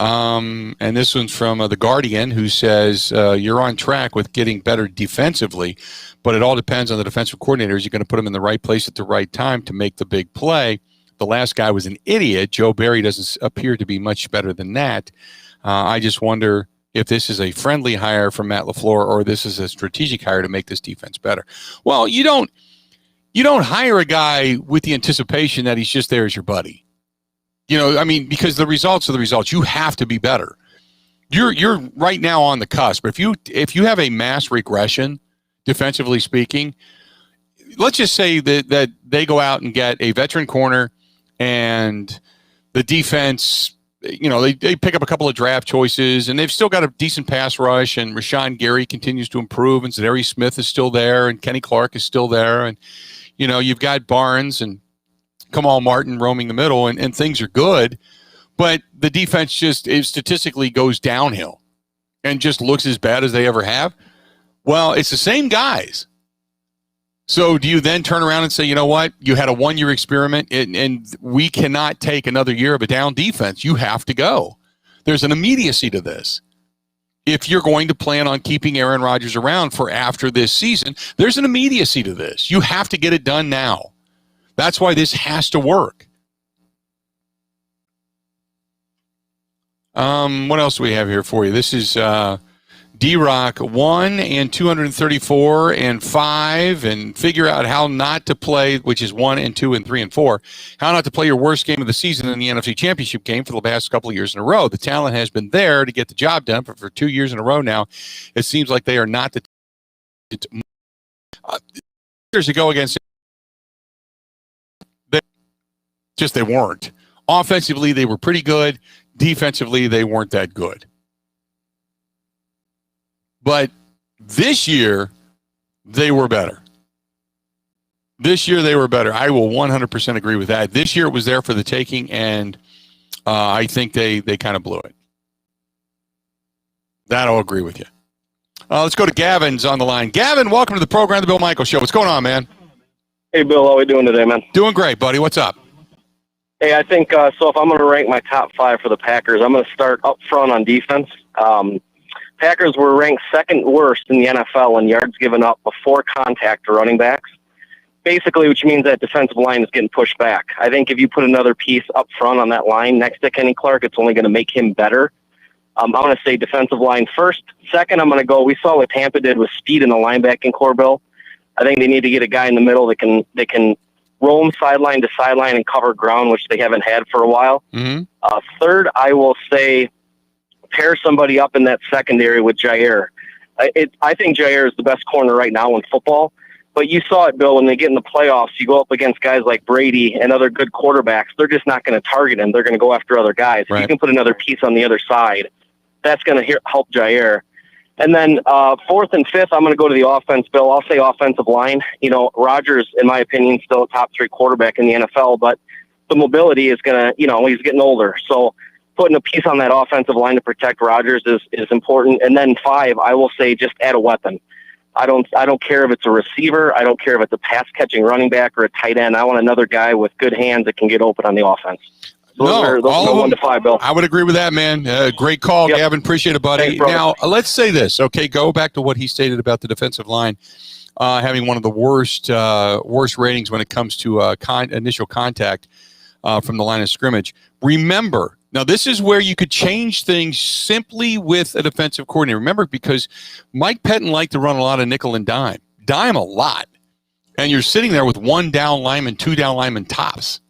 And this one's from The Guardian, who says, you're on track with getting better defensively, but it all depends on the defensive coordinators. You're going to put them in the right place at the right time to make the big play. The last guy was an idiot. Joe Barry doesn't appear to be much better than that. I just wonder if this is a friendly hire from Matt LaFleur or this is a strategic hire to make this defense better. Well, you don't hire a guy with the anticipation that he's just there as your buddy. I mean, because the results are the results. You have to be better. You're right now on the cusp. If you have a mass regression, defensively speaking, let's just say that they go out and get a veteran corner and the defense, they pick up a couple of draft choices and they've still got a decent pass rush, and Rashawn Gary continues to improve, and Zadarius Smith is still there, and Kenny Clark is still there, and you've got Barnes and Kamal Martin roaming the middle, and things are good, but the defense just statistically goes downhill and just looks as bad as they ever have. Well, it's the same guys. So do you then turn around and say, you know what, you had a 1-year experiment and we cannot take another year of a down defense. You have to go. There's an immediacy to this. If you're going to plan on keeping Aaron Rodgers around for after this season, there's an immediacy to this. You have to get it done now. That's why this has to work. What else do we have here for you? This is D-Rock 1 and 234 and 5, and figure out how not to play, which is 1 and 2 and 3 and 4, how not to play your worst game of the season in the NFC Championship game for the past couple of years in a row. The talent has been there to get the job done, but for 2 years in a row now, it seems like they are not the years ago against they weren't. Offensively, they were pretty good. Defensively, they weren't that good. But this year, they were better. I will 100% agree with that. This year, it was there for the taking, and I think they kind of blew it. That I'll agree with you. Let's go to Gavin's on the line. Gavin, welcome to the program, The Bill Michaels Show. What's going on, man? Hey, Bill. How are we doing today, man? Doing great, buddy. What's up? Hey, I think, so if I'm going to rank my top 5 for the Packers, I'm going to start up front on defense. Packers were ranked second worst in the NFL in yards given up before contact to running backs, basically, which means that defensive line is getting pushed back. I think if you put another piece up front on that line next to Kenny Clark, it's only going to make him better. I'm going to say defensive line first. Second, I'm going to go, we saw what Tampa did with speed in the linebacking core, Bill. I think they need to get a guy in the middle that can roam sideline to sideline and cover ground, which they haven't had for a while. Mm-hmm. Third, I will say pair somebody up in that secondary with Jair. I think Jair is the best corner right now in football, but you saw it, Bill, when they get in the playoffs, you go up against guys like Brady and other good quarterbacks. They're just not going to target him. They're going to go after other guys. Right. If you can put another piece on the other side, that's going to help Jair. And then fourth and fifth, I'm going to go to the offense, Bill. I'll say offensive line. Rodgers, in my opinion, still a top 3 quarterback in the NFL, but the mobility is going to, he's getting older. So putting a piece on that offensive line to protect Rodgers is important. And then 5, I will say just add a weapon. I don't care if it's a receiver. I don't care if it's a pass-catching running back or a tight end. I want another guy with good hands that can get open on the offense. Those are all of 1 to 5, Bill. I would agree with that, man. Great call, Yep. Gavin. Appreciate it, buddy. Thanks, brother. Now, let's say this. Okay, go back to what he stated about the defensive line having one of the worst ratings when it comes to initial contact from the line of scrimmage. Remember, now this is where you could change things simply with a defensive coordinator. Remember, because Mike Pettin liked to run a lot of nickel and dime a lot. And you're sitting there with 1 down lineman, 2 down lineman tops.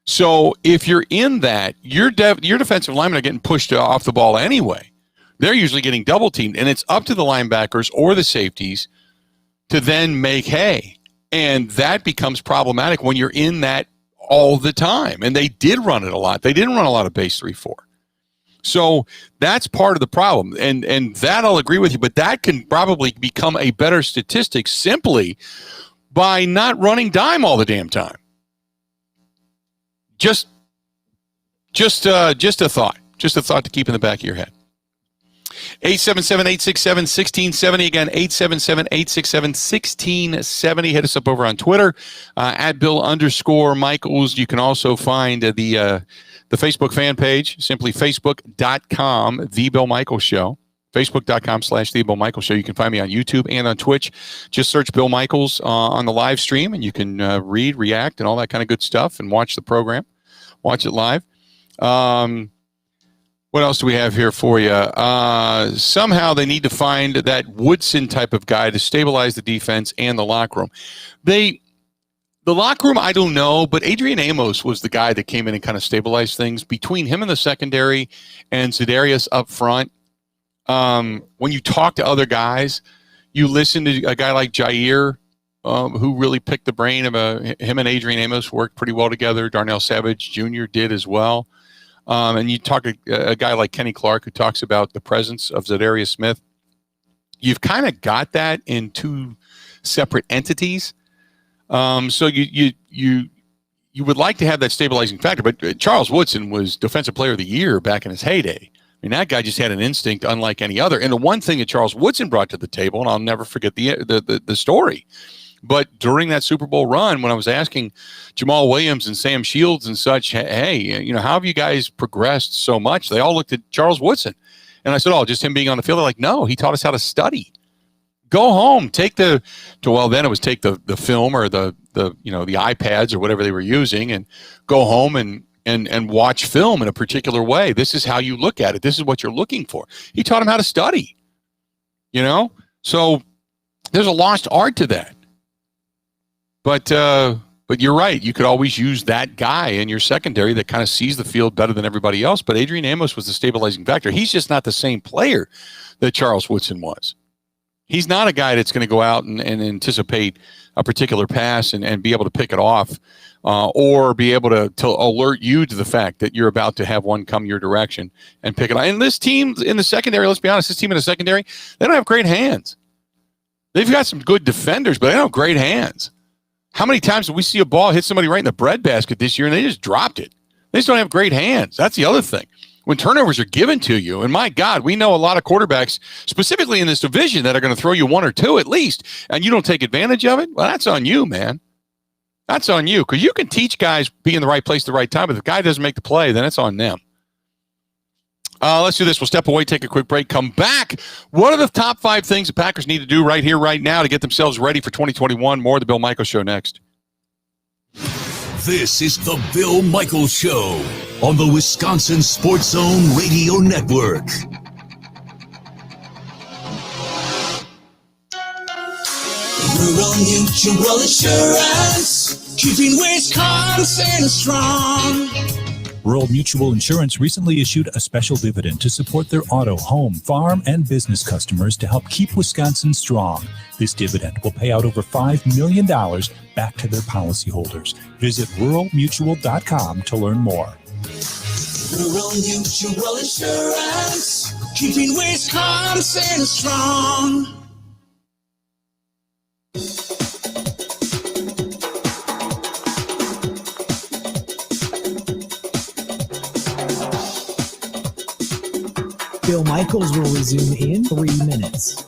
So if you're in that, your defensive linemen are getting pushed off the ball anyway. They're usually getting double teamed, and it's up to the linebackers or the safeties to then make hay. And that becomes problematic when you're in that all the time. And they did run it a lot. They didn't run a lot of base 3-4. So that's part of the problem. And that I'll agree with you, but that can probably become a better statistic simply by not running dime all the damn time. Just a thought. Just a thought to keep in the back of your head. 877-867-1670. Again, 877-867-1670. Hit us up over on Twitter at Bill_Michaels. You can also find the Facebook fan page, simply facebook.com, The Bill Michaels Show. Facebook.com/The Bill Michaels Show. You can find me on YouTube and on Twitch. Just search Bill Michaels on the live stream, and you can read, react, and all that kind of good stuff, and watch the program. Watch it live. What else do we have here for you? Somehow they need to find that Woodson type of guy to stabilize the defense and the locker room. The locker room, I don't know, but Adrian Amos was the guy that came in and kind of stabilized things. Between him in the secondary and Za'Darius up front, when you talk to other guys, you listen to a guy like Jair, who really picked the brain of him and Adrian Amos worked pretty well together. Darnell Savage Jr. did as well. And you talk to a guy like Kenny Clark, who talks about the presence of Za'Darius Smith. You've kind of got that in two separate entities. So you would like to have that stabilizing factor, but Charles Woodson was Defensive Player of the Year back in his heyday. I mean, that guy just had an instinct unlike any other. And the one thing that Charles Woodson brought to the table, and I'll never forget the story, but during that Super Bowl run, when I was asking Jamal Williams and Sam Shields and such, hey, how have you guys progressed so much? They all looked at Charles Woodson. And I said, just him being on the field. They're like, no, he taught us how to study. Go home, take the film or the iPads or whatever they were using, and go home and watch film in a particular way. This is how you look at it. This is what you're looking for. He taught him how to study, So there's a lost art to that. But you're right. You could always use that guy in your secondary that kind of sees the field better than everybody else. But Adrian Amos was the stabilizing factor. He's just not the same player that Charles Woodson was. He's not a guy that's going to go out and anticipate a particular pass and be able to pick it off or be able to alert you to the fact that you're about to have one come your direction and pick it up. And this team in the secondary, let's be honest, this team in the secondary, they don't have great hands. They've got some good defenders, but they don't have great hands. How many times did we see a ball hit somebody right in the breadbasket this year and they just dropped it? They just don't have great hands. That's the other thing. When turnovers are given to you, and my God, we know a lot of quarterbacks, specifically in this division, that are going to throw you one or two at least, and you don't take advantage of it, well, that's on you, man. That's on you, because you can teach guys be in the right place at the right time, but if the guy doesn't make the play, then it's on them. Let's do this. We'll step away, take a quick break, come back. What are the top 5 things the Packers need to do right here, right now to get themselves ready for 2021? More of the Bill Michaels Show next. This is the Bill Michaels Show on the Wisconsin Sports Zone Radio Network. Rural Mutual Insurance, keeping Wisconsin strong. Rural Mutual Insurance recently issued a special dividend to support their auto, home, farm, and business customers to help keep Wisconsin strong. This dividend will pay out over $5 million back to their policyholders. Visit ruralmutual.com to learn more. Rural Mutual Insurance, keeping Wisconsin strong. Bill Michaels will resume in 3 minutes.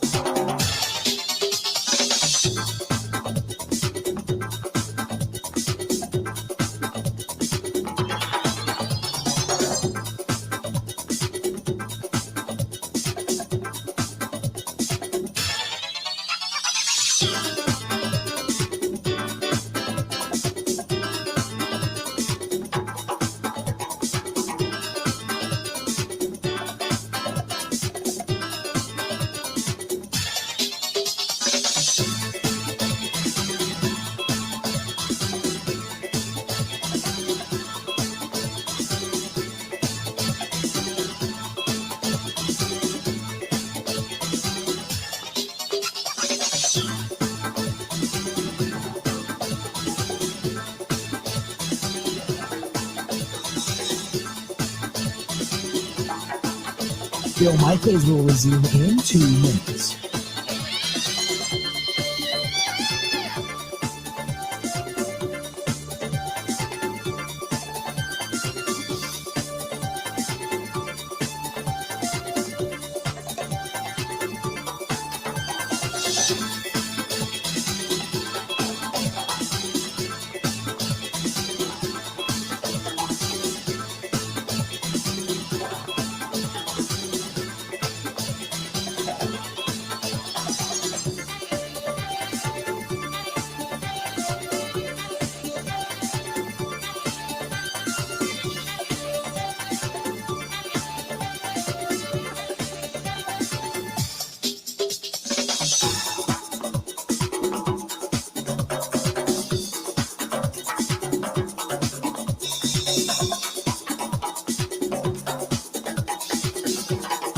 Bill Michaels will resume in 2 minutes.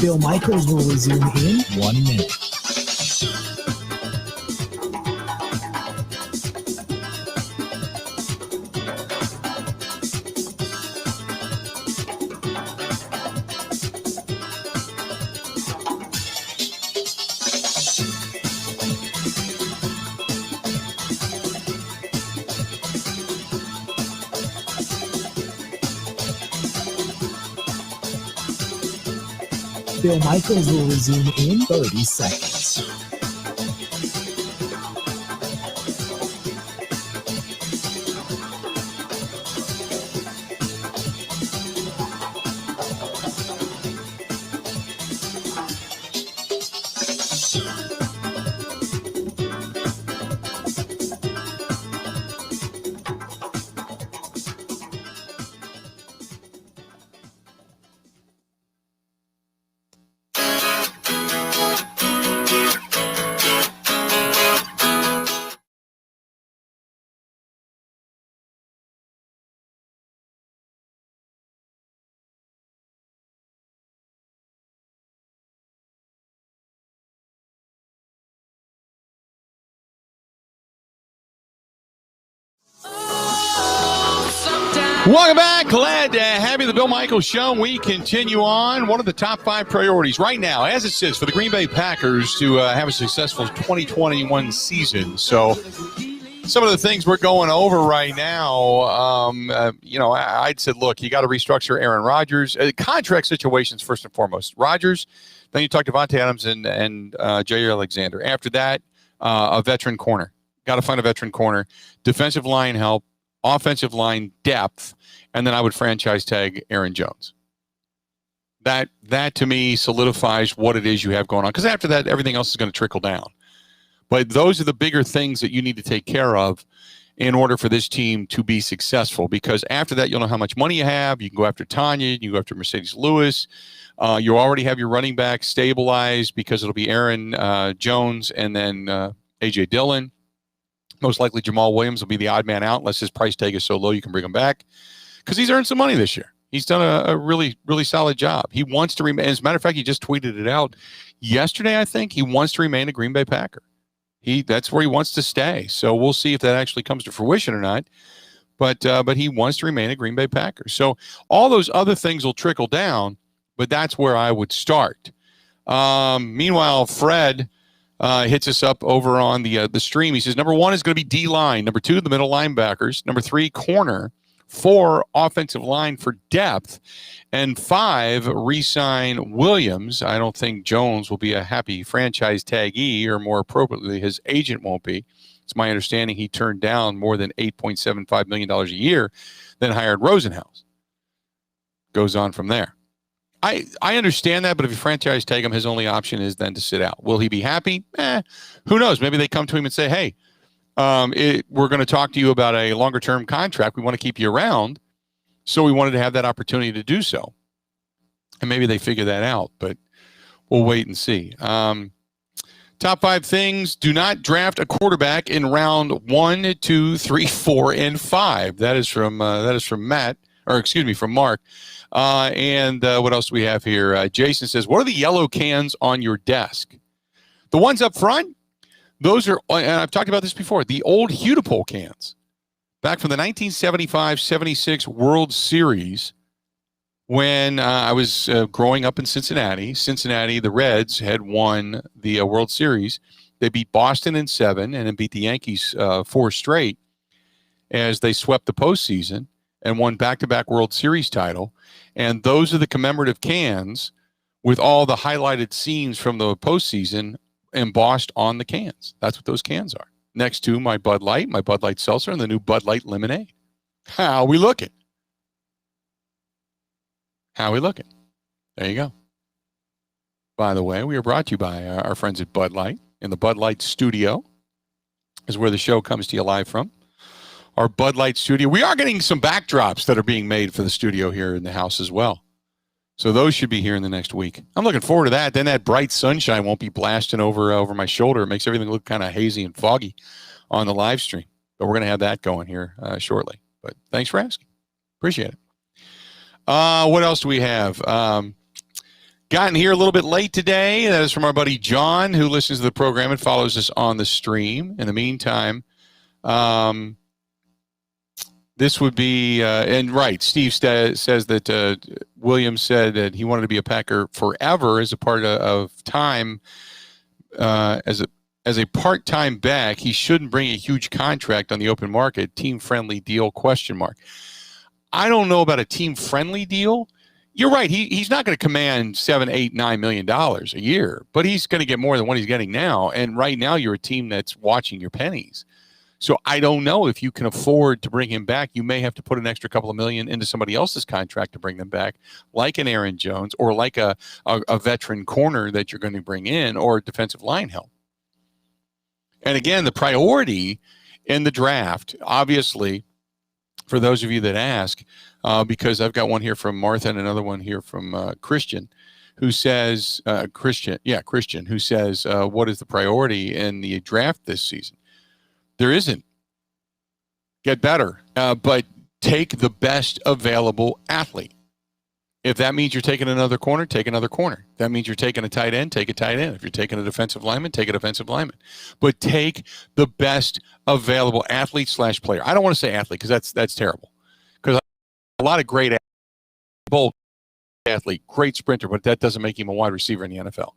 Bill Michaels will resume in 1 minute. Bill Michaels will resume in 30 seconds. Welcome back. Glad to have you, the Bill Michaels Show. We continue on. One of the top 5 priorities right now, as it sits, for the Green Bay Packers to have a successful 2021 season. So some of the things we're going over right now, I'd said, look, you got to restructure Aaron Rodgers. Contract situations, first and foremost. Rodgers, then you talk to Devontae Adams and Jair Alexander. After that, a veteran corner. Got to find a veteran corner. Defensive line help. Offensive line depth, and then I would franchise tag Aaron Jones. That to me solidifies what it is you have going on, because after that, everything else is going to trickle down. But those are the bigger things that you need to take care of in order for this team to be successful, because after that, you'll know how much money you have. You can go after Tanya, you can go after Mercedes Lewis. You already have your running back stabilized, because it'll be Aaron Jones and then A.J. Dillon. Most likely Jamal Williams will be the odd man out unless his price tag is so low you can bring him back, because he's earned some money this year. He's done a really, really solid job. He wants to remain. As a matter of fact, he just tweeted it out yesterday, I think. He wants to remain a Green Bay Packer. That's where he wants to stay. So we'll see if that actually comes to fruition or not. But he wants to remain a Green Bay Packer. So all those other things will trickle down, but that's where I would start. Meanwhile, Fred hits us up over on the stream. He says, number 1 is going to be D-line. Number 2, the middle linebackers. Number 3, corner. 4, offensive line for depth. And 5, re-sign Williams. I don't think Jones will be a happy franchise taggee, or more appropriately, his agent won't be. It's my understanding he turned down more than $8.75 million a year, then hired Rosenhaus. Goes on from there. I understand that, but if you franchise tag him, his only option is then to sit out. Will he be happy? Who knows? Maybe they come to him and say, hey, we're going to talk to you about a longer-term contract. We want to keep you around, so we wanted to have that opportunity to do so. And maybe they figure that out, but we'll wait and see. Top 5 things. Do not draft a quarterback in round 1, 2, 3, 4, and 5. That is from Matt, or excuse me, from Mark. And what else do we have here? Jason says, what are the yellow cans on your desk? The ones up front, those are, and I've talked about this before, the old Hudipole cans. Back from the 1975-76 World Series, when I was growing up in Cincinnati, the Reds had won the World Series. They beat Boston in 7 and then beat the Yankees 4 straight as they swept the postseason and won back-to-back World Series title. And those are the commemorative cans with all the highlighted scenes from the postseason embossed on the cans. That's what those cans are. Next to my Bud Light Seltzer, and the new Bud Light Lemonade. How we looking? How we looking? There you go. By the way, we are brought to you by our friends at Bud Light. In the Bud Light studio is where the show comes to you live from. Our Bud Light studio. We are getting some backdrops that are being made for the studio here in the house as well. So those should be here in the next week. I'm looking forward to that. Then that bright sunshine won't be blasting over my shoulder. It makes everything look kind of hazy and foggy on the live stream. But we're going to have that going here shortly. But thanks for asking. Appreciate it. What else do we have? Gotten here a little bit late today. That is from our buddy John, who listens to the program and follows us on the stream. In the meantime, this would be, and right, Steve says that Williams said that he wanted to be a Packer forever as a part of time, as a part-time back. He shouldn't bring a huge contract on the open market. Team-friendly deal, ? I don't know about a team-friendly deal. You're right. He's not going to command $7, $8, $9 million a year, but he's going to get more than what he's getting now. And right now, you're a team that's watching your pennies. So I don't know if you can afford to bring him back. You may have to put an extra couple of million into somebody else's contract to bring them back, like an Aaron Jones or like a veteran corner that you're going to bring in, or defensive line help. And again, the priority in the draft, obviously, for those of you that ask, because I've got one here from Martha and another one here from Christian, who says, Christian, who says, what is the priority in the draft this season? There isn't. Get better, but take the best available athlete. If that means you're taking another corner, take another corner. If that means you're taking a tight end, take a tight end. If you're taking a defensive lineman, take a defensive lineman. But take the best available athlete / player. I don't want to say athlete because that's terrible. Because a lot of great athlete, great sprinter, but that doesn't make him a wide receiver in the NFL.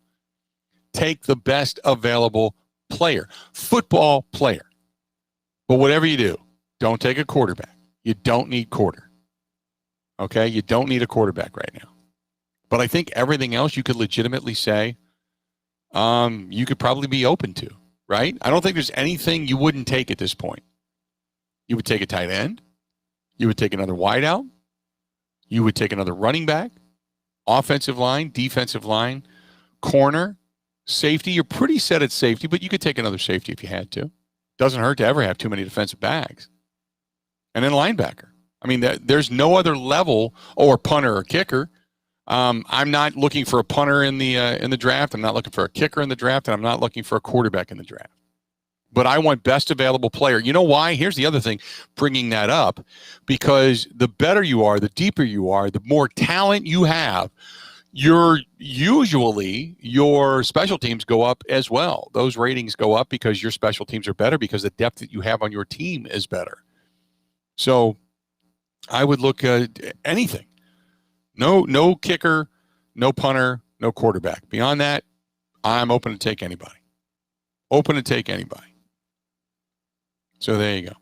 Take the best available player, football player. But whatever you do, don't take a quarterback. You don't need quarter. Okay? You don't need a quarterback right now. But I think everything else you could legitimately say you could probably be open to, right? I don't think there's anything you wouldn't take at this point. You would take a tight end. You would take another wideout. You would take another running back, offensive line, defensive line, corner, safety. You're pretty set at safety, but you could take another safety if you had to. Doesn't hurt to ever have too many defensive backs. And then linebacker. I mean, there's no other level, or punter or kicker. I'm not looking for a punter in the draft. I'm not looking for a kicker in the draft, and I'm not looking for a quarterback in the draft. But I want best available player. You know why? Here's the other thing, bringing that up, because the better you are, the deeper you are, the more talent you have, your special teams go up as well. Those ratings go up because your special teams are better, because the depth that you have on your team is better. So I would look at anything. No kicker, no punter, no quarterback. Beyond that, I'm open to take anybody. Open to take anybody. So there you go.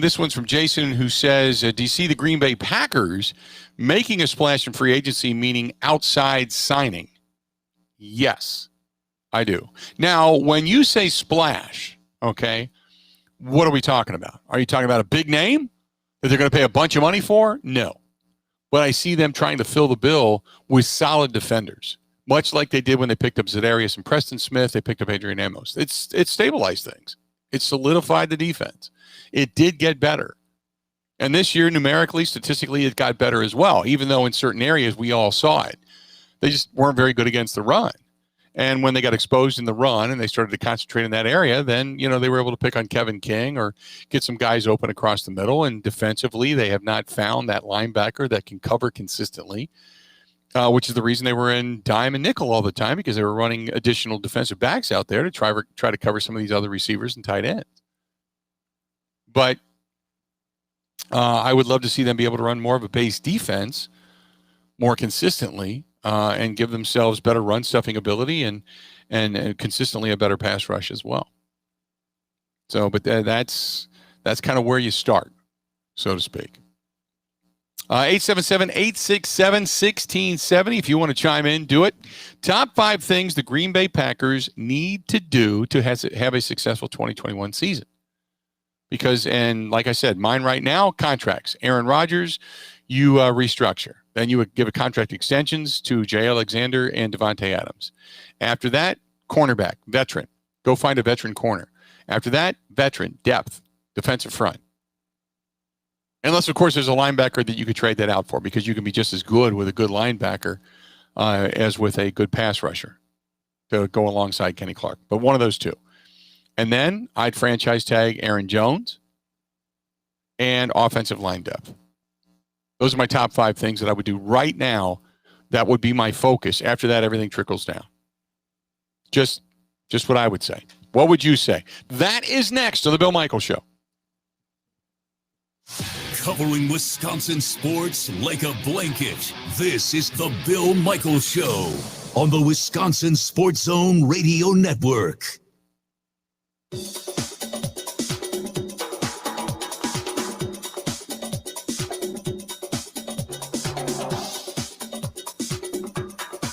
This one's from Jason, who says, do you see the Green Bay Packers making a splash in free agency, meaning outside signing? Yes, I do. Now, when you say splash, okay, what are we talking about? Are you talking about a big name that they're going to pay a bunch of money for? No. But I see them trying to fill the bill with solid defenders, much like they did when they picked up Za'Darius and Preston Smith. They picked up Adrian Amos. It's stabilized things. It solidified the defense. It did get better. And this year, numerically, statistically, it got better as well, even though in certain areas we all saw it. They just weren't very good against the run. And when they got exposed in the run and they started to concentrate in that area, then, they were able to pick on Kevin King or get some guys open across the middle. And defensively, they have not found that linebacker that can cover consistently, which is the reason they were in dime and nickel all the time, because they were running additional defensive backs out there to try to cover some of these other receivers and tight ends. But I would love to see them be able to run more of a base defense more consistently and give themselves better run stuffing ability and consistently a better pass rush as well. So, but that's kind of where you start, so to speak. 877-867-1670. If you want to chime in, do it. Top 5 things the Green Bay Packers need to do to have a successful 2021 season. Because, and like I said, mine right now, contracts. Aaron Rodgers, you restructure. Then you would give a contract extensions to Jay Alexander and Devontae Adams. After that, cornerback, veteran. Go find a veteran corner. After that, veteran, depth, defensive front. Unless, of course, there's a linebacker that you could trade that out for, because you can be just as good with a good linebacker as with a good pass rusher to go alongside Kenny Clark. But one of those two. And then I'd franchise tag Aaron Jones and offensive line depth. Those are my top 5 things that I would do right now. That would be my focus. After that, everything trickles down. Just what I would say. What would you say? That is next on the Bill Michaels Show. Covering Wisconsin sports like a blanket. This is the Bill Michaels Show on the Wisconsin Sports Zone Radio Network.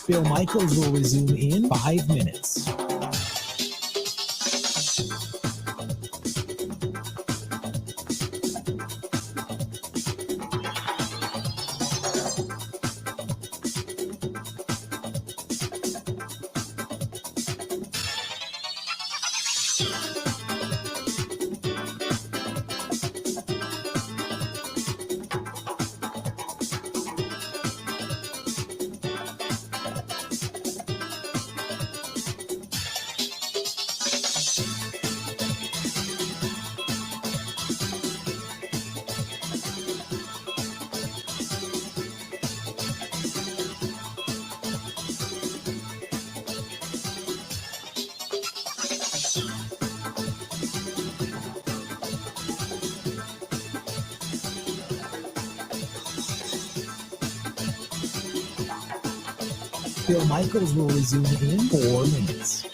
Bill Michaels will resume in 5 minutes. Bill Michaels will resume in 4 minutes.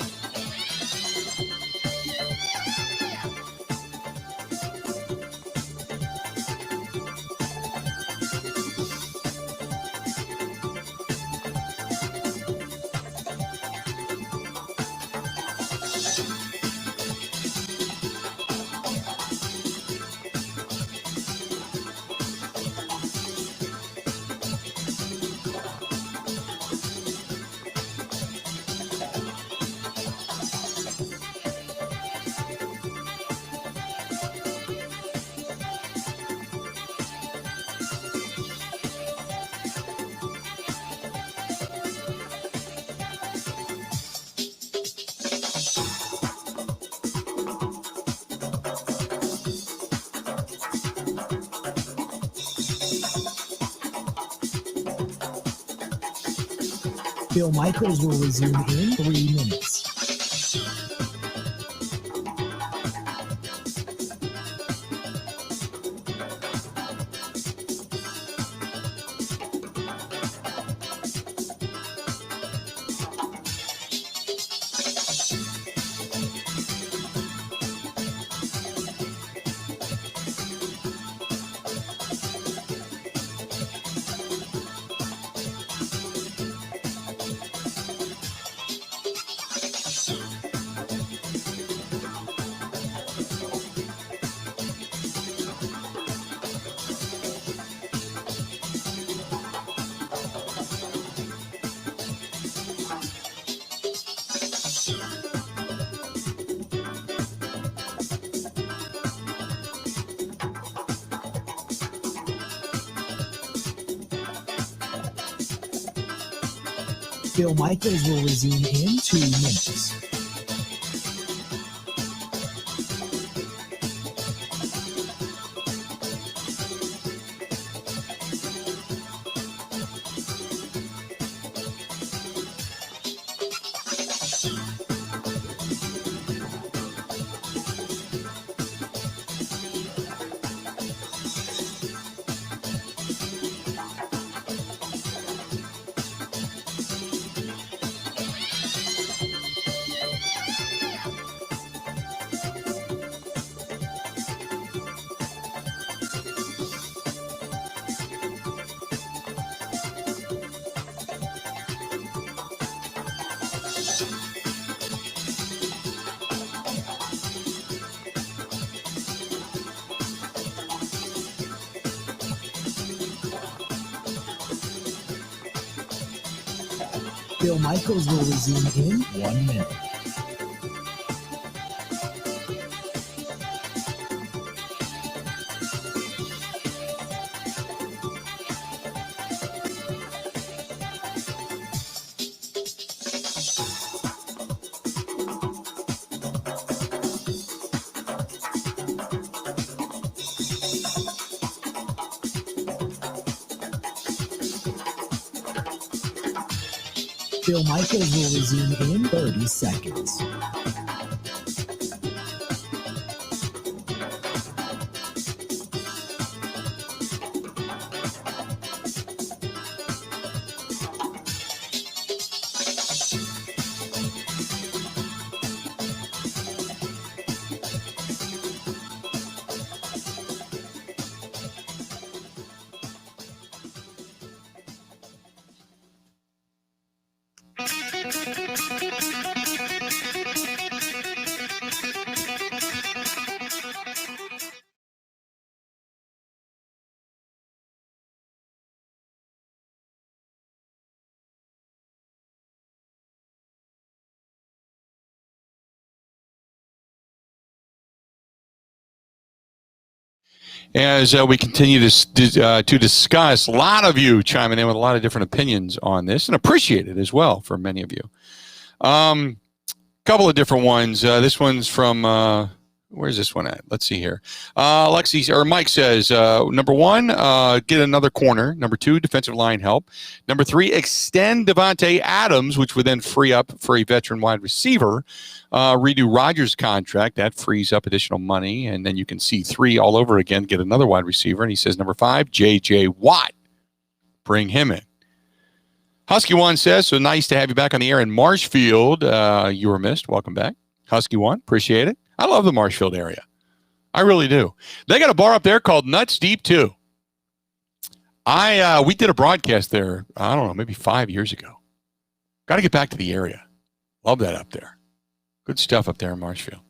Bill Michaels will resume in 3 minutes. Bill Michaels will resume in 2 minutes. Bill Michaels will resume in 1 minute. Bill Michaels will resume in 30 seconds. As we continue to discuss, a lot of you chiming in with a lot of different opinions on this, and appreciate it as well for many of you. Couple of different ones. This one's from where's this one at? Let's see here. Mike says, number one, get another corner. Number two, defensive line help. Number three, extend Devontae Adams, which would then free up for a veteran wide receiver. Redo Rodgers' contract. That frees up additional money. And then you can see three all over again, get another wide receiver. And he says, number five, J.J. Watt. Bring him in. Husky One says, so nice to have you back on the air in Marshfield. You were missed. Welcome back. Husky One, appreciate it. I love the Marshfield area. I really do. They got a bar up there called Nuts Deep too. We did a broadcast there, I don't know, maybe 5 years ago. Got to get back to the area. Love that up there. Good stuff up there in Marshfield.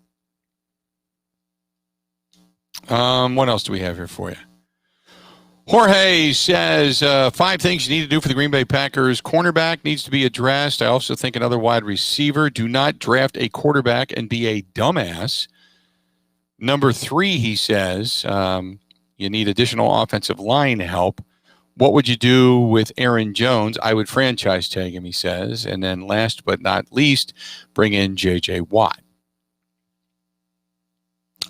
What else do we have here for you? Jorge says, 5 things you need to do for the Green Bay Packers. Cornerback needs to be addressed. I also think another wide receiver. Do not draft a quarterback and be a dumbass. Number 3, he says, you need additional offensive line help. What would you do with Aaron Jones? I would franchise tag him, he says. And then last but not least, bring in J.J. Watt.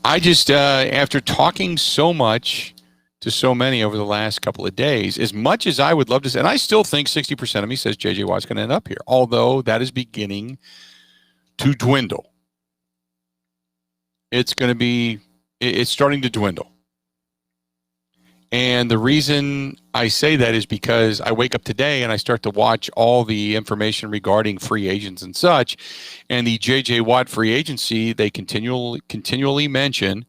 I just, after talking so much to so many over the last couple of days, as much as I would love to say, and I still think 60% of me says J.J. Watt's going to end up here, although that is beginning to dwindle. It's starting to dwindle. And the reason I say that is because I wake up today and I start to watch all the information regarding free agents and such, and the J.J. Watt free agency, they continually mention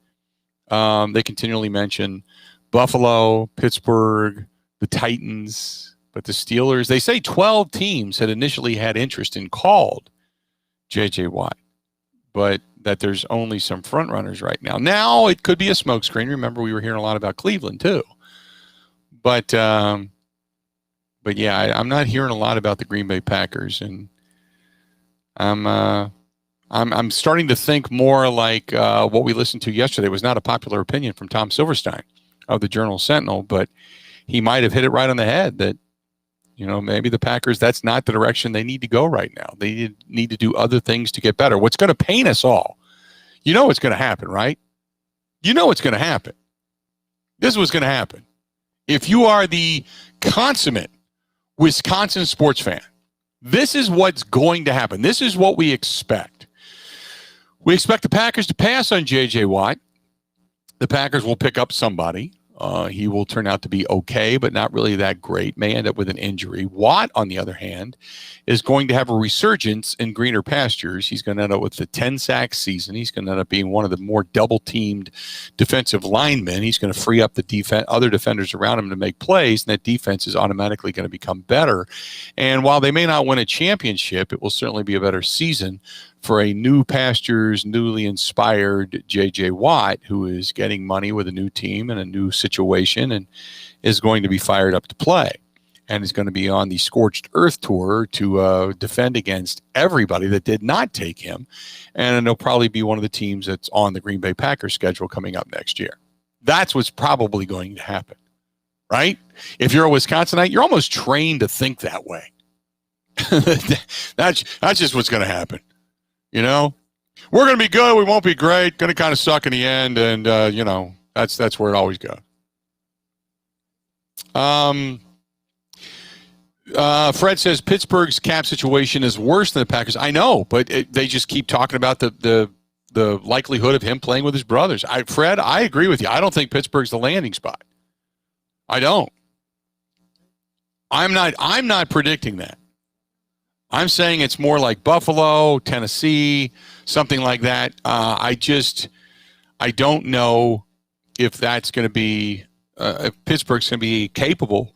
Buffalo, Pittsburgh, the Titans, but the Steelers, they say 12 teams had initially had interest and called J.J. Watt, but that there's only some front runners right now. Now it could be a smokescreen. Remember, we were hearing a lot about Cleveland too. But yeah, I'm not hearing a lot about the Green Bay Packers, and I'm starting to think more like what we listened to yesterday was not a popular opinion from Tom Silverstein of the Journal-Sentinel, but he might have hit it right on the head that, maybe the Packers, that's not the direction they need to go right now. They need to do other things to get better. What's going to pain us all, what's going to happen, right? What's going to happen. This is what's going to happen. If you are the consummate Wisconsin sports fan, this is what's going to happen. This is what we expect. We expect the Packers to pass on J.J. Watt. The Packers will pick up somebody. He will turn out to be okay, but not really that great. May end up with an injury. Watt, on the other hand, is going to have a resurgence in greener pastures. He's going to end up with the 10-sack season. He's going to end up being one of the more double-teamed defensive linemen. He's going to free up the other defenders around him to make plays, and that defense is automatically going to become better. And while they may not win a championship, it will certainly be a better season for a new pastures, newly inspired J.J. Watt, who is getting money with a new team and a new situation and is going to be fired up to play. and is going to be on the Scorched Earth Tour to defend against everybody that did not take him. And he'll probably be one of the teams that's on the Green Bay Packers schedule coming up next year. That's what's probably going to happen, right? If you're a Wisconsinite, you're almost trained to think that way. That's just what's going to happen. You know, we're going to be good. We won't be great. Going to kind of suck in the end. And, you know, that's where it always goes. Fred says Pittsburgh's cap situation is worse than the Packers. I know, but they just keep talking about the likelihood of him playing with his brothers. Fred, I agree with you. I don't think Pittsburgh's the landing spot. I don't. I'm not predicting that. I'm saying it's more like Buffalo, Tennessee, something like that. I don't know if that's going to be if Pittsburgh's going to be capable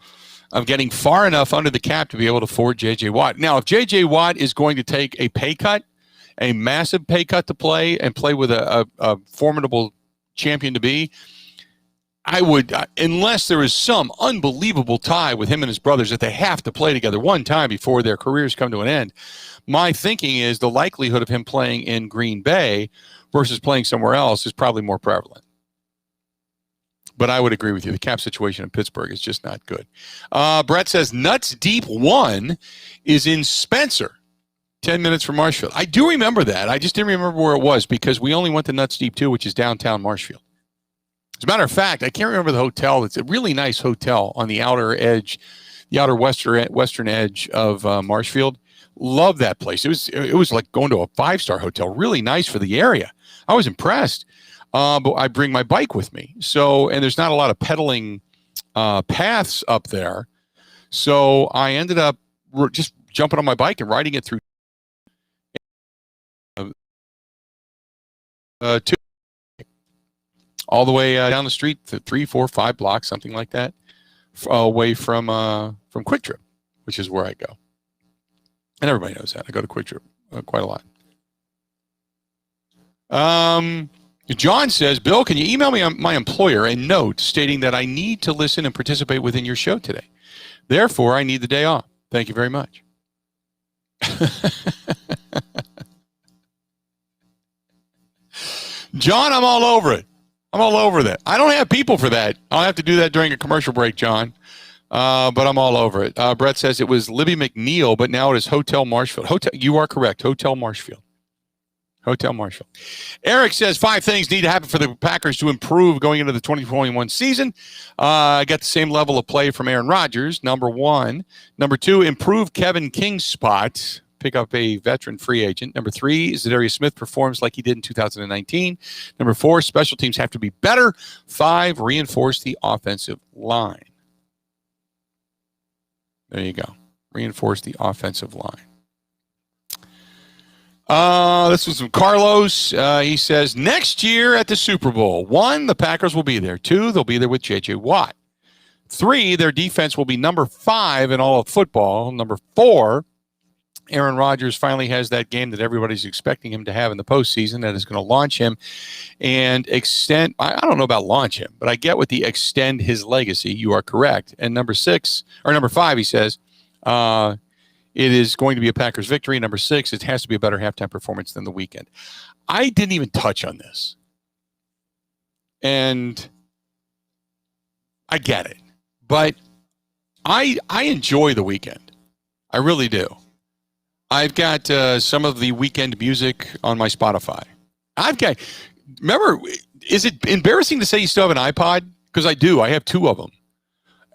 of getting far enough under the cap to be able to afford J.J. Watt. Now, if J.J. Watt is going to take a pay cut, a massive pay cut to play and play with a formidable champion to be, I would, unless there is some unbelievable tie with him and his brothers that they have to play together one time before their careers come to an end, my thinking is the likelihood of him playing in Green Bay versus playing somewhere else is probably more prevalent. But I would agree with you. The cap situation in Pittsburgh is just not good. Brett says Nuts Deep 1 is in Spencer, 10 minutes from Marshfield. I do remember that. I just didn't remember where it was because we only went to Nuts Deep 2, which is downtown Marshfield. As a matter of fact, I can't remember the hotel. It's a really nice hotel on the outer edge, the outer western edge of Marshfield. Love that place. It was like going to a 5-star hotel. Really nice for the area. I was impressed. But I bring my bike with me. So, and there's not a lot of pedaling paths up there. So I ended up just jumping on my bike and riding it through all the way down the street, 3, 4, 5 blocks, something like that, away from Quick Trip, which is where I go. And everybody knows that. I go to Quick Trip quite a lot. John says, Bill, can you email me my employer a note stating that I need to listen and participate within your show today? Therefore, I need the day off. Thank you very much. John, I'm all over it. I'm all over that. I don't have people for that. I'll have to do that during a commercial break, John. But I'm all over it. Brett says it was Libby McNeil, but now it is Hotel Marshfield. You are correct. Hotel Marshfield. Hotel Marshall. Eric says 5 things need to happen for the Packers to improve going into the 2021 season. I got the same level of play from Aaron Rodgers, number 1. Number 2, improve Kevin King's spot. Pick up a veteran free agent. Number 3, Zadarius Smith performs like he did in 2019. Number 4, special teams have to be better. 5, reinforce the offensive line. There you go. Reinforce the offensive line. This was from Carlos. He says, next year at the Super Bowl, 1, the Packers will be there. 2, they'll be there with J.J. Watt. 3, their defense will be number 5 in all of football. Number 4, Aaron Rodgers finally has that game that everybody's expecting him to have in the postseason that is going to launch him and extend. I don't know about launch him, but I get with the extend his legacy. You are correct. And number 5, he says, it is going to be a Packers victory. Number 6, it has to be a better halftime performance than the weekend. I didn't even touch on this. And I get it. But I enjoy the weekend. I really do. I've got some of the weekend music on my Spotify. Remember, is it embarrassing to say you still have an iPod? Because I do. I have 2 of them.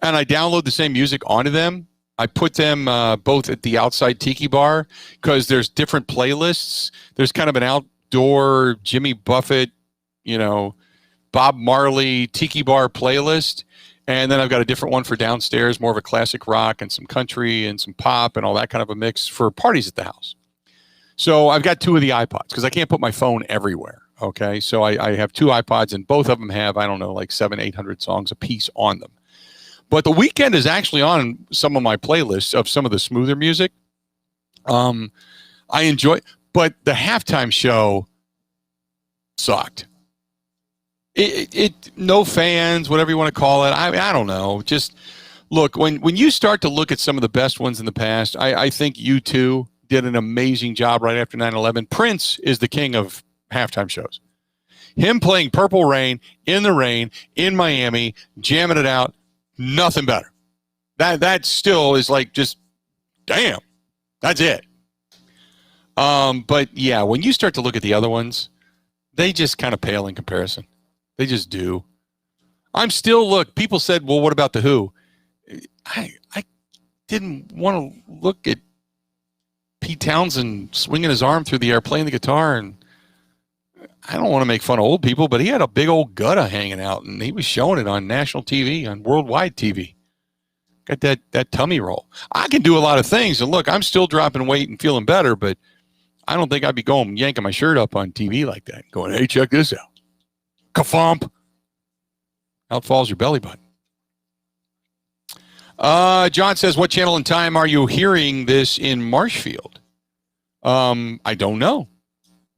And I download the same music onto them. I put them both at the Outside Tiki Bar because there's different playlists. There's kind of an outdoor Jimmy Buffett, Bob Marley Tiki Bar playlist. And then I've got a different one for downstairs, more of a classic rock and some country and some pop and all that kind of a mix for parties at the house. So I've got 2 of the iPods because I can't put my phone everywhere. Okay. So I have 2 iPods and both of them have, like 700-800 songs a piece on them. But the weekend is actually on some of my playlists of some of the smoother music. I enjoy, but the halftime show sucked. It no fans, whatever you want to call it. I don't know. Just Look, when you start to look at some of the best ones in the past, I think U2 did an amazing job right after 9/11. Prince is the king of halftime shows. Him playing Purple Rain in the rain in Miami, jamming it out, nothing better. That still is like just, damn, that's it. But yeah, when you start to look at the other ones, they just kind of pale in comparison. They just do. Look, people said, well, what about The Who? I didn't want to look at Pete Townsend swinging his arm through the air, playing the guitar, and I don't want to make fun of old people, but he had a big old gutta hanging out, and he was showing it on national TV, on worldwide TV. Got that tummy roll. I can do a lot of things, and look, I'm still dropping weight and feeling better, but I don't think I'd be going yanking my shirt up on TV like that, going, hey, check this out. Ka-fomp. Out falls your belly button. John says, what channel and time are you hearing this in Marshfield? I don't know.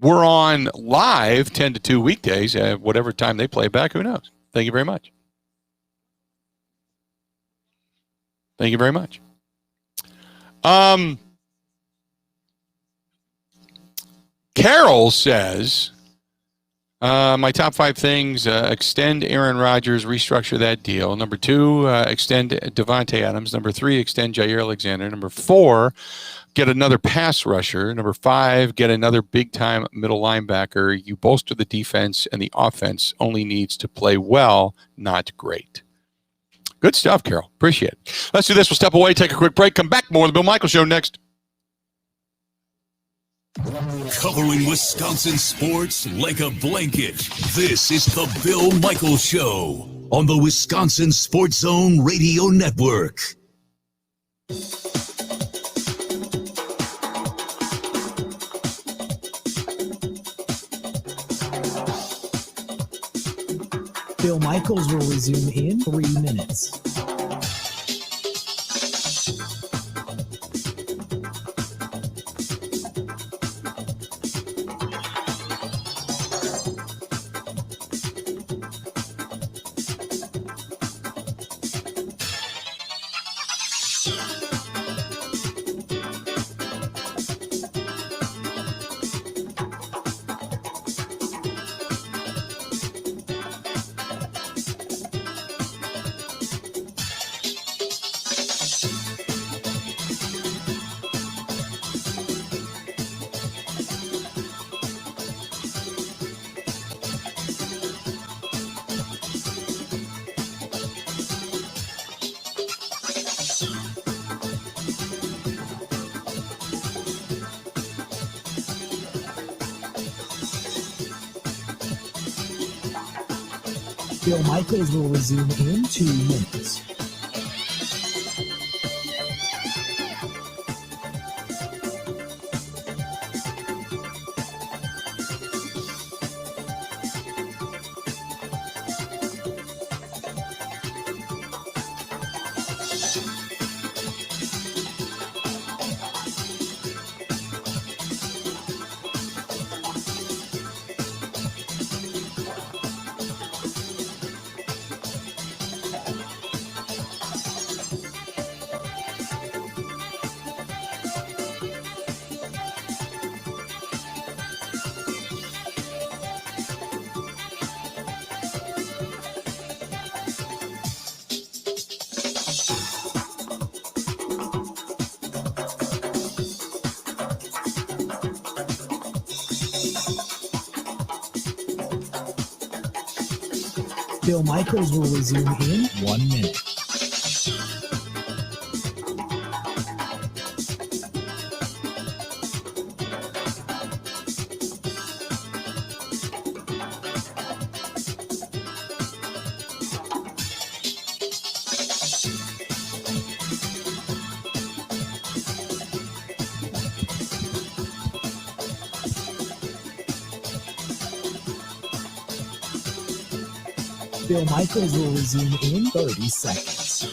We're on live 10 to 2 weekdays at whatever time they play back. Who knows? Thank you very much. Thank you very much. Carol says, my top 5 things, extend Aaron Rodgers, restructure that deal. Number 2, extend Devontae Adams. Number 3, extend Jair Alexander. Number 4, get another pass rusher. Number 5, get another big-time middle linebacker. You bolster the defense, and the offense only needs to play well, not great. Good stuff, Carol. Appreciate it. Let's do this. We'll step away, take a quick break, come back. More of the Bill Michaels Show next. Covering Wisconsin sports like a blanket. This is the Bill Michaels Show on the Wisconsin Sports Zone Radio Network. Bill Michaels will resume in 3 minutes. Bill Michaels will resume in 2 minutes. Bill Michaels will resume in 1 minute. Bill Michaels will resume in 30 seconds.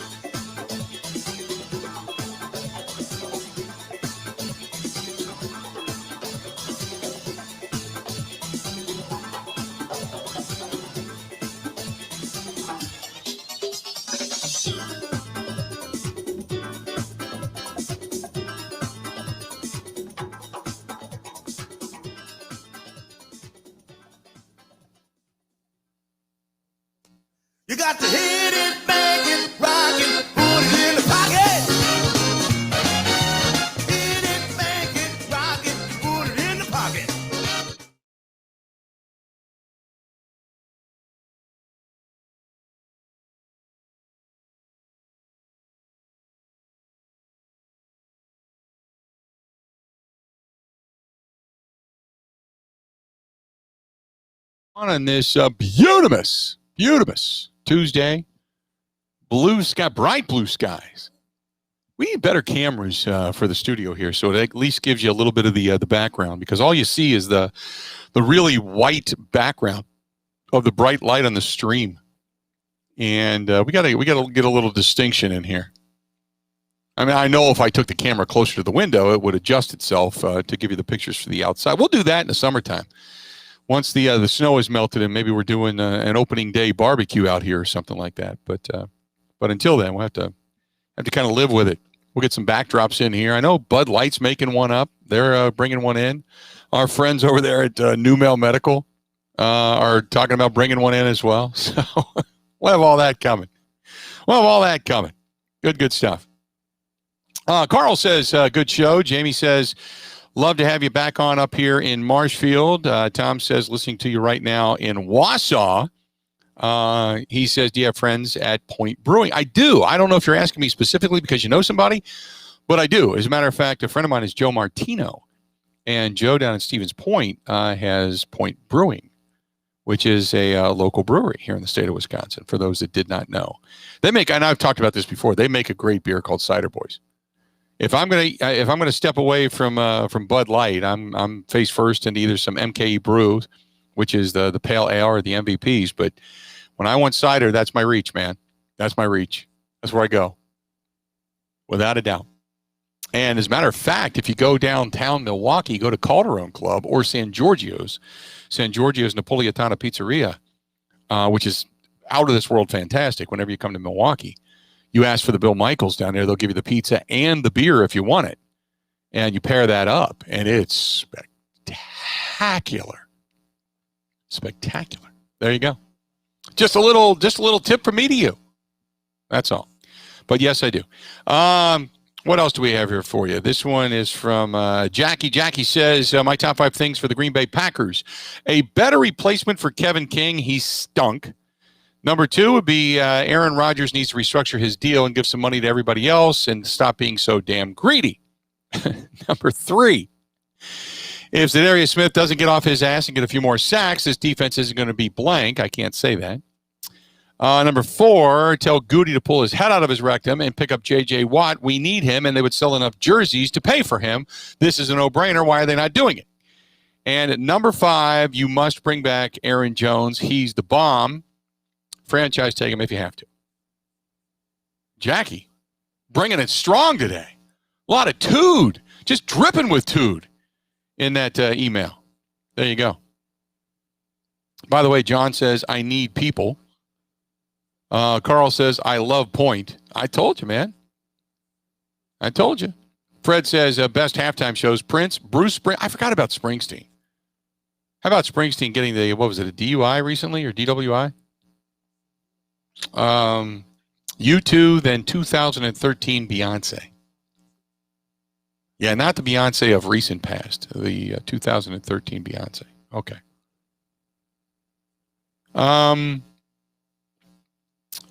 You got to hit it, bang it, rock it, put it in the pocket. Hit it, bang it, rock it, put it in the pocket. On this beautimous Tuesday, blue sky, bright blue skies. We need better cameras for the studio here, so it at least gives you a little bit of the background, because all you see is the really white background of the bright light on the stream, and we gotta get a little distinction in here. I mean, I know if I took the camera closer to the window, it would adjust itself to give you the pictures for the outside. We'll do that in the summertime. Once the snow is melted and maybe we're doing an opening day barbecue out here or something like that. But until then, we'll have to kind of live with it. We'll get some backdrops in here. I know Bud Light's making one up. They're bringing one in. Our friends over there at Numel Medical are talking about bringing one in as well. So we'll have all that coming. Good stuff. Carl says, good show. Jamie says, love to have you back on up here in Marshfield. Tom says, listening to you right now in Wausau. He says, do you have friends at Point Brewing? I do. I don't know if you're asking me specifically because you know somebody, but I do. As a matter of fact, a friend of mine is Joe Martino. And Joe down in Stevens Point has Point Brewing, which is a local brewery here in the state of Wisconsin, for those that did not know. They make, and I've talked about this before, they make a great beer called Cider Boys. If I'm gonna step away from Bud Light, I'm face first into either some MKE Brew, which is the pale ale or the MVPs. But when I want cider, that's my reach, man. That's my reach. That's where I go, without a doubt. And as a matter of fact, if you go downtown Milwaukee, go to Calderon Club or San Giorgio's Napolitana Pizzeria, which is out of this world fantastic. Whenever you come to Milwaukee, you ask for the Bill Michaels down there. They'll give you the pizza and the beer if you want it. And you pair that up, and it's spectacular. Spectacular. There you go. Just a little tip from me to you. That's all. But yes, I do. What else do we have here for you? This one is from Jackie. Jackie says, my top 5 things for the Green Bay Packers. A better replacement for Kevin King. He stunk. Number 2 would be Aaron Rodgers needs to restructure his deal and give some money to everybody else and stop being so damn greedy. Number 3, if Za'Darius Smith doesn't get off his ass and get a few more sacks, this defense isn't going to be blank. I can't say that. Number 4, tell Goody to pull his head out of his rectum and pick up J.J. Watt. We need him, and they would sell enough jerseys to pay for him. This is a no-brainer. Why are they not doing it? And at number 5, you must bring back Aaron Jones. He's the bomb. Franchise tag him if you have to. Jackie, bringing it strong today. A lot of tood, just dripping with tood in that email. There you go. By the way, John says, I need people. Carl says, I love Point. I told you, man. I told you. Fred says, best halftime shows, Prince, Bruce Springsteen. I forgot about Springsteen. How about Springsteen getting a DUI recently or DWI? U2, then 2013 Beyonce. Yeah, not the Beyonce of recent past, the 2013 Beyonce. Okay.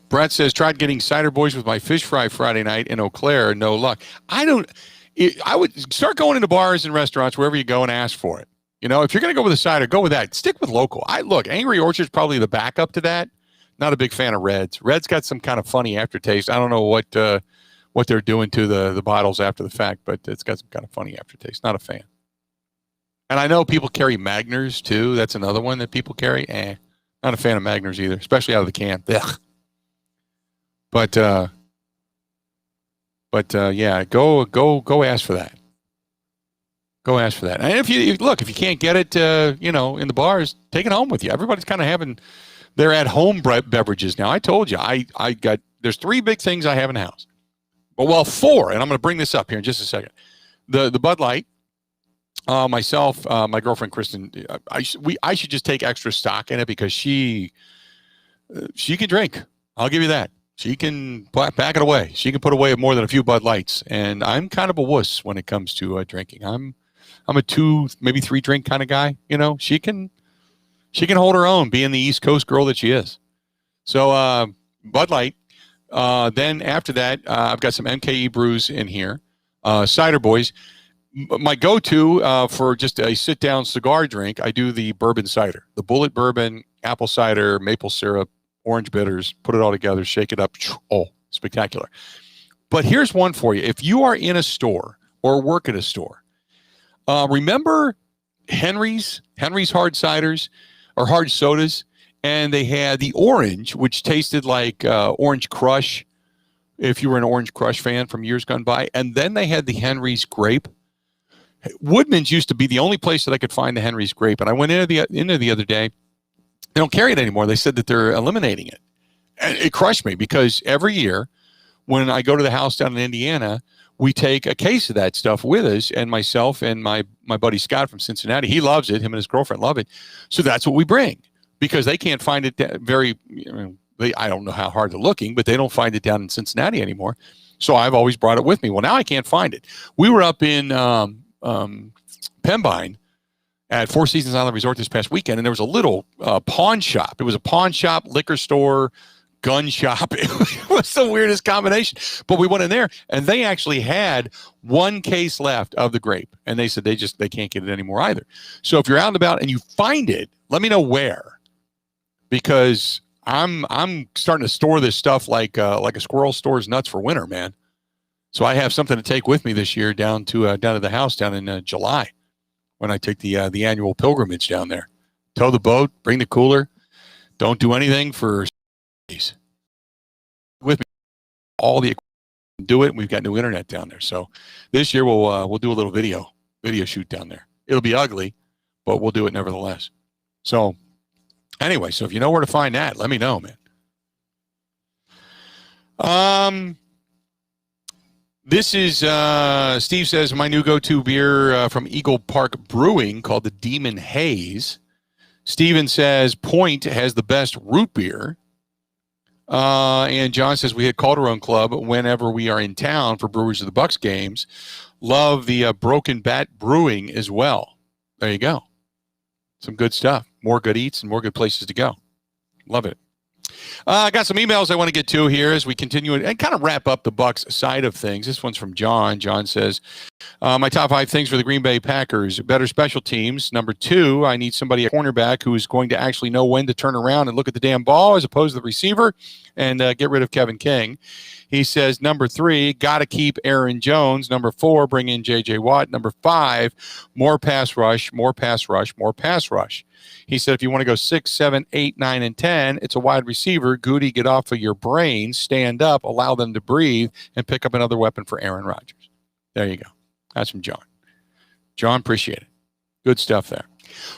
Brett says, tried getting Cider Boys with my fish fry Friday night in Eau Claire. No luck. I would start going into bars and restaurants, wherever you go, and ask for it. You know, if you're going to go with a cider, go with that. Stick with local. Look, Angry Orchard's probably the backup to that. Not a big fan of Reds. Reds got some kind of funny aftertaste. I don't know what they're doing to the bottles after the fact, but it's got some kind of funny aftertaste. Not a fan. And I know people carry Magners too. That's another one that people carry. Not a fan of Magners either, especially out of the can. Ugh. But yeah, go ask for that. Go ask for that. And if you can't get it, in the bars, take it home with you. Everybody's kind of having their at-home beverages now. I told you, there's 3 big things I have in the house. Well, 4, and I'm going to bring this up here in just a second. The Bud Light, myself, my girlfriend Kristen, I should just take extra stock in it because she can drink. I'll give you that. She can pack it away. She can put away more than a few Bud Lights. And I'm kind of a wuss when it comes to drinking. I'm a 2, maybe 3 drink kind of guy. You know, she can hold her own, being the East Coast girl that she is. So Bud Light. Then after that, I've got some MKE brews in here. Cider Boys. My go-to for just a sit-down cigar drink, I do the bourbon cider, the Bullet bourbon, apple cider, maple syrup, orange bitters, put it all together, shake it up. Oh, spectacular. But here's one for you. If you are in a store or work at a store, remember Henry's hard ciders or hard sodas? And they had the orange, which tasted like Orange Crush, if you were an Orange Crush fan from years gone by. And then they had the Henry's grape. Woodman's used to be the only place that I could find the Henry's grape. And I went into the other day. They don't carry it anymore. They said that they're eliminating it. And it crushed me because every year when I go to the house down in Indiana, we take a case of that stuff with us, and myself and my buddy Scott from Cincinnati, he loves it. Him and his girlfriend love it. So that's what we bring because they can't find it I don't know how hard they're looking, but they don't find it down in Cincinnati anymore. So I've always brought it with me. Well, now I can't find it. We were up in Pembine at Four Seasons Island Resort this past weekend, and there was a little pawn shop. It was a pawn shop, liquor store, gun shop. It was the weirdest combination. But we went in there, and they actually had one case left of the grape, and they said they can't get it anymore either. So if you're out and about and you find it, let me know where, because I'm starting to store this stuff like a squirrel stores nuts for winter, man. So I have something to take with me this year down to the house down in July, when I take the annual pilgrimage down there. Tow the boat, bring the cooler, don't do anything for days. With me, all the equipment, do it. And we've got new internet down there, so this year we'll do a little video shoot down there. It'll be ugly, but we'll do it nevertheless. So anyway, so if you know where to find that, let me know, man. This is, Steve says, my new go-to beer from Eagle Park Brewing called the Demon Haze. Steven says Point has the best root beer. And John says we hit Calderon Club whenever we are in town for Brewers of the Bucks games. Love the Broken Bat Brewing as well. There you go. Some good stuff. More good eats and more good places to go. Love it. I got some emails I want to get to here as we continue and kind of wrap up the Bucks side of things. This one's from John. John says, my top 5 things for the Green Bay Packers: better special teams. Number 2, I need somebody, a cornerback, who is going to actually know when to turn around and look at the damn ball as opposed to the receiver, and get rid of Kevin King. He says, number 3, got to keep Aaron Jones. Number 4, bring in J.J. Watt. Number 5, more pass rush, more pass rush, more pass rush. He said, if you want to go 6, 7, 8, 9, and 10, it's a wide receiver. Goody, get off of your brain, stand up, allow them to breathe, and pick up another weapon for Aaron Rodgers. There you go. That's from John. John, appreciate it. Good stuff there.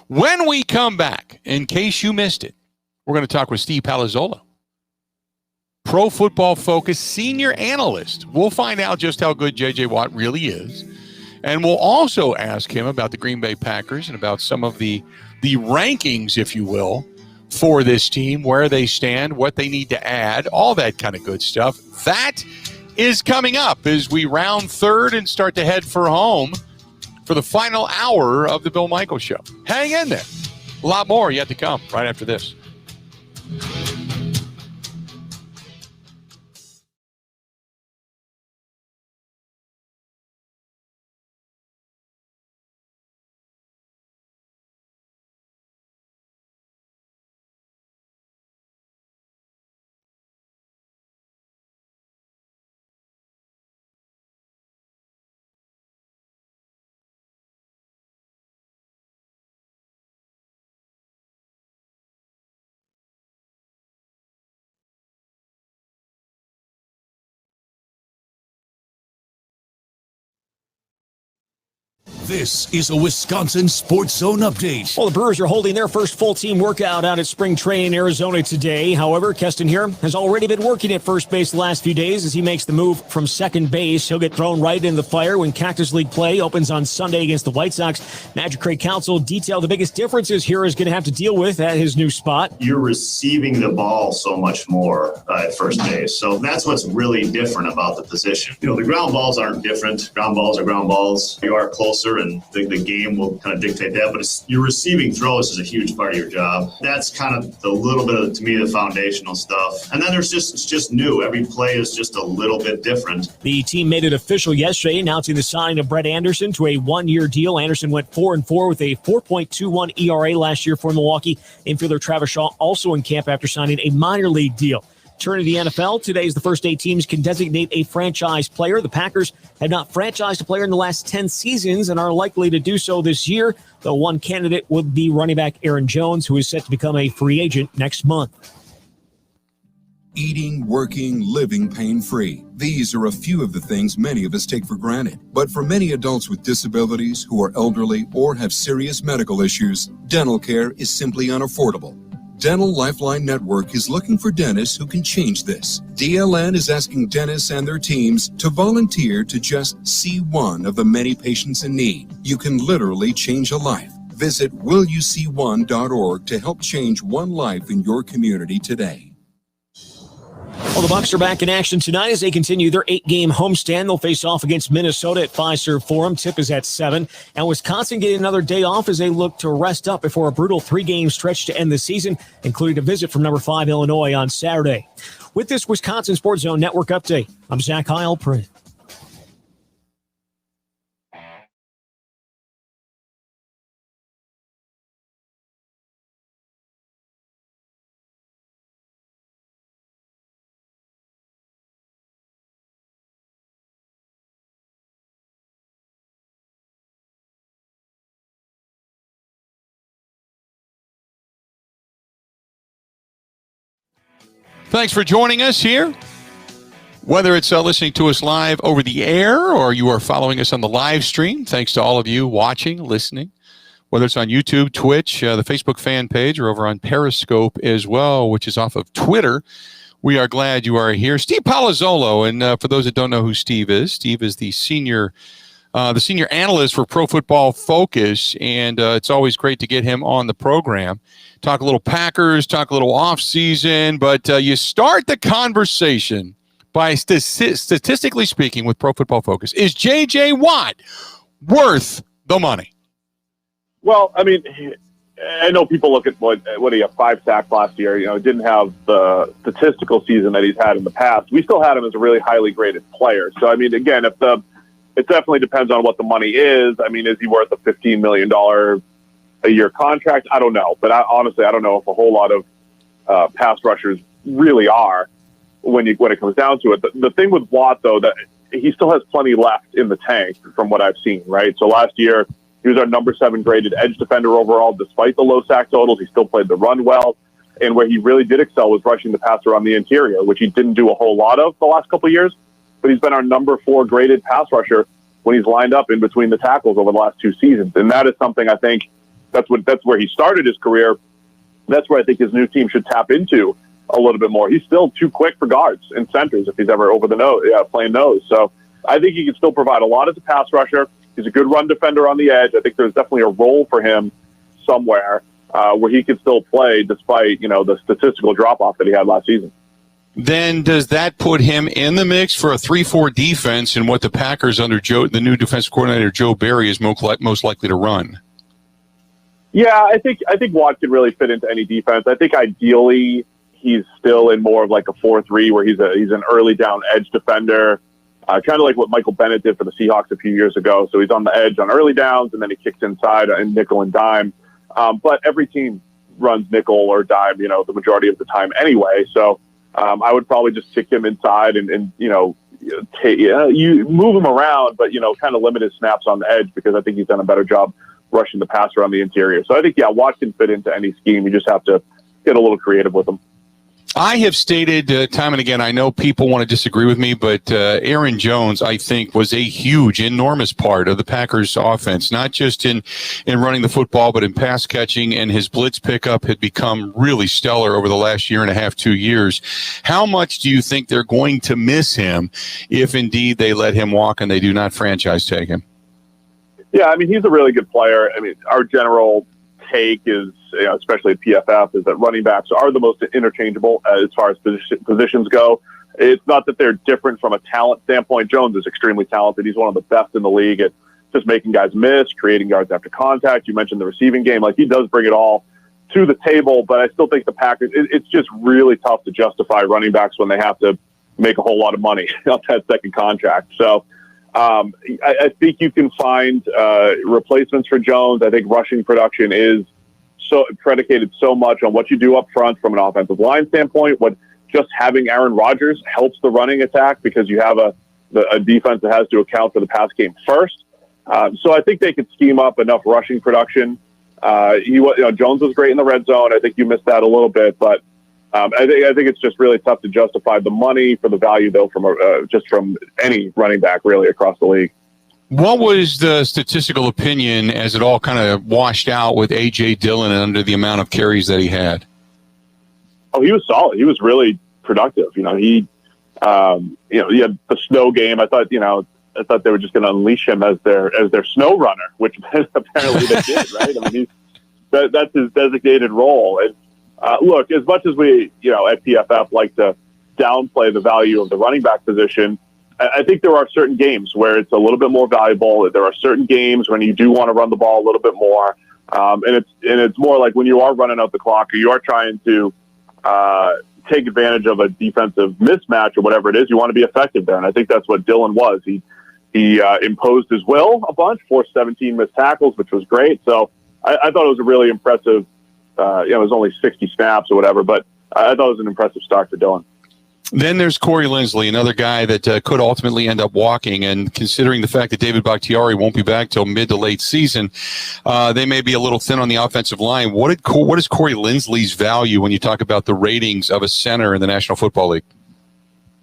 When we come back, in case you missed it, we're going to talk with Steve Palazzolo, Pro Football Focus senior analyst. We'll find out just how good J.J. Watt really is. And we'll also ask him about the Green Bay Packers and about some of the rankings, if you will, for this team, where they stand, what they need to add, all that kind of good stuff. That is coming up as we round third and start to head for home for the final hour of the Bill Michaels Show. Hang in there. A lot more yet to come right after this. This is a Wisconsin Sports Zone update. Well, the Brewers are holding their first full-team workout out at spring training in Arizona today. However, Keston here has already been working at first base the last few days as he makes the move from second base. He'll get thrown right in the fire when Cactus League play opens on Sunday against the White Sox. Magic Craig Counsell detailed the biggest differences here is going to have to deal with at his new spot. You're receiving the ball so much more at first base. So that's what's really different about the position. The ground balls aren't different. Ground balls are ground balls. You are closer, and the game will kind of dictate that. But your receiving throws is a huge part of your job. That's kind of a little bit of, to me, the foundational stuff. And then it's just new. Every play is just a little bit different. The team made it official yesterday, announcing the signing of Brett Anderson to a one-year deal. Anderson went 4-4 with a 4.21 ERA last year for Milwaukee. Infielder Travis Shaw also in camp after signing a minor league deal. Turn to the NFL. Today is the first day teams can designate a franchise player. The Packers have not franchised a player in the last 10 seasons and are likely to do so this year, though one candidate would be running back Aaron Jones, who is set to become a free agent next month. Eating, working, living pain-free. These are a few of the things many of us take for granted. But for many adults with disabilities who are elderly or have serious medical issues, dental care is simply unaffordable. Dental Lifeline Network is looking for dentists who can change this. DLN is asking dentists and their teams to volunteer to just see one of the many patients in need. You can literally change a life. Visit willyouseeone.org to help change one life in your community today. Well, the Bucs are back in action tonight as they continue their 8-game homestand. They'll face off against Minnesota at Fiserv Forum. Tip is at 7. And Wisconsin getting another day off as they look to rest up before a brutal 3-game stretch to end the season, including a visit from number 5 Illinois on Saturday. With this Wisconsin Sports Zone Network update, I'm Zach Heilprin. Thanks for joining us here. Whether it's listening to us live over the air or you are following us on the live stream, thanks to all of you watching, listening, whether it's on YouTube, Twitch, the Facebook fan page, or over on Periscope as well, which is off of Twitter. We are glad you are here. Steve Palazzolo, and for those that don't know who Steve is the senior analyst for Pro Football Focus, and it's always great to get him on the program. Talk a little Packers, talk a little offseason, but you start the conversation by statistically speaking with Pro Football Focus. Is J.J. Watt worth the money? Well, I mean, I know people look at what he had 5 sacks last year. Didn't have the statistical season that he's had in the past. We still had him as a really highly graded player. So, I mean, again, it definitely depends on what the money is. I mean, is he worth a $15 million a year contract? I don't know. But honestly, I don't know if a whole lot of pass rushers really are when it comes down to it. The thing with Watt, though, that he still has plenty left in the tank from what I've seen, right? So last year, he was our number 7 graded edge defender overall. Despite the low sack totals, he still played the run well. And where he really did excel was rushing the passer on the interior, which he didn't do a whole lot of the last couple of years. But he's been our number 4 graded pass rusher when he's lined up in between the tackles over the last 2 seasons. And that is something I think that's where he started his career. That's where I think his new team should tap into a little bit more. He's still too quick for guards and centers if he's ever over the nose, playing nose. So I think he can still provide a lot as a pass rusher. He's a good run defender on the edge. I think there's definitely a role for him somewhere where he can still play despite, the statistical drop-off that he had last season. Then does that put him in the mix for a 3-4 defense and what the Packers under the new defensive coordinator, Joe Barry, is most likely to run? Yeah, I think Watt could really fit into any defense. I think ideally he's still in more of like a 4-3 where he's an early down edge defender, kind of like what Michael Bennett did for the Seahawks a few years ago. So he's on the edge on early downs and then he kicks inside in nickel and dime. But every team runs nickel or dime, the majority of the time anyway. So I would probably just kick him inside and you move him around, but, kind of limit his snaps on the edge because I think he's done a better job rushing the passer on the interior. So I think, Watt can fit into any scheme. You just have to get a little creative with him. I have stated time and again, I know people want to disagree with me, but Aaron Jones, I think, was a huge, enormous part of the Packers offense, not just in running the football, but in pass catching, and his blitz pickup had become really stellar over the last year and a half, 2 years. How much do you think they're going to miss him if indeed they let him walk and they do not franchise tag him? Yeah, I mean, he's a really good player. I mean, our general take is, especially at PFF, is that running backs are the most interchangeable as far as positions go. It's not that they're different from a talent standpoint. Jones is extremely talented. He's one of the best in the league at just making guys miss, creating yards after contact. You mentioned the receiving game. Like, he does bring it all to the table, but I still think the Packers, it's just really tough to justify running backs when they have to make a whole lot of money on that second contract. So I think you can find replacements for Jones. I think rushing production is so predicated so much on what you do up front from an offensive line standpoint. What just having Aaron Rodgers helps the running attack because you have a defense that has to account for the pass game first. So I think they could scheme up enough rushing production. Jones was great in the red zone. I think you missed that a little bit, but I think it's just really tough to justify the money for the value, though, from any running back really across the league. What was the statistical opinion as it all kind of washed out with A.J. Dillon and under the amount of carries that he had? Oh, he was solid. He was really productive. He had the snow game. I thought they were just going to unleash him as their snow runner, which apparently they did, right? I mean, that's his designated role. And look, as much as we, at PFF like to downplay the value of the running back position, I think there are certain games where it's a little bit more valuable. There are certain games when you do want to run the ball a little bit more, and it's more like when you are running out the clock or you are trying to take advantage of a defensive mismatch or whatever it is. You want to be effective there, and I think that's what Dillon was. He imposed his will a bunch, forced 17 missed tackles, which was great. So I thought it was a really impressive. It was only 60 snaps or whatever, but I thought it was an impressive start for Dillon. Then there's Corey Linsley, another guy that could ultimately end up walking. And considering the fact that David Bakhtiari won't be back till mid to late season, they may be a little thin on the offensive line. What is Corey Linsley's value when you talk about the ratings of a center in the National Football League?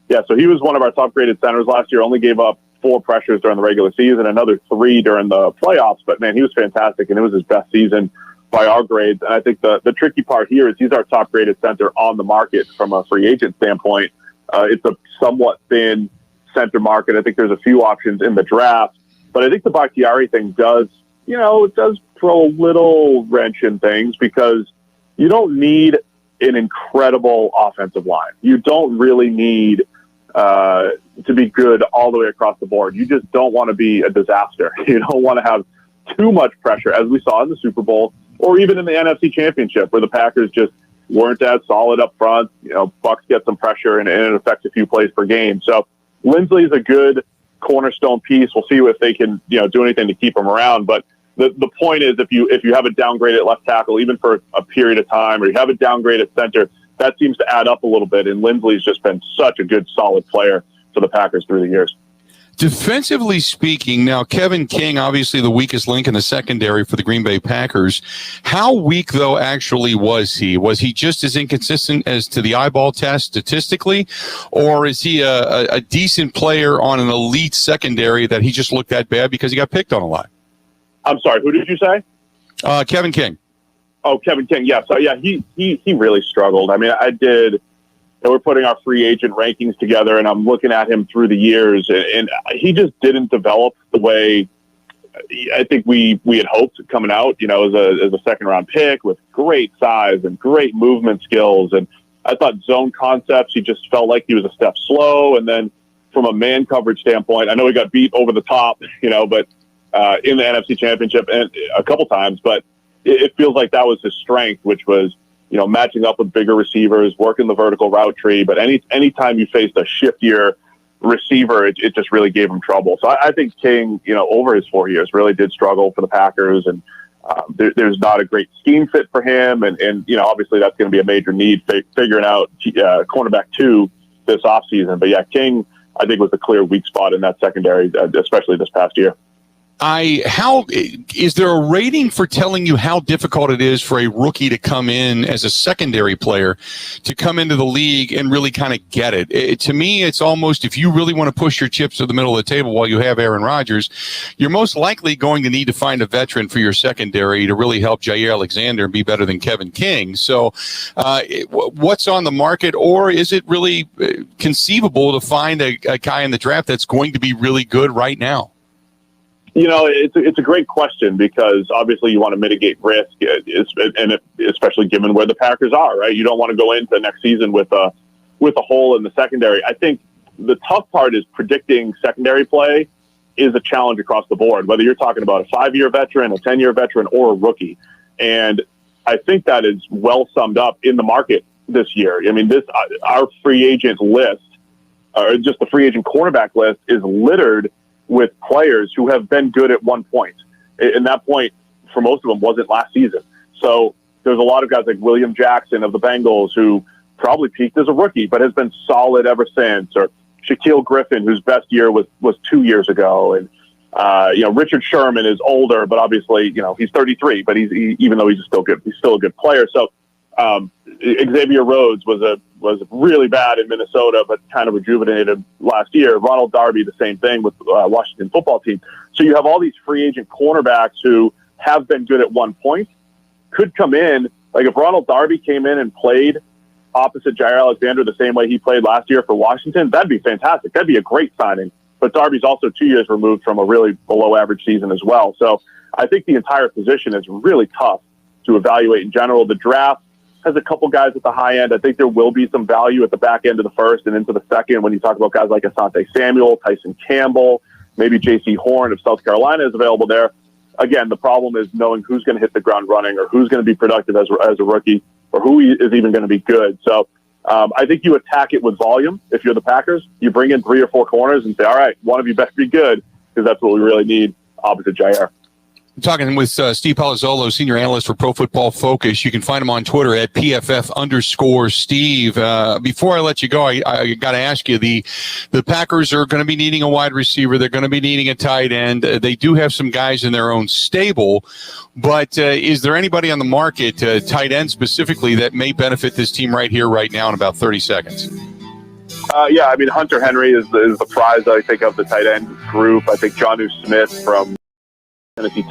Yeah, so he was one of our top-graded centers last year. Only gave up 4 pressures during the regular season, another 3 during the playoffs. But man, he was fantastic, and it was his best season by our grades. And I think the tricky part here is he's our top-graded center on the market from a free agent standpoint. It's a somewhat thin center market. I think there's a few options in the draft, but I think the Bakhtiari thing does throw a little wrench in things because you don't need an incredible offensive line. You don't really need to be good all the way across the board. You just don't want to be a disaster. You don't want to have too much pressure, as we saw in the Super Bowl or even in the NFC Championship, where the Packers just weren't as solid up front. Bucs get some pressure and it affects a few plays per game. So Linsley is a good cornerstone piece. We'll see if they can do anything to keep him around. But the point is, if you have a downgraded left tackle, even for a period of time, or you have a downgraded center, that seems to add up a little bit. And Linsley's just been such a good, solid player for the Packers through the years. Defensively speaking, now Kevin King, obviously the weakest link in the secondary for the Green Bay Packers. How weak, though, actually was he? Was he just as inconsistent as to the eyeball test statistically, or is he a decent player on an elite secondary that he just looked that bad because he got picked on a lot? I'm sorry, who did you say? Kevin King. Oh, Kevin King. Yeah. So yeah, he really struggled. I mean, we're putting our free agent rankings together, and I'm looking at him through the years, and he just didn't develop the way I think we had hoped coming out. As a second round pick with great size and great movement skills, and I thought zone concepts, he just felt like he was a step slow. And then from a man coverage standpoint, I know he got beat over the top, but in the NFC Championship and a couple times, but it feels like that was his strength, which was matching up with bigger receivers, working the vertical route tree. But anytime you faced a shiftier receiver, it just really gave him trouble. So I think King, over his 4 years, really did struggle for the Packers. And there's not a great scheme fit for him. And obviously that's going to be a major need, figuring out cornerback 2 this offseason. But yeah, King, I think, was the clear weak spot in that secondary, especially this past year. How is there a rating for telling you how difficult it is for a rookie to come in as a secondary player, to come into the league and really kind of get it? To me, it's almost, if you really want to push your chips to the middle of the table while you have Aaron Rodgers, you're most likely going to need to find a veteran for your secondary to really help Jair Alexander be better than Kevin King. So what's on the market, or is it really conceivable to find a guy in the draft that's going to be really good right now? It's a great question, because obviously you want to mitigate risk, and especially given where the Packers are, right? You don't want to go into next season with a hole in the secondary. I think the tough part is predicting secondary play is a challenge across the board, whether you're talking about a 5-year veteran, a 10-year veteran, or a rookie. And I think that is well summed up in the market this year. I mean, our free agent list, or just the free agent cornerback list, is littered with players who have been good at one point. And that point, for most of them, wasn't last season. So there's a lot of guys like William Jackson of the Bengals, who probably peaked as a rookie, but has been solid ever since. Or Shaquille Griffin, whose best year was 2 years ago. And, Richard Sherman is older, but obviously, he's 33, but even though he's still a good player. So, Xavier Rhodes was really bad in Minnesota, but kind of rejuvenated last year. Ronald Darby, the same thing with Washington football team. So you have all these free agent cornerbacks who have been good at one point, could come in. Like if Ronald Darby came in and played opposite Jair Alexander the same way he played last year for Washington, that'd be fantastic. That'd be a great signing. But Darby's also 2 years removed from a really below average season as well. So I think the entire position is really tough to evaluate in general. The draft has a couple guys at the high end. I think there will be some value at the back end of the first and into the second when you talk about guys like Asante Samuel, Tyson Campbell, maybe J.C. Horn of South Carolina is available there. Again, the problem is knowing who's going to hit the ground running, or who's going to be productive as a rookie, or who is even going to be good. So I think you attack it with volume. If you're the Packers, you bring in 3 or 4 corners and say, all right, one of you better be good, because that's what we really need opposite Jair. I'm talking with Steve Palazzolo, senior analyst for Pro Football Focus. You can find him on Twitter at PFF_Steve. Before I let you go, I got to ask you, the Packers are going to be needing a wide receiver. They're going to be needing a tight end. They do have some guys in their own stable, but is there anybody on the market, tight end specifically, that may benefit this team right here, right now in about 30 seconds? Yeah, I mean, Hunter Henry is the prize, I think, of the tight end group. I think Jonnu Smith from Tennessee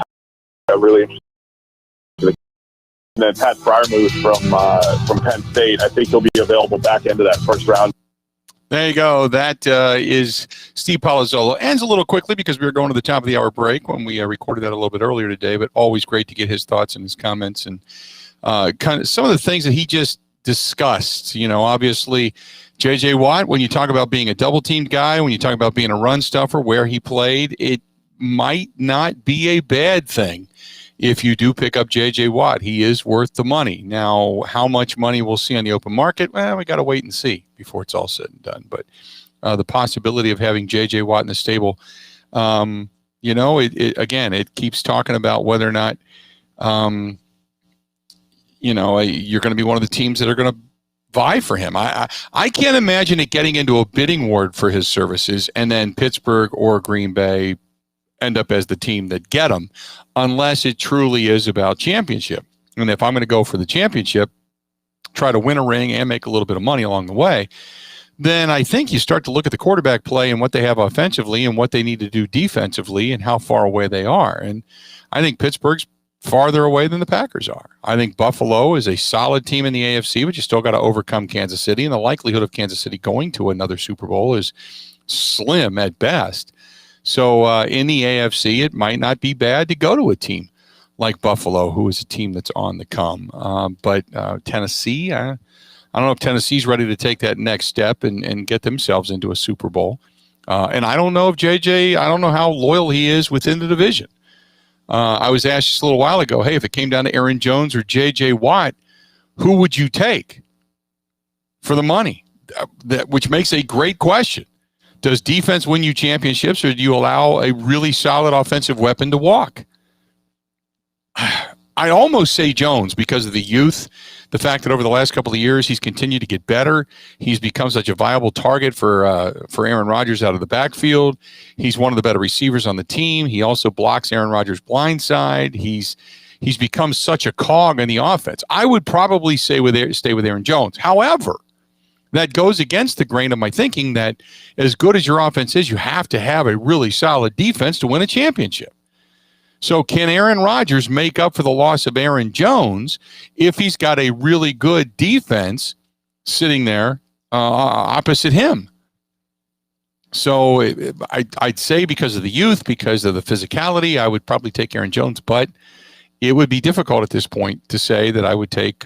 really interesting. And then Pat Freiermuth from Penn State, I think he'll be available back end of that first round. There you go. That is Steve Palazzolo. Ends a little quickly because we were going to the top of the hour break when we recorded that a little bit earlier today, but always great to get his thoughts and his comments and kind of some of the things that he just discussed. Obviously, J.J. Watt, when you talk about being a double-teamed guy, when you talk about being a run stuffer, where he played, it might not be a bad thing if you do pick up J.J. Watt. He is worth the money. Now, how much money we'll see on the open market, well, we got to wait and see before it's all said and done. But the possibility of having J.J. Watt in the stable, it keeps talking about whether or not, you're going to be one of the teams that are going to vie for him. I can't imagine it getting into a bidding war for his services and then Pittsburgh or Green Bay end up as the team that get him, unless it truly is about championship. And if I'm going to go for the championship, try to win a ring and make a little bit of money along the way, then I think you start to look at the quarterback play and what they have offensively and what they need to do defensively and how far away they are. And I think Pittsburgh's farther away than the Packers are. I think Buffalo is a solid team in the AFC, but you still got to overcome Kansas City, and the likelihood of Kansas City going to another Super Bowl is slim at best. So in the AFC, it might not be bad to go to a team like Buffalo, who is a team that's on the come. But Tennessee, I don't know if Tennessee's ready to take that next step and get themselves into a Super Bowl. And I don't know if JJ, I don't know how loyal he is within the division. I was asked just a little while ago, hey, if it came down to Aaron Jones or J.J. Watt, who would you take for the money? Which makes a great question. Does defense win you championships, or do you allow a really solid offensive weapon to walk? I almost say Jones because of the youth The fact that over the last couple of years he's continued to get better, he's become such a viable target for Aaron Rodgers out of the backfield. He's one of the better receivers on the team. He also blocks Aaron Rodgers' blind side. He's become such a cog in the offense. I would probably stay with Aaron Jones. However, that goes against the grain of my thinking that as good as your offense is, you have to have a really solid defense to win a championship. So can Aaron Rodgers make up for the loss of Aaron Jones if he's got a really good defense sitting there opposite him? So I'd say because of the youth, because of the physicality, I would probably take Aaron Jones, but it would be difficult at this point to say that I would take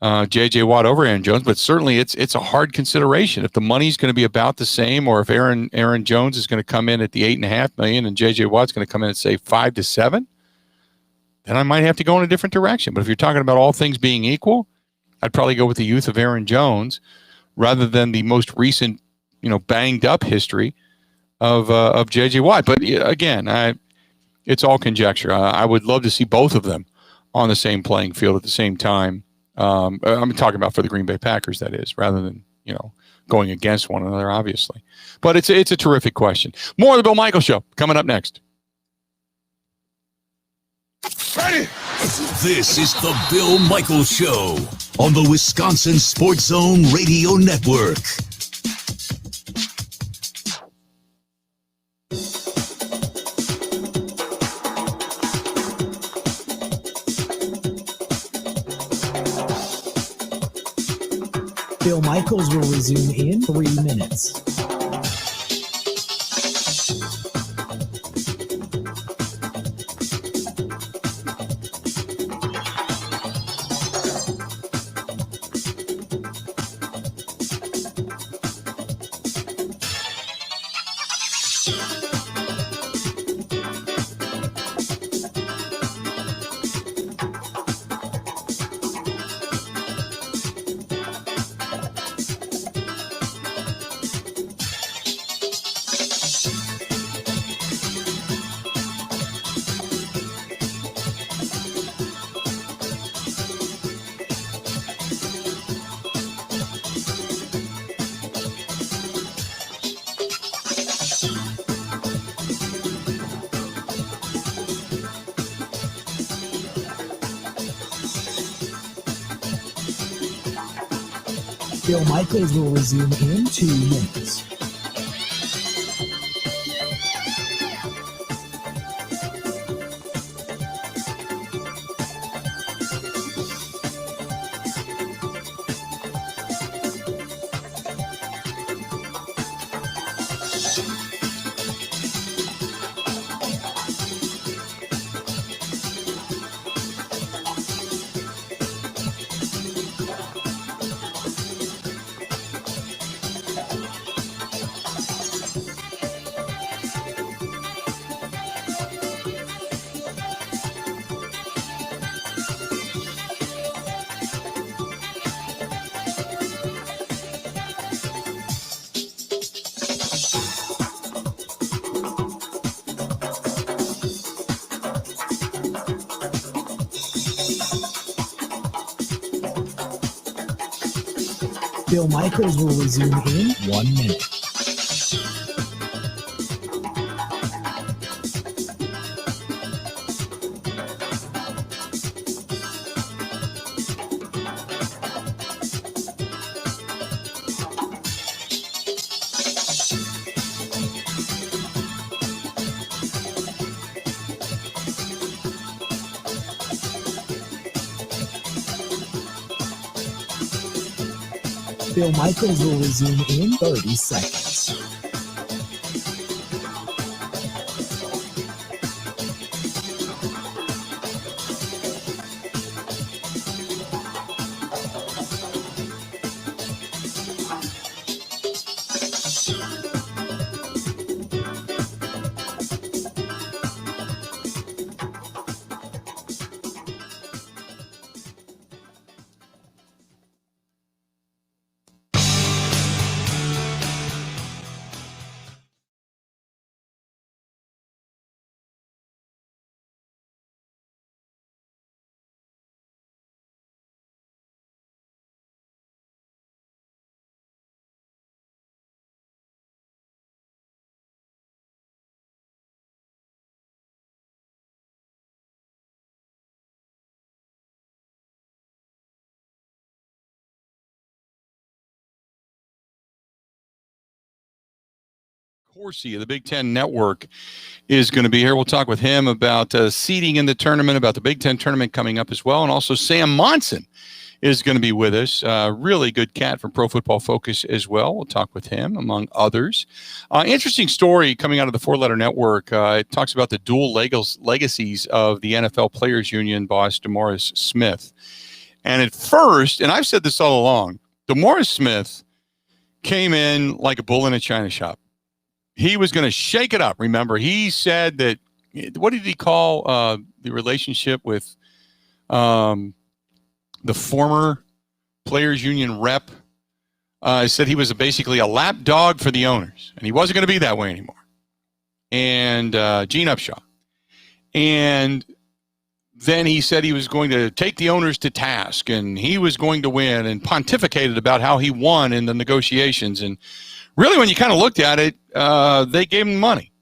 J.J. Watt over Aaron Jones, but certainly it's a hard consideration. If the money's going to be about the same, or if Aaron Jones is going to come in at the $8.5 million and J.J. Watt's going to come in at say 5 to 7, then I might have to go in a different direction. But if you're talking about all things being equal, I'd probably go with the youth of Aaron Jones rather than the most recent, banged up history of J.J. Watt. But again, it's all conjecture. I would love to see both of them on the same playing field at the same time. I'm talking about for the Green Bay Packers, that is, rather than, going against one another, obviously. But it's a terrific question. More of the Bill Michaels Show coming up next. Ready? This is the Bill Michaels Show on the Wisconsin Sports Zone Radio Network. Bill Michaels will resume in 3 minutes. Bill Michaels will resume in 2 minutes. Bill Michaels will resume in 1 minute. Bill Michaels will resume in 30 seconds. Corsi of the Big Ten Network is going to be here. We'll talk with him about seeding in the tournament, about the Big Ten tournament coming up as well. And also Sam Monson is going to be with us. Really good cat from Pro Football Focus as well. We'll talk with him, among others. Interesting story coming out of the Four Letter Network. It talks about the dual legacies of the NFL Players Union boss, DeMaurice Smith. And at first, and I've said this all along, DeMaurice Smith came in like a bull in a china shop. He was going to shake it up. Remember, he said that, what did he call the relationship with the former Players Union rep? Said he was basically a lap dog for the owners, and he wasn't going to be that way anymore. And Gene Upshaw. And then he said he was going to take the owners to task, and he was going to win, and pontificated about how he won in the negotiations. And really, when you kind of looked at it, they gave him money.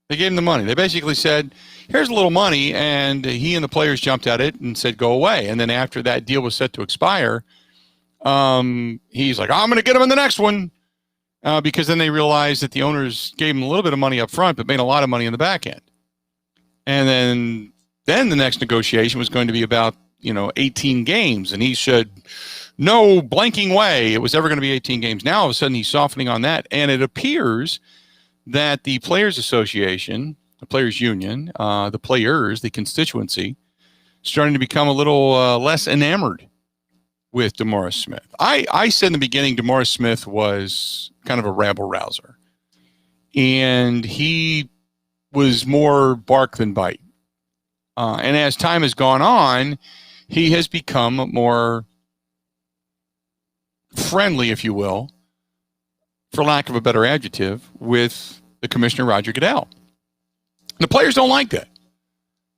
They gave him the money. They basically said, here's a little money, and he and the players jumped at it and said, go away. And then after that deal was set to expire, he's like, I'm going to get him in the next one, because then they realized that the owners gave him a little bit of money up front, but made a lot of money in the back end. And then the next negotiation was going to be about, 18 games. And he said, no blanking way it was ever going to be 18 games. Now, all of a sudden, he's softening on that. And it appears that the Players Association, the Players Union, the players, the constituency, starting to become a little less enamored with DeMaurice Smith. I said in the beginning DeMaurice Smith was kind of a rabble-rouser. And he was more bark than bite. And as time has gone on, he has become more friendly, if you will, for lack of a better adjective, with the Commissioner Roger Goodell. The players don't like that.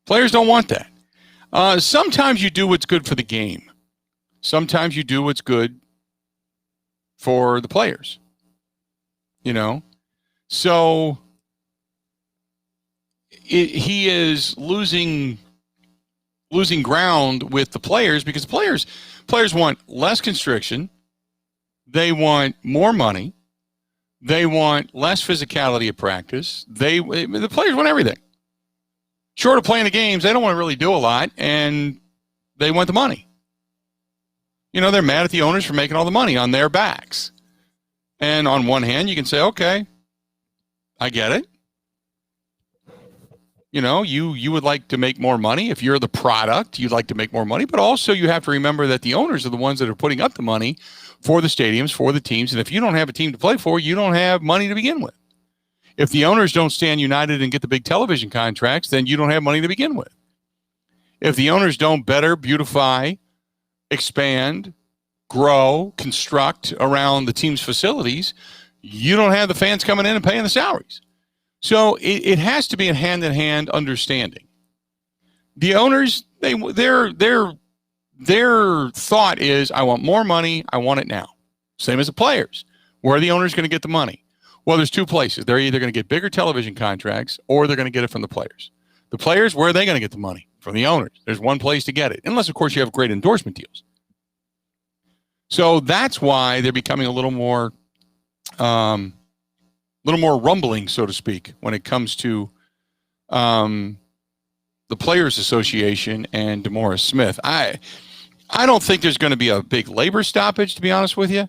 Players don't want that. Sometimes you do what's good for the game. Sometimes you do what's good for the players. So he is losing ground with the players, because the players want less constriction. They want more money. They want less physicality at practice. The players want everything. Short of playing the games, they don't want to really do a lot, and they want the money. They're mad at the owners for making all the money on their backs. And on one hand, you can say, okay, I get it. You would like to make more money. If you're the product, you'd like to make more money. But also you have to remember that the owners are the ones that are putting up the money for the stadiums, for the teams. And if you don't have a team to play for, you don't have money to begin with. If the owners don't stand united and get the big television contracts, then you don't have money to begin with. If the owners don't better, beautify, expand, grow, construct around the team's facilities, you don't have the fans coming in and paying the salaries. So it has to be a hand-in-hand understanding. The owners, their thought is, I want more money, I want it now. Same as the players. Where are the owners going to get the money? Well, there's two places. They're either going to get bigger television contracts, or they're going to get it from the players. The players, where are they going to get the money? From the owners. There's one place to get it, unless, of course, you have great endorsement deals. So that's why they're becoming a little more rumbling, so to speak, when it comes to the Players Association and DeMaurice Smith. I don't think there's going to be a big labor stoppage, to be honest with you,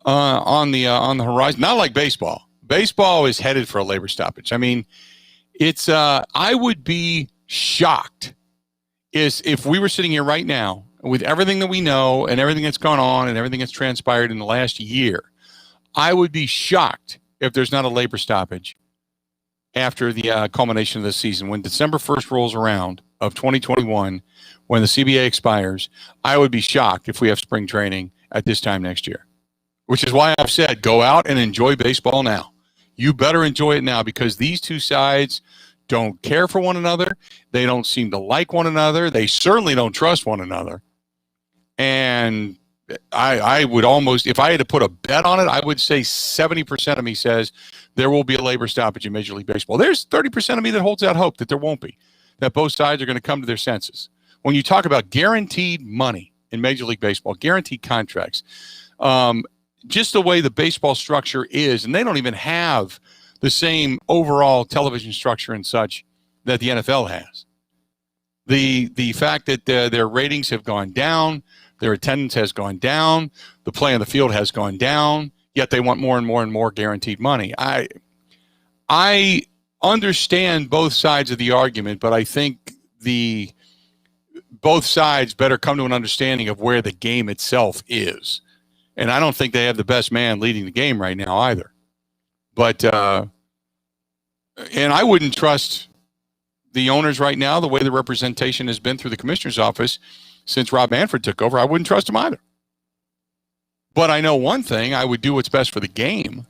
on the horizon. Not like baseball. Baseball is headed for a labor stoppage. I mean, it's I would be shocked if we were sitting here right now with everything that we know and everything that's gone on and everything that's transpired in the last year. I would be shocked if there's not a labor stoppage after the culmination of this season. When December 1st rolls around of 2021, when the CBA expires, I would be shocked if we have spring training at this time next year, which is why I've said go out and enjoy baseball now. You better enjoy it now, because these two sides don't care for one another. They don't seem to like one another. They certainly don't trust one another. And I would almost, if I had to put a bet on it, I would say 70% of me says there will be a labor stoppage in Major League Baseball. There's 30% of me that holds out hope that there won't be, that both sides are going to come to their senses. When you talk about guaranteed money in Major League Baseball, guaranteed contracts, just the way the baseball structure is, and they don't even have the same overall television structure and such that the NFL has. The fact that their ratings have gone down, their attendance has gone down, the play on the field has gone down, yet they want more and more and more guaranteed money. I understand both sides of the argument, but I think both sides better come to an understanding of where the game itself is. And I don't think they have the best man leading the game right now either. But and I wouldn't trust the owners right now, the way the representation has been through the commissioner's office since Rob Manfred took over. I wouldn't trust him either. But I know one thing, I would do what's best for the game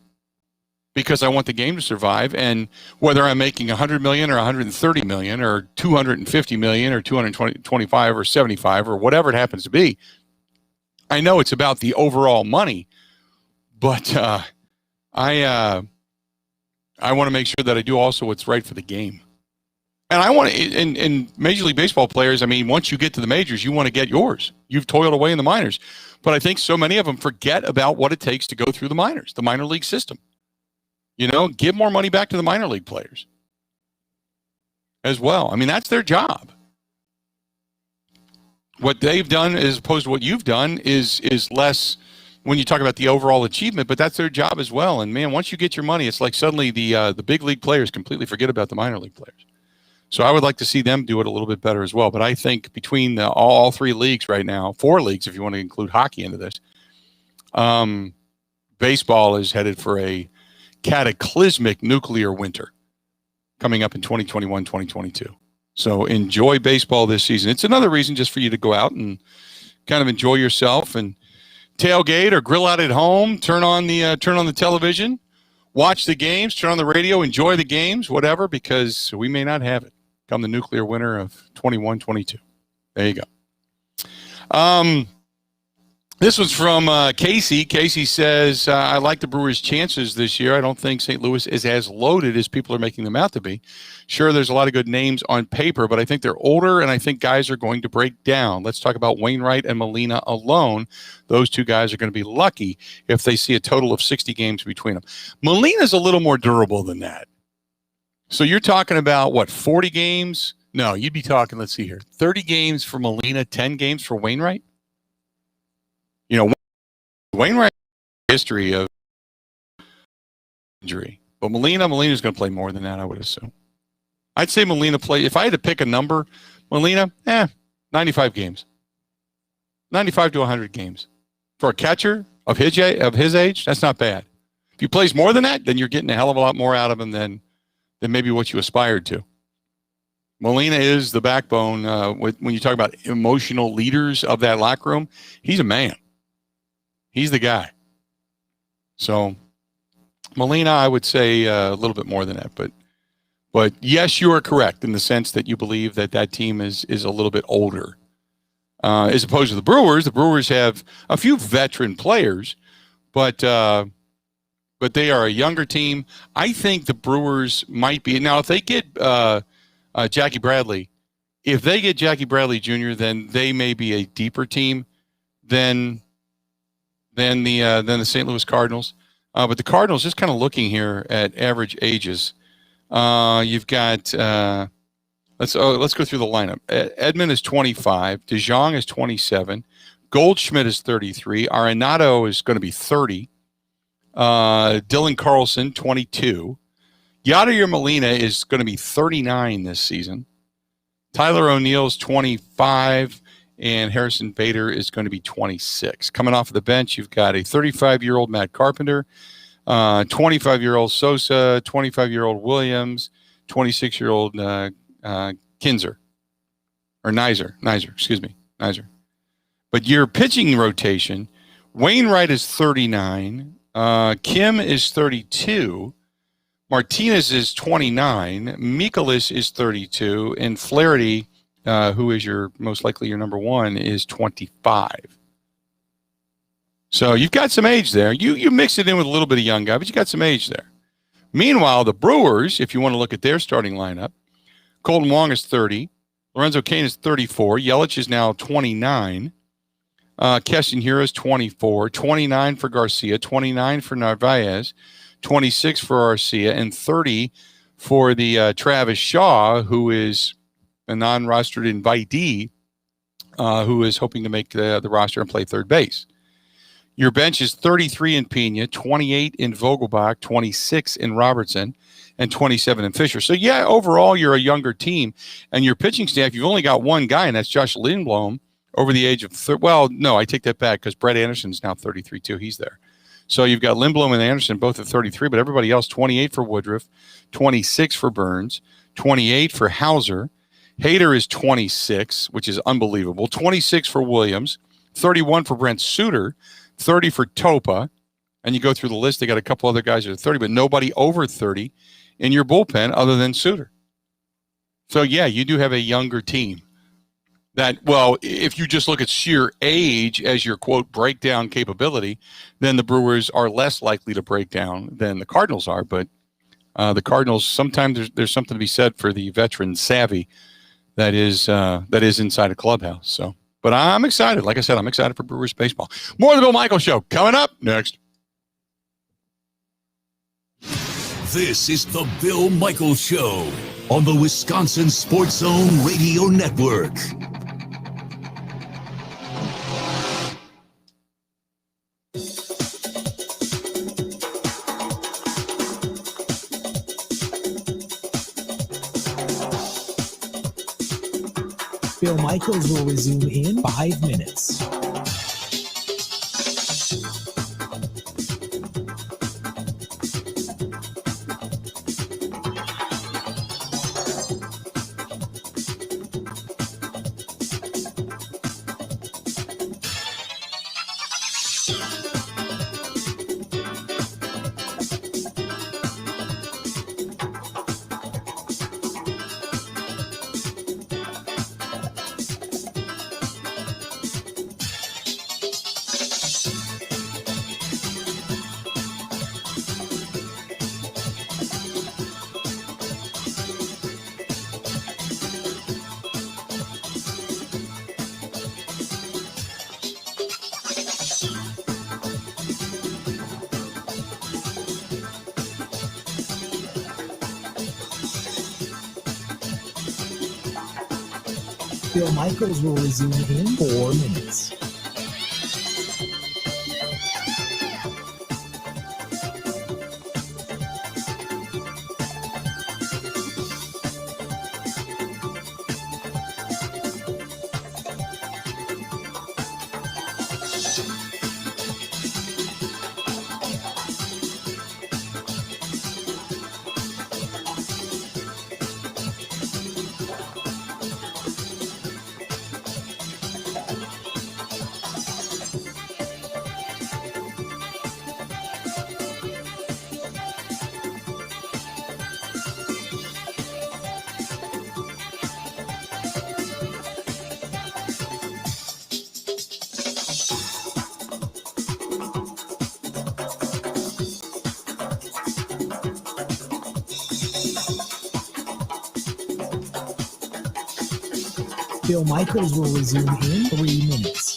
because I want the game to survive. And whether I'm making $100 million or $130 million or $250 million or $225 or $75 or whatever it happens to be, I know it's about the overall money. But I want to make sure that I do also what's right for the game. And I want to, in Major League Baseball players, I mean, once you get to the majors, you want to get yours. You've toiled away in the minors. But I think so many of them forget about what it takes to go through the minors, the minor league system. You know, give more money back to the minor league players as well. I mean, that's their job. What they've done as opposed to what you've done is less when you talk about the overall achievement, but that's their job as well. And, man, once you get your money, it's like suddenly the big league players completely forget about the minor league players. So I would like to see them do it a little bit better as well. But I think between all three leagues right now, 4 leagues if you want to include hockey into this, baseball is headed for a cataclysmic nuclear winter coming up in 2021, 2022. So enjoy baseball this season. It's another reason just for you to go out and kind of enjoy yourself and tailgate or grill out at home, turn on the television, watch the games, turn on the radio, enjoy the games, whatever, because we may not have it come the nuclear winter of 21, 22. There you go. This one's from Casey. Casey says, I like the Brewers' chances this year. I don't think St. Louis is as loaded as people are making them out to be. Sure, there's a lot of good names on paper, but I think they're older, and I think guys are going to break down. Let's talk about Wainwright and Molina alone. Those 2 guys are going to be lucky if they see a total of 60 games between them. Molina's a little more durable than that. So you're talking about, what, 40 games? No, you'd be talking, let's see here, 30 games for Molina, 10 games for Wainwright? You know, Wainwright history of injury. But Molina's going to play more than that, I would assume. I'd say Molina play. If I had to pick a number, Molina, 95 games. 95 to 100 games. For a catcher of his age, that's not bad. If he plays more than that, then you're getting a hell of a lot more out of him than maybe what you aspired to. Molina is the backbone. When you talk about emotional leaders of that locker room, he's a man. He's the guy. So Molina, I would say a little bit more than that. But yes, you are correct in the sense that you believe that team is a little bit older. As opposed to the Brewers. The Brewers have a few veteran players, but they are a younger team. I think the Brewers might be. Now, if they get Jackie Bradley, Jr., then they may be a deeper team than the St. Louis Cardinals. But the Cardinals, just kind of looking here at average ages, you've got let's go through the lineup. Edman is 25, DeJong is 27, Goldschmidt is 33, Arenado is going to be 30, Dylan Carlson 22, Yadier Molina is going to be 39 this season, Tyler O'Neill's 25. And Harrison Bader is going to be 26. Coming off of the bench, you've got a 35-year-old Matt Carpenter, 25-year-old Sosa, 25-year-old Williams, 26-year-old Nizer. But your pitching rotation, Wainwright is 39, Kim is 32, Martinez is 29, Mikolas is 32, and Flaherty, who is most likely your number 1, is 25. So you've got some age there. You mix it in with a little bit of young guy, but you got some age there. Meanwhile, the Brewers, if you want to look at their starting lineup, Colton Wong is 30, Lorenzo Cain is 34, Yelich is now 29, Keston Hiura is 24, 29 for Garcia, 29 for Narvaez, 26 for Arcia, and 30 for the Travis Shaw, who is a non-rostered invitee, who is hoping to make the roster and play third base. Your bench is 33 in Pena, 28 in Vogelbach, 26 in Robertson, and 27 in Fisher. So, yeah, overall, you're a younger team. And your pitching staff, you've only got one guy, and that's Josh Lindblom, over the age of well, no, I take that back because Brett Anderson's now 33 too. He's there. So you've got Lindblom and Anderson both at 33, but everybody else 28 for Woodruff, 26 for Burns, 28 for Hauser. Hader is 26, which is unbelievable. 26 for Williams, 31 for Brent Suter, 30 for Topa. And you go through the list, they got a couple other guys that are 30, but nobody over 30 in your bullpen other than Suter. So, yeah, you do have a younger team. That, well, if you just look at sheer age as your, quote, breakdown capability, then the Brewers are less likely to break down than the Cardinals are. But the Cardinals, sometimes there's something to be said for the veteran savvy that is inside a clubhouse. So, but I'm excited. Like I said, I'm excited for Brewers baseball. More of the Bill Michaels Show coming up next. This is the Bill Michaels Show on the Wisconsin Sports Zone Radio Network. Bill Michaels will resume in 5 minutes. Bill Michaels will resume in 4 minutes. Bill Michaels will resume in 3 minutes.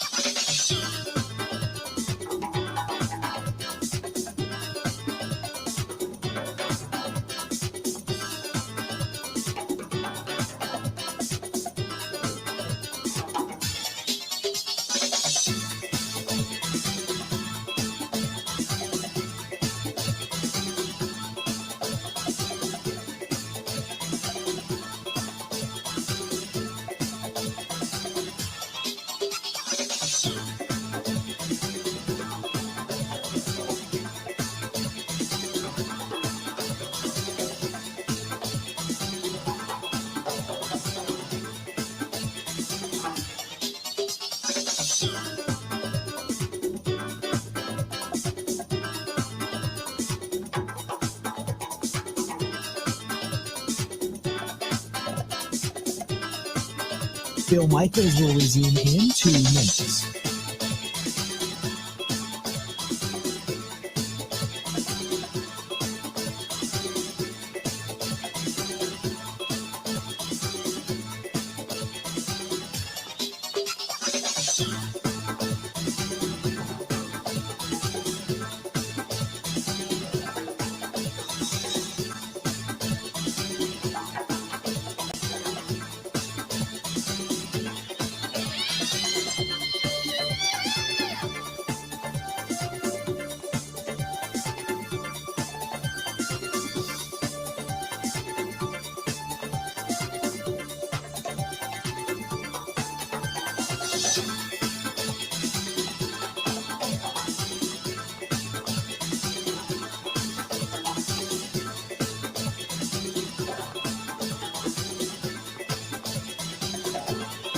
Bill Michaels will resume in 2 minutes.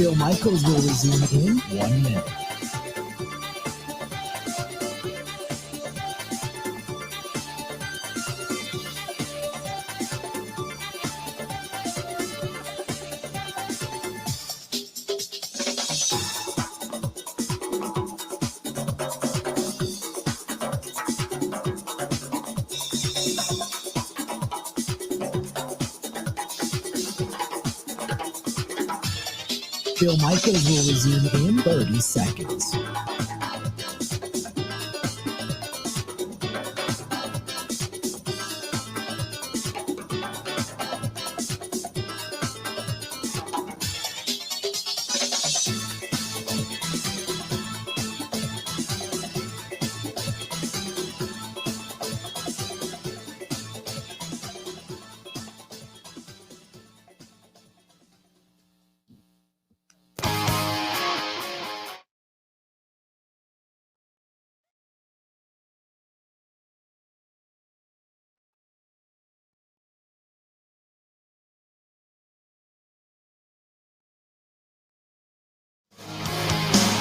Bill Michaels will resume in 1 minute. Bill Michaels will resume in 30 seconds.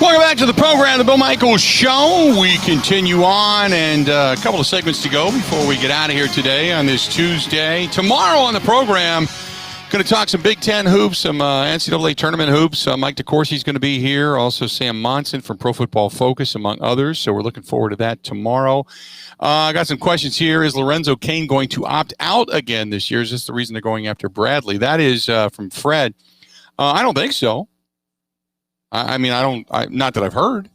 Welcome back to the program, The Bill Michaels Show. We continue on, and a couple of segments to go before we get out of here today on this Tuesday. Tomorrow on the program, going to talk some Big Ten hoops, some NCAA tournament hoops. Mike DeCourcy is going to be here. Also, Sam Monson from Pro Football Focus, among others. So we're looking forward to that tomorrow. I got some questions here. Is Lorenzo Cain going to opt out again this year? Is this the reason they're going after Bradley? That is from Fred. I don't think so. I mean, not that I've heard.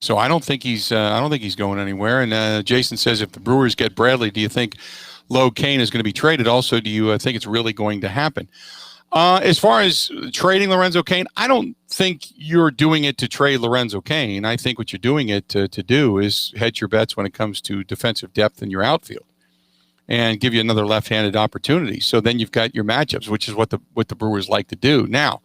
So I don't think he's going anywhere. And Jason says, if the Brewers get Bradley, do you think Lo Cain is going to be traded? Also, do you think it's really going to happen? As far as trading Lorenzo Cain, I don't think you're doing it to trade Lorenzo Cain. I think what you're doing it to do is hedge your bets when it comes to defensive depth in your outfield and give you another left-handed opportunity. So then you've got your matchups, which is what the Brewers like to do. Now,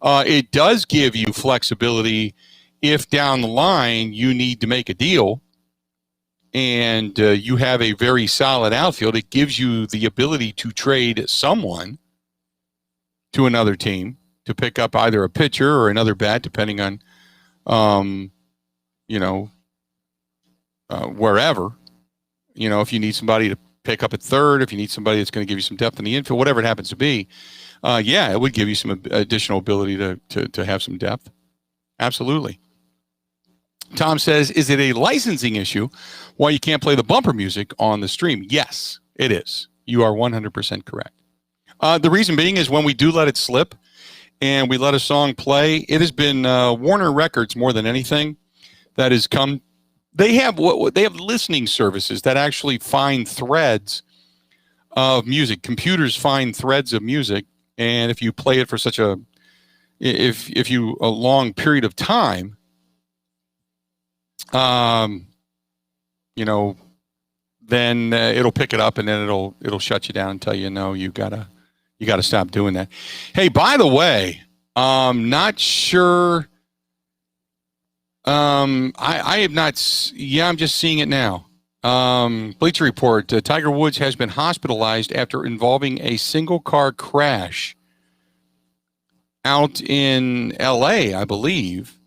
it does give you flexibility if down the line you need to make a deal and you have a very solid outfield. It gives you the ability to trade someone to another team to pick up either a pitcher or another bat, depending on, wherever. If you need somebody to pick up at third, if you need somebody that's going to give you some depth in the infield, whatever it happens to be. It would give you some additional ability to have some depth. Absolutely. Tom says, is it a licensing issue why you can't play the bumper music on the stream? Yes, it is. You are 100% correct. The reason being is when we do let it slip and we let a song play, it has been Warner Records more than anything that has come. They have listening services that actually find threads of music. Computers find threads of music. And if you play it for such a long period of time, then it'll pick it up and then it'll shut you down and tell you, no, you gotta stop doing that. Hey, by the way, not sure. I have not. Yeah, I'm just seeing it now. Bleacher Report, Tiger Woods has been hospitalized after involving a single car crash out in LA, I believe.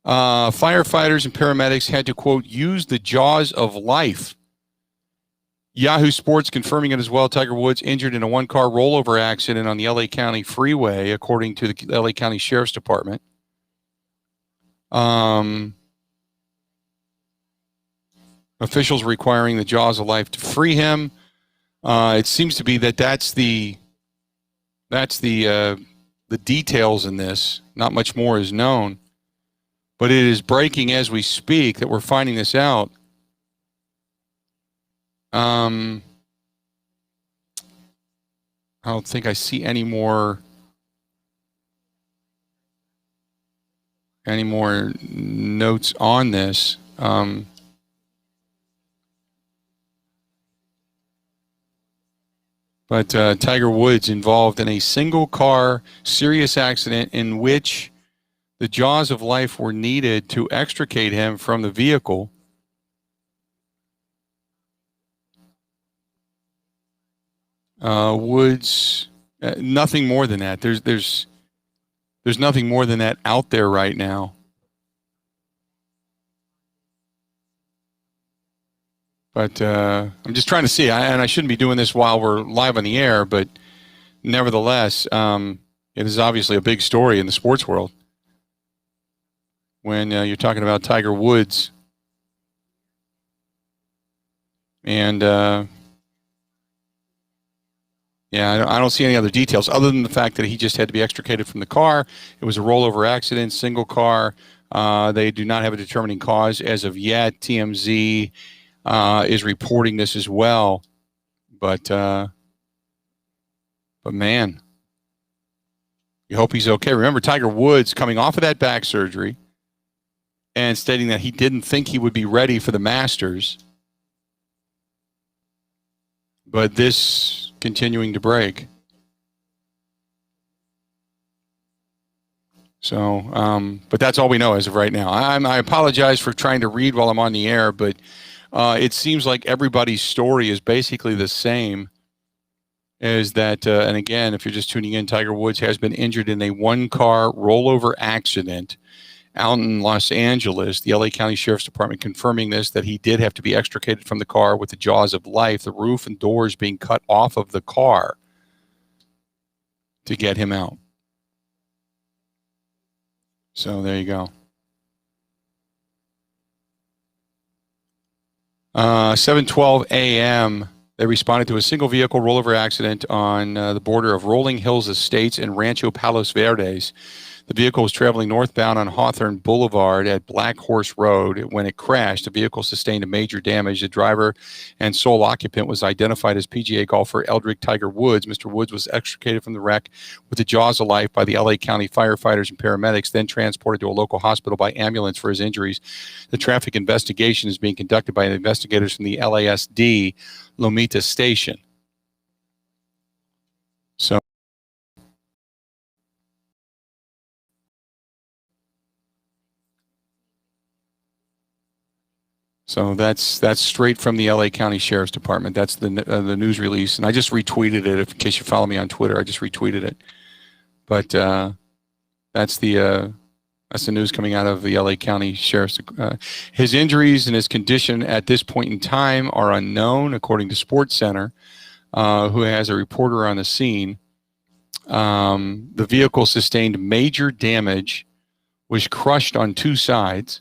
Firefighters and paramedics had to, quote, use the jaws of life. Yahoo Sports confirming it as well. Tiger Woods injured in a one-car rollover accident on the LA County freeway, according to the LA County Sheriff's Department. Officials requiring the jaws of life to free him. It seems to be that's the details in this. Not much more is known, but it is breaking as we speak that we're finding this out. I don't think I see any more notes on this. But Tiger Woods involved in a single car serious accident in which the jaws of life were needed to extricate him from the vehicle. Woods, nothing more than that. There's There's nothing more than that out there right now. But I'm just trying to see, and I shouldn't be doing this while we're live on the air, but nevertheless, it is obviously a big story in the sports world when you're talking about Tiger Woods. And, yeah, I don't see any other details other than the fact that he just had to be extricated from the car. It was a rollover accident, single car. They do not have a determining cause as of yet. TMZ is reporting this as well. But man, you hope he's okay. Remember, Tiger Woods coming off of that back surgery and stating that he didn't think he would be ready for the Masters. But this continuing to break. So, but that's all we know as of right now. I apologize for trying to read while I'm on the air, but it seems like everybody's story is basically the same. Is that, and again, if you're just tuning in, Tiger Woods has been injured in a one-car rollover accident out in Los Angeles. The LA County Sheriff's Department confirming this, that he did have to be extricated from the car with the jaws of life, the roof and doors being cut off of the car to get him out. So there you go. 7:12 a.m. They responded to a single vehicle rollover accident on the border of Rolling Hills Estates and Rancho Palos Verdes. The vehicle was traveling northbound on Hawthorne Boulevard at Black Horse Road. When it crashed, the vehicle sustained a major damage. The driver and sole occupant was identified as PGA golfer Eldrick Tiger Woods. Mr. Woods was extricated from the wreck with the jaws of life by the LA County firefighters and paramedics, then transported to a local hospital by ambulance for his injuries. The traffic investigation is being conducted by investigators from the LASD Lomita Station. So that's straight from the LA County Sheriff's Department. That's the news release, and I just retweeted it. In case you follow me on Twitter, I just retweeted it. But that's the news coming out of the LA County Sheriff's. His injuries and his condition at this point in time are unknown, according to SportsCenter, who has a reporter on the scene. The vehicle sustained major damage, was crushed on two sides.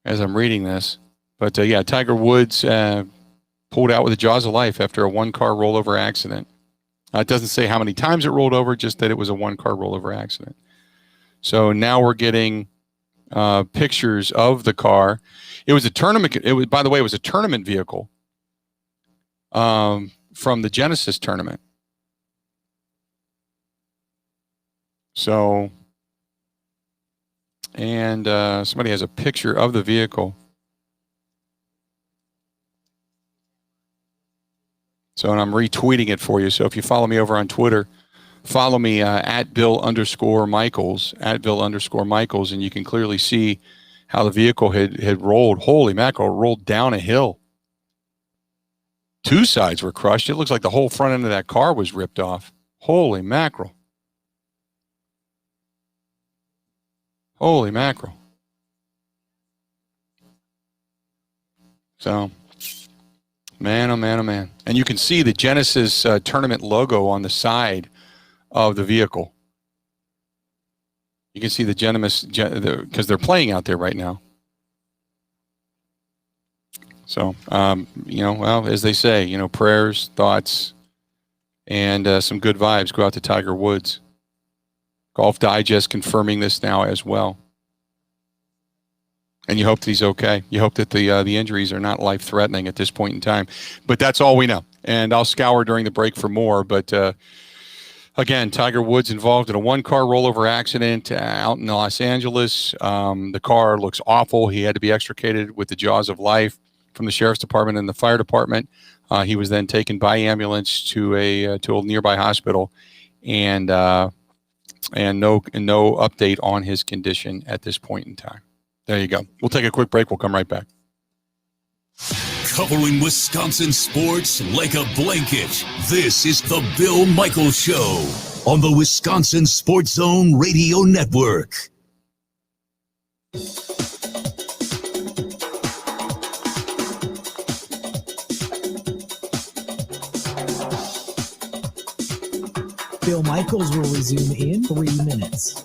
As I'm reading this, but yeah, Tiger Woods pulled out with the jaws of life after a one-car rollover accident. It doesn't say how many times it rolled over, just that it was a one-car rollover accident. So now we're getting pictures of the car. It was a tournament. It was, by the way, it was a tournament vehicle from the Genesis tournament. So. And somebody has a picture of the vehicle. So, and I'm retweeting it for you. So if you follow me over on Twitter, follow me at Bill_Michaels, and you can clearly see how the vehicle had rolled. Holy mackerel, rolled down a hill. Two sides were crushed. It looks like the whole front end of that car was ripped off. Holy mackerel. Holy mackerel. So, man, oh man, oh man. And you can see the Genesis tournament logo on the side of the vehicle. You can see the Genesis, because they're playing out there right now. So, well, as they say, prayers, thoughts, and some good vibes go out to Tiger Woods. Golf Digest confirming this now as well. And you hope that he's okay. You hope that the injuries are not life-threatening at this point in time. But that's all we know. And I'll scour during the break for more. But, again, Tiger Woods involved in a one-car rollover accident out in Los Angeles. The car looks awful. He had to be extricated with the jaws of life from the Sheriff's Department and the Fire Department. He was then taken by ambulance to a nearby hospital. And no update on his condition at this point in time. There you go. We'll take a quick break. We'll come right back. Covering Wisconsin sports like a blanket. This is the Bill Michaels Show on the Wisconsin Sports Zone Radio Network. Bill Michaels will resume in 3 minutes.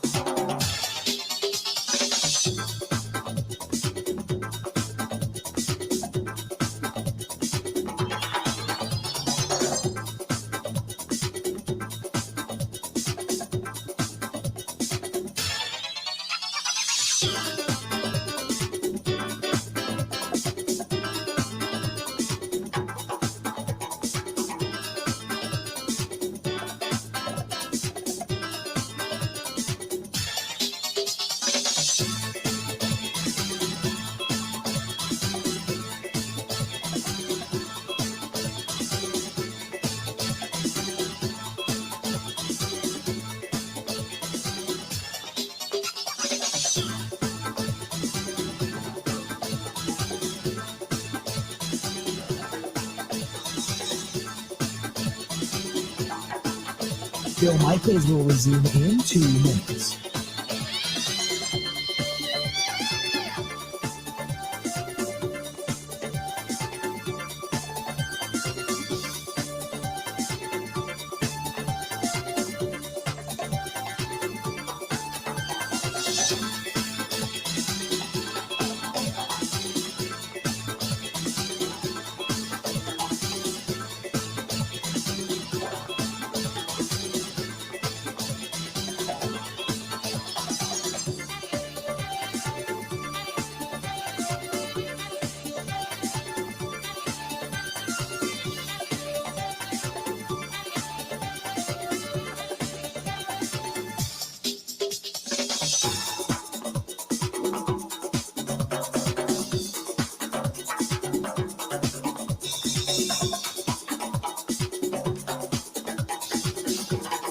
Bill Michaels will resume in 2 minutes.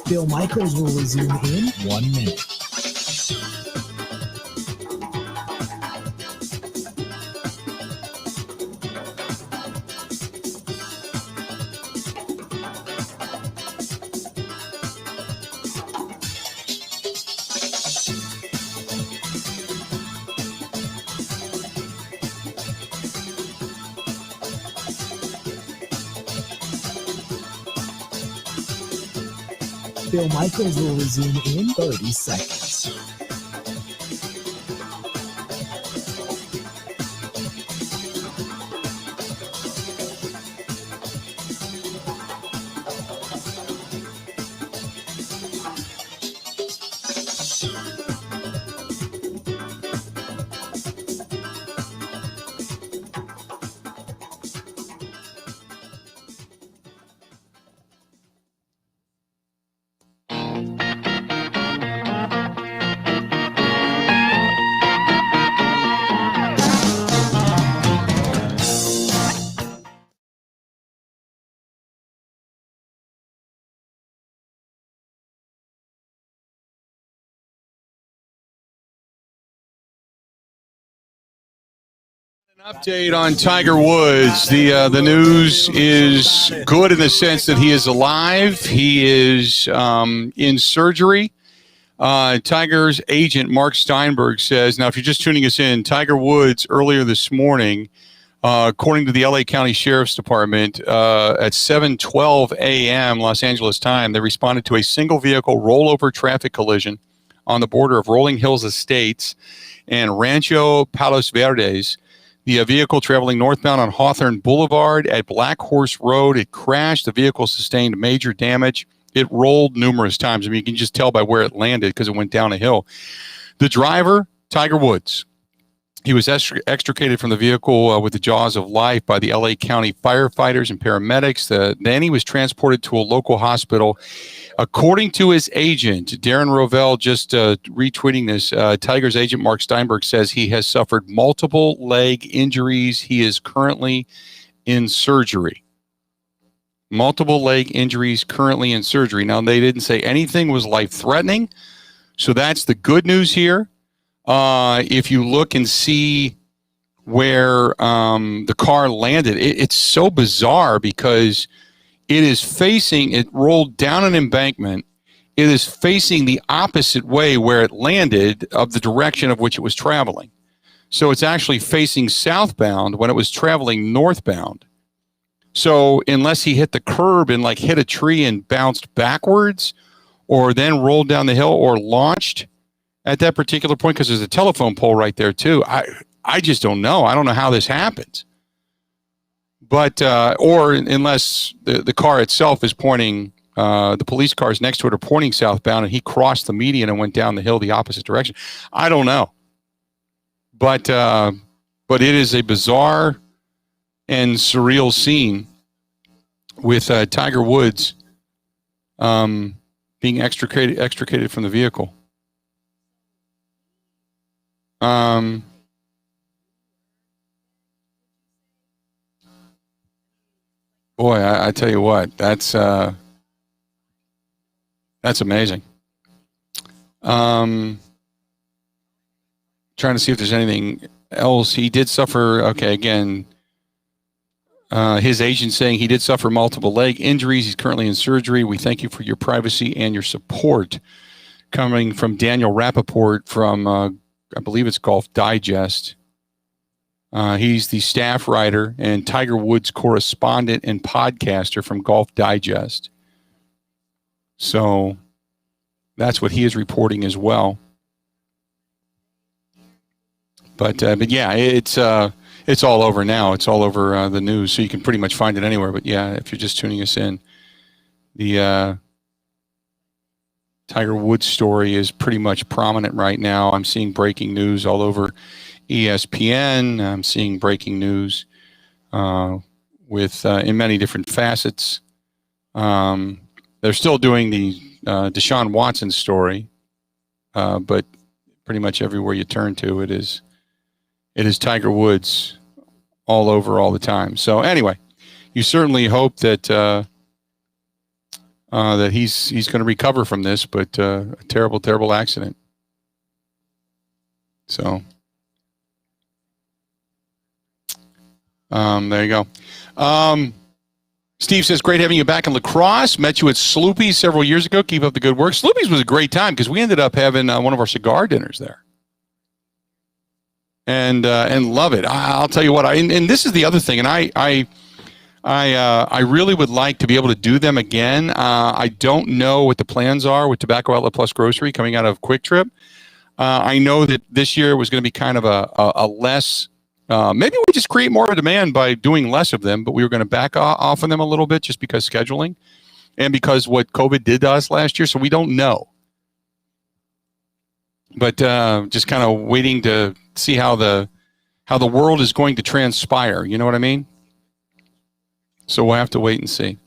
Bill Michaels will resume in 1 minute. Bill Michaels will resume in 30 seconds. Update on Tiger Woods. The news is good in the sense that he is alive. He is in surgery. Tiger's agent, Mark Steinberg, says, now if you're just tuning us in, Tiger Woods earlier this morning, according to the LA County Sheriff's Department, at 7:12 a.m. Los Angeles time, they responded to a single vehicle rollover traffic collision on the border of Rolling Hills Estates and Rancho Palos Verdes. The vehicle traveling northbound on Hawthorne Boulevard at Black Horse Road, it crashed. The vehicle sustained major damage. It rolled numerous times. I mean, you can just tell by where it landed because it went down a hill. The driver, Tiger Woods, he was extricated from the vehicle with the jaws of life by the LA County firefighters and paramedics. Then he was transported to a local hospital. According to his agent, Darren Rovell, just retweeting this, Tiger's agent, Mark Steinberg, says he has suffered multiple leg injuries. He is currently in surgery. Multiple leg injuries, currently in surgery. Now, they didn't say anything was life-threatening, so that's the good news here. If you look and see where the car landed, it's so bizarre because it rolled down an embankment. it is facing the opposite way where it landed of the direction of which it was traveling. So it's actually facing southbound when it was traveling northbound. So unless he hit the curb and like hit a tree and bounced backwards, or then rolled down the hill or launched at that particular point, because there's a telephone pole right there too. I just don't know. I don't know how this happens. But, or unless the car itself is pointing, the police cars next to it are pointing southbound and he crossed the median and went down the hill the opposite direction. I don't know. But it is a bizarre and surreal scene with Tiger Woods being extricated from the vehicle. Boy, I tell you what, that's amazing. Trying to see if there's anything else. He did suffer. Okay, again, his agent saying he did suffer multiple leg injuries. He's currently in surgery. We thank you for your privacy and your support. Coming from Daniel Rappaport from, I believe it's Golf Digest. He's the staff writer and Tiger Woods correspondent and podcaster from Golf Digest. So that's what he is reporting as well. But yeah, it's all over now. It's all over the news, so you can pretty much find it anywhere. But yeah, if you're just tuning us in, the Tiger Woods story is pretty much prominent right now. I'm seeing breaking news all over ESPN. I'm seeing breaking news with in many different facets. They're still doing the Deshaun Watson story, but pretty much everywhere you turn to, it is Tiger Woods all over all the time. So anyway, you certainly hope that that he's going to recover from this, but a terrible, terrible accident. So there you go. Steve says, great having you back in La Crosse. Met you at Sloopy's several years ago. Keep up the good work. Sloopy's was a great time because we ended up having one of our cigar dinners there. And love it. I'll tell you what. And this is the other thing. And I really would like to be able to do them again. I don't know what the plans are with Tobacco Outlet Plus Grocery coming out of Quick Trip. I know that this year was going to be kind of a less. Maybe we just create more of a demand by doing less of them, but we were going to back off on them a little bit just because scheduling and because what COVID did to us last year. So we don't know. But just kind of waiting to see how the world is going to transpire. You know what I mean? So we'll have to wait and see.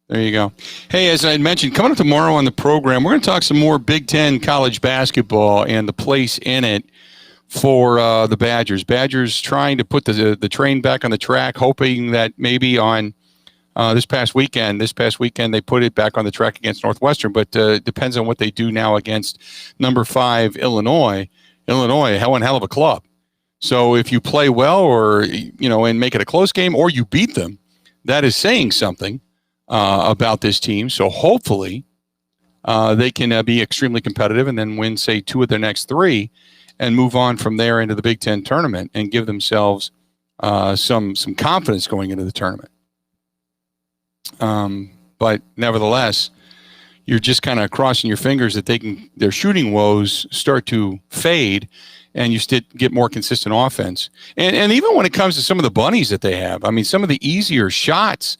There you go. Hey, as I mentioned, coming up tomorrow on the program, we're going to talk some more Big Ten college basketball and the place in it for the Badgers. Badgers trying to put the train back on the track, hoping that maybe on this past weekend they put it back on the track against Northwestern, but depends on what they do now against number 5 Illinois. Illinois, one hell of a club. So if you play well, or and make it a close game, or you beat them, that is saying something about this team. So hopefully they can be extremely competitive and then win, say, 2 of their next 3, and move on from there into the Big Ten tournament and give themselves some confidence going into the tournament. But nevertheless, you're just kind of crossing your fingers that their shooting woes start to fade and you get more consistent offense. And even when it comes to some of the bunnies that they have, I mean, some of the easier shots,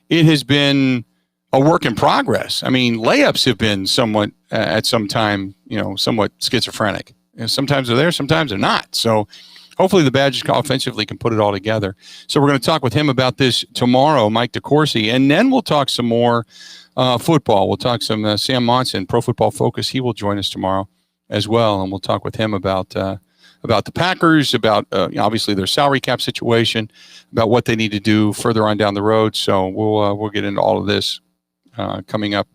it has been a work in progress. I mean, layups have been somewhat, at some time, somewhat schizophrenic. Sometimes they're there, sometimes they're not. So hopefully the Badgers offensively can put it all together. So we're going to talk with him about this tomorrow, Mike DeCourcy, and then we'll talk some more football. We'll talk some Sam Monson, Pro Football Focus. He will join us tomorrow as well, and we'll talk with him about the Packers, about obviously their salary cap situation, about what they need to do further on down the road. So we'll get into all of this coming up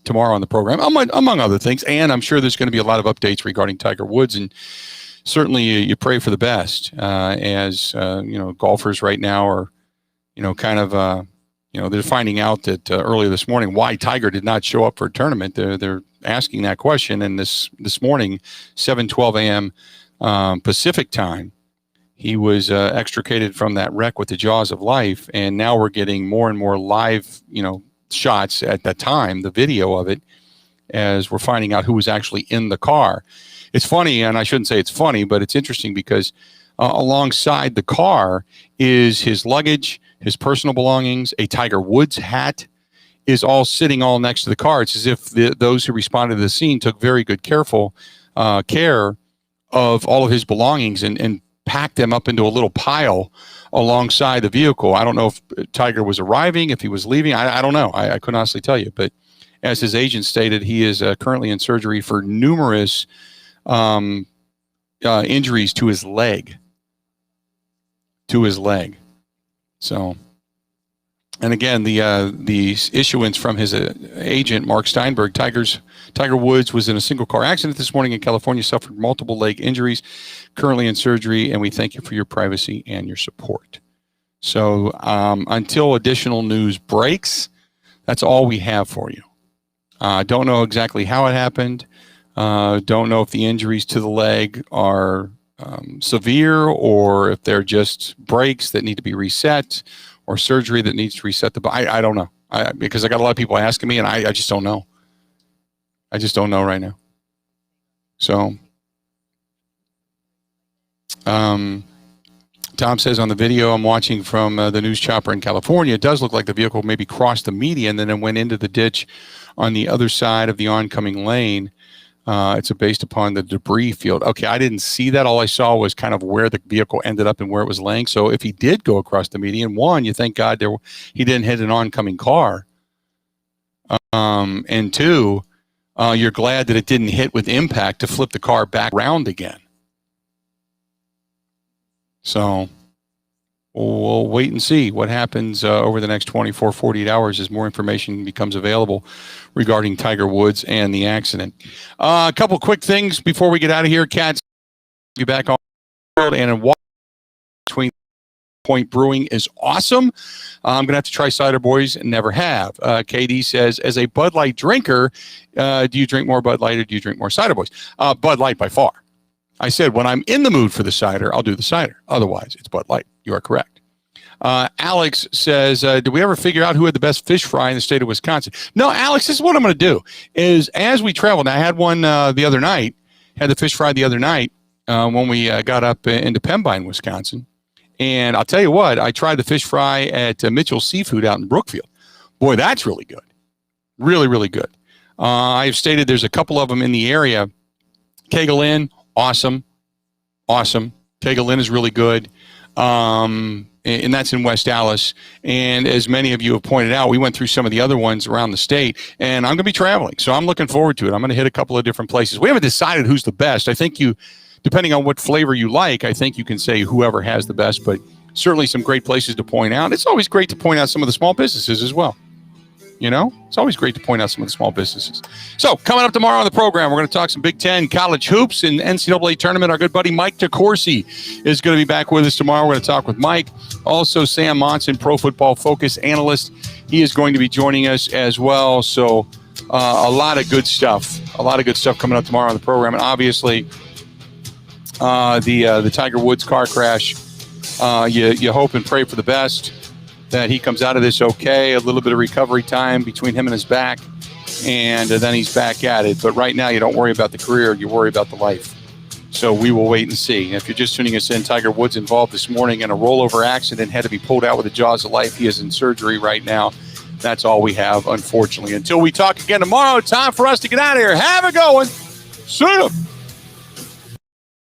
tomorrow on the program, among other things. And I'm sure there's going to be a lot of updates regarding Tiger Woods, and certainly you pray for the best as golfers right now are kind of they're finding out that earlier this morning why Tiger did not show up for a tournament. They're asking that question, and this morning, 7:12 a.m. Pacific time, he was extricated from that wreck with the jaws of life, and now we're getting more and more live, shots at that time, the video of it, as we're finding out who was actually in the car. It's funny, and I shouldn't say it's funny, but it's interesting because alongside the car is his luggage, his personal belongings, a Tiger Woods hat is all sitting all next to the car. It's as if those who responded to the scene took very good care of all of his belongings and packed them up into a little pile alongside the vehicle. I don't know if Tiger was arriving, if he was leaving. I don't know. I couldn't honestly tell you. But as his agent stated, he is currently in surgery for numerous injuries to his leg. So, and again, the issuance from his agent, Mark Steinberg, Tiger Woods was in a single car accident this morning in California, suffered multiple leg injuries, currently in surgery, and we thank you for your privacy and your support. So until additional news breaks, that's all we have for you. Don't know exactly how it happened. Don't know if the injuries to the leg are severe or if they're just breaks that need to be reset or surgery that needs to reset the body. I don't know. Because I got a lot of people asking me, and I just don't know. I just don't know right now. So, Tom says on the video I'm watching from the news chopper in California, it does look like the vehicle maybe crossed the median and then went into the ditch on the other side of the oncoming lane. It's based upon the debris field. Okay, I didn't see that. All I saw was kind of where the vehicle ended up and where it was laying. So if he did go across the median, one, you thank God he didn't hit an oncoming car. And two, you're glad that it didn't hit with impact to flip the car back around again. So we'll wait and see what happens over the next 24, 48 hours as more information becomes available regarding Tiger Woods and the accident. A couple quick things before we get out of here. Cats, be back on the world and in Washington. Between Point Brewing is awesome. I'm going to have to try Cider Boys and never have. KD says, as a Bud Light drinker, do you drink more Bud Light or do you drink more Cider Boys? Bud Light by far. I said, when I'm in the mood for the cider, I'll do the cider. Otherwise, it's Bud Light. You are correct. Alex says, did we ever figure out who had the best fish fry in the state of Wisconsin? No, Alex, this is what I'm going to do. Is as we travel, now I had one the other night, had the fish fry the other night when we got up into Pembine, Wisconsin. And I'll tell you what, I tried the fish fry at Mitchell Seafood out in Brookfield. Boy, that's really good. Really, really good. I've stated there's a couple of them in the area. Kegel Inn, awesome. Kegel Inn is really good. And that's in West Allis. And as many of you have pointed out, we went through some of the other ones around the state, and I'm going to be traveling. So I'm looking forward to it. I'm going to hit a couple of different places. We haven't decided who's the best. I think depending on what flavor you like, I think you can say whoever has the best, but certainly some great places to point out. It's always great to point out some of the small businesses as well. It's always great to point out some of the small businesses. So coming up tomorrow on the program, we're going to talk some Big Ten college hoops and NCAA tournament. Our good buddy Mike DeCourcy is going to be back with us tomorrow. We're going to talk with Mike. Also, Sam Monson, Pro Football Focus analyst. He is going to be joining us as well. So a lot of good stuff. Coming up tomorrow on the program. And obviously, the Tiger Woods car crash, you hope and pray for the best, that he comes out of this okay, a little bit of recovery time between him and his back, and then he's back at it. But right now, you don't worry about the career, you worry about the life. So we will wait and see. And if you're just tuning us in, Tiger Woods involved this morning in a rollover accident, had to be pulled out with the jaws of life. He is in surgery right now. That's all we have, unfortunately. Until we talk again tomorrow, time for us to get out of here. Have a good one. See ya.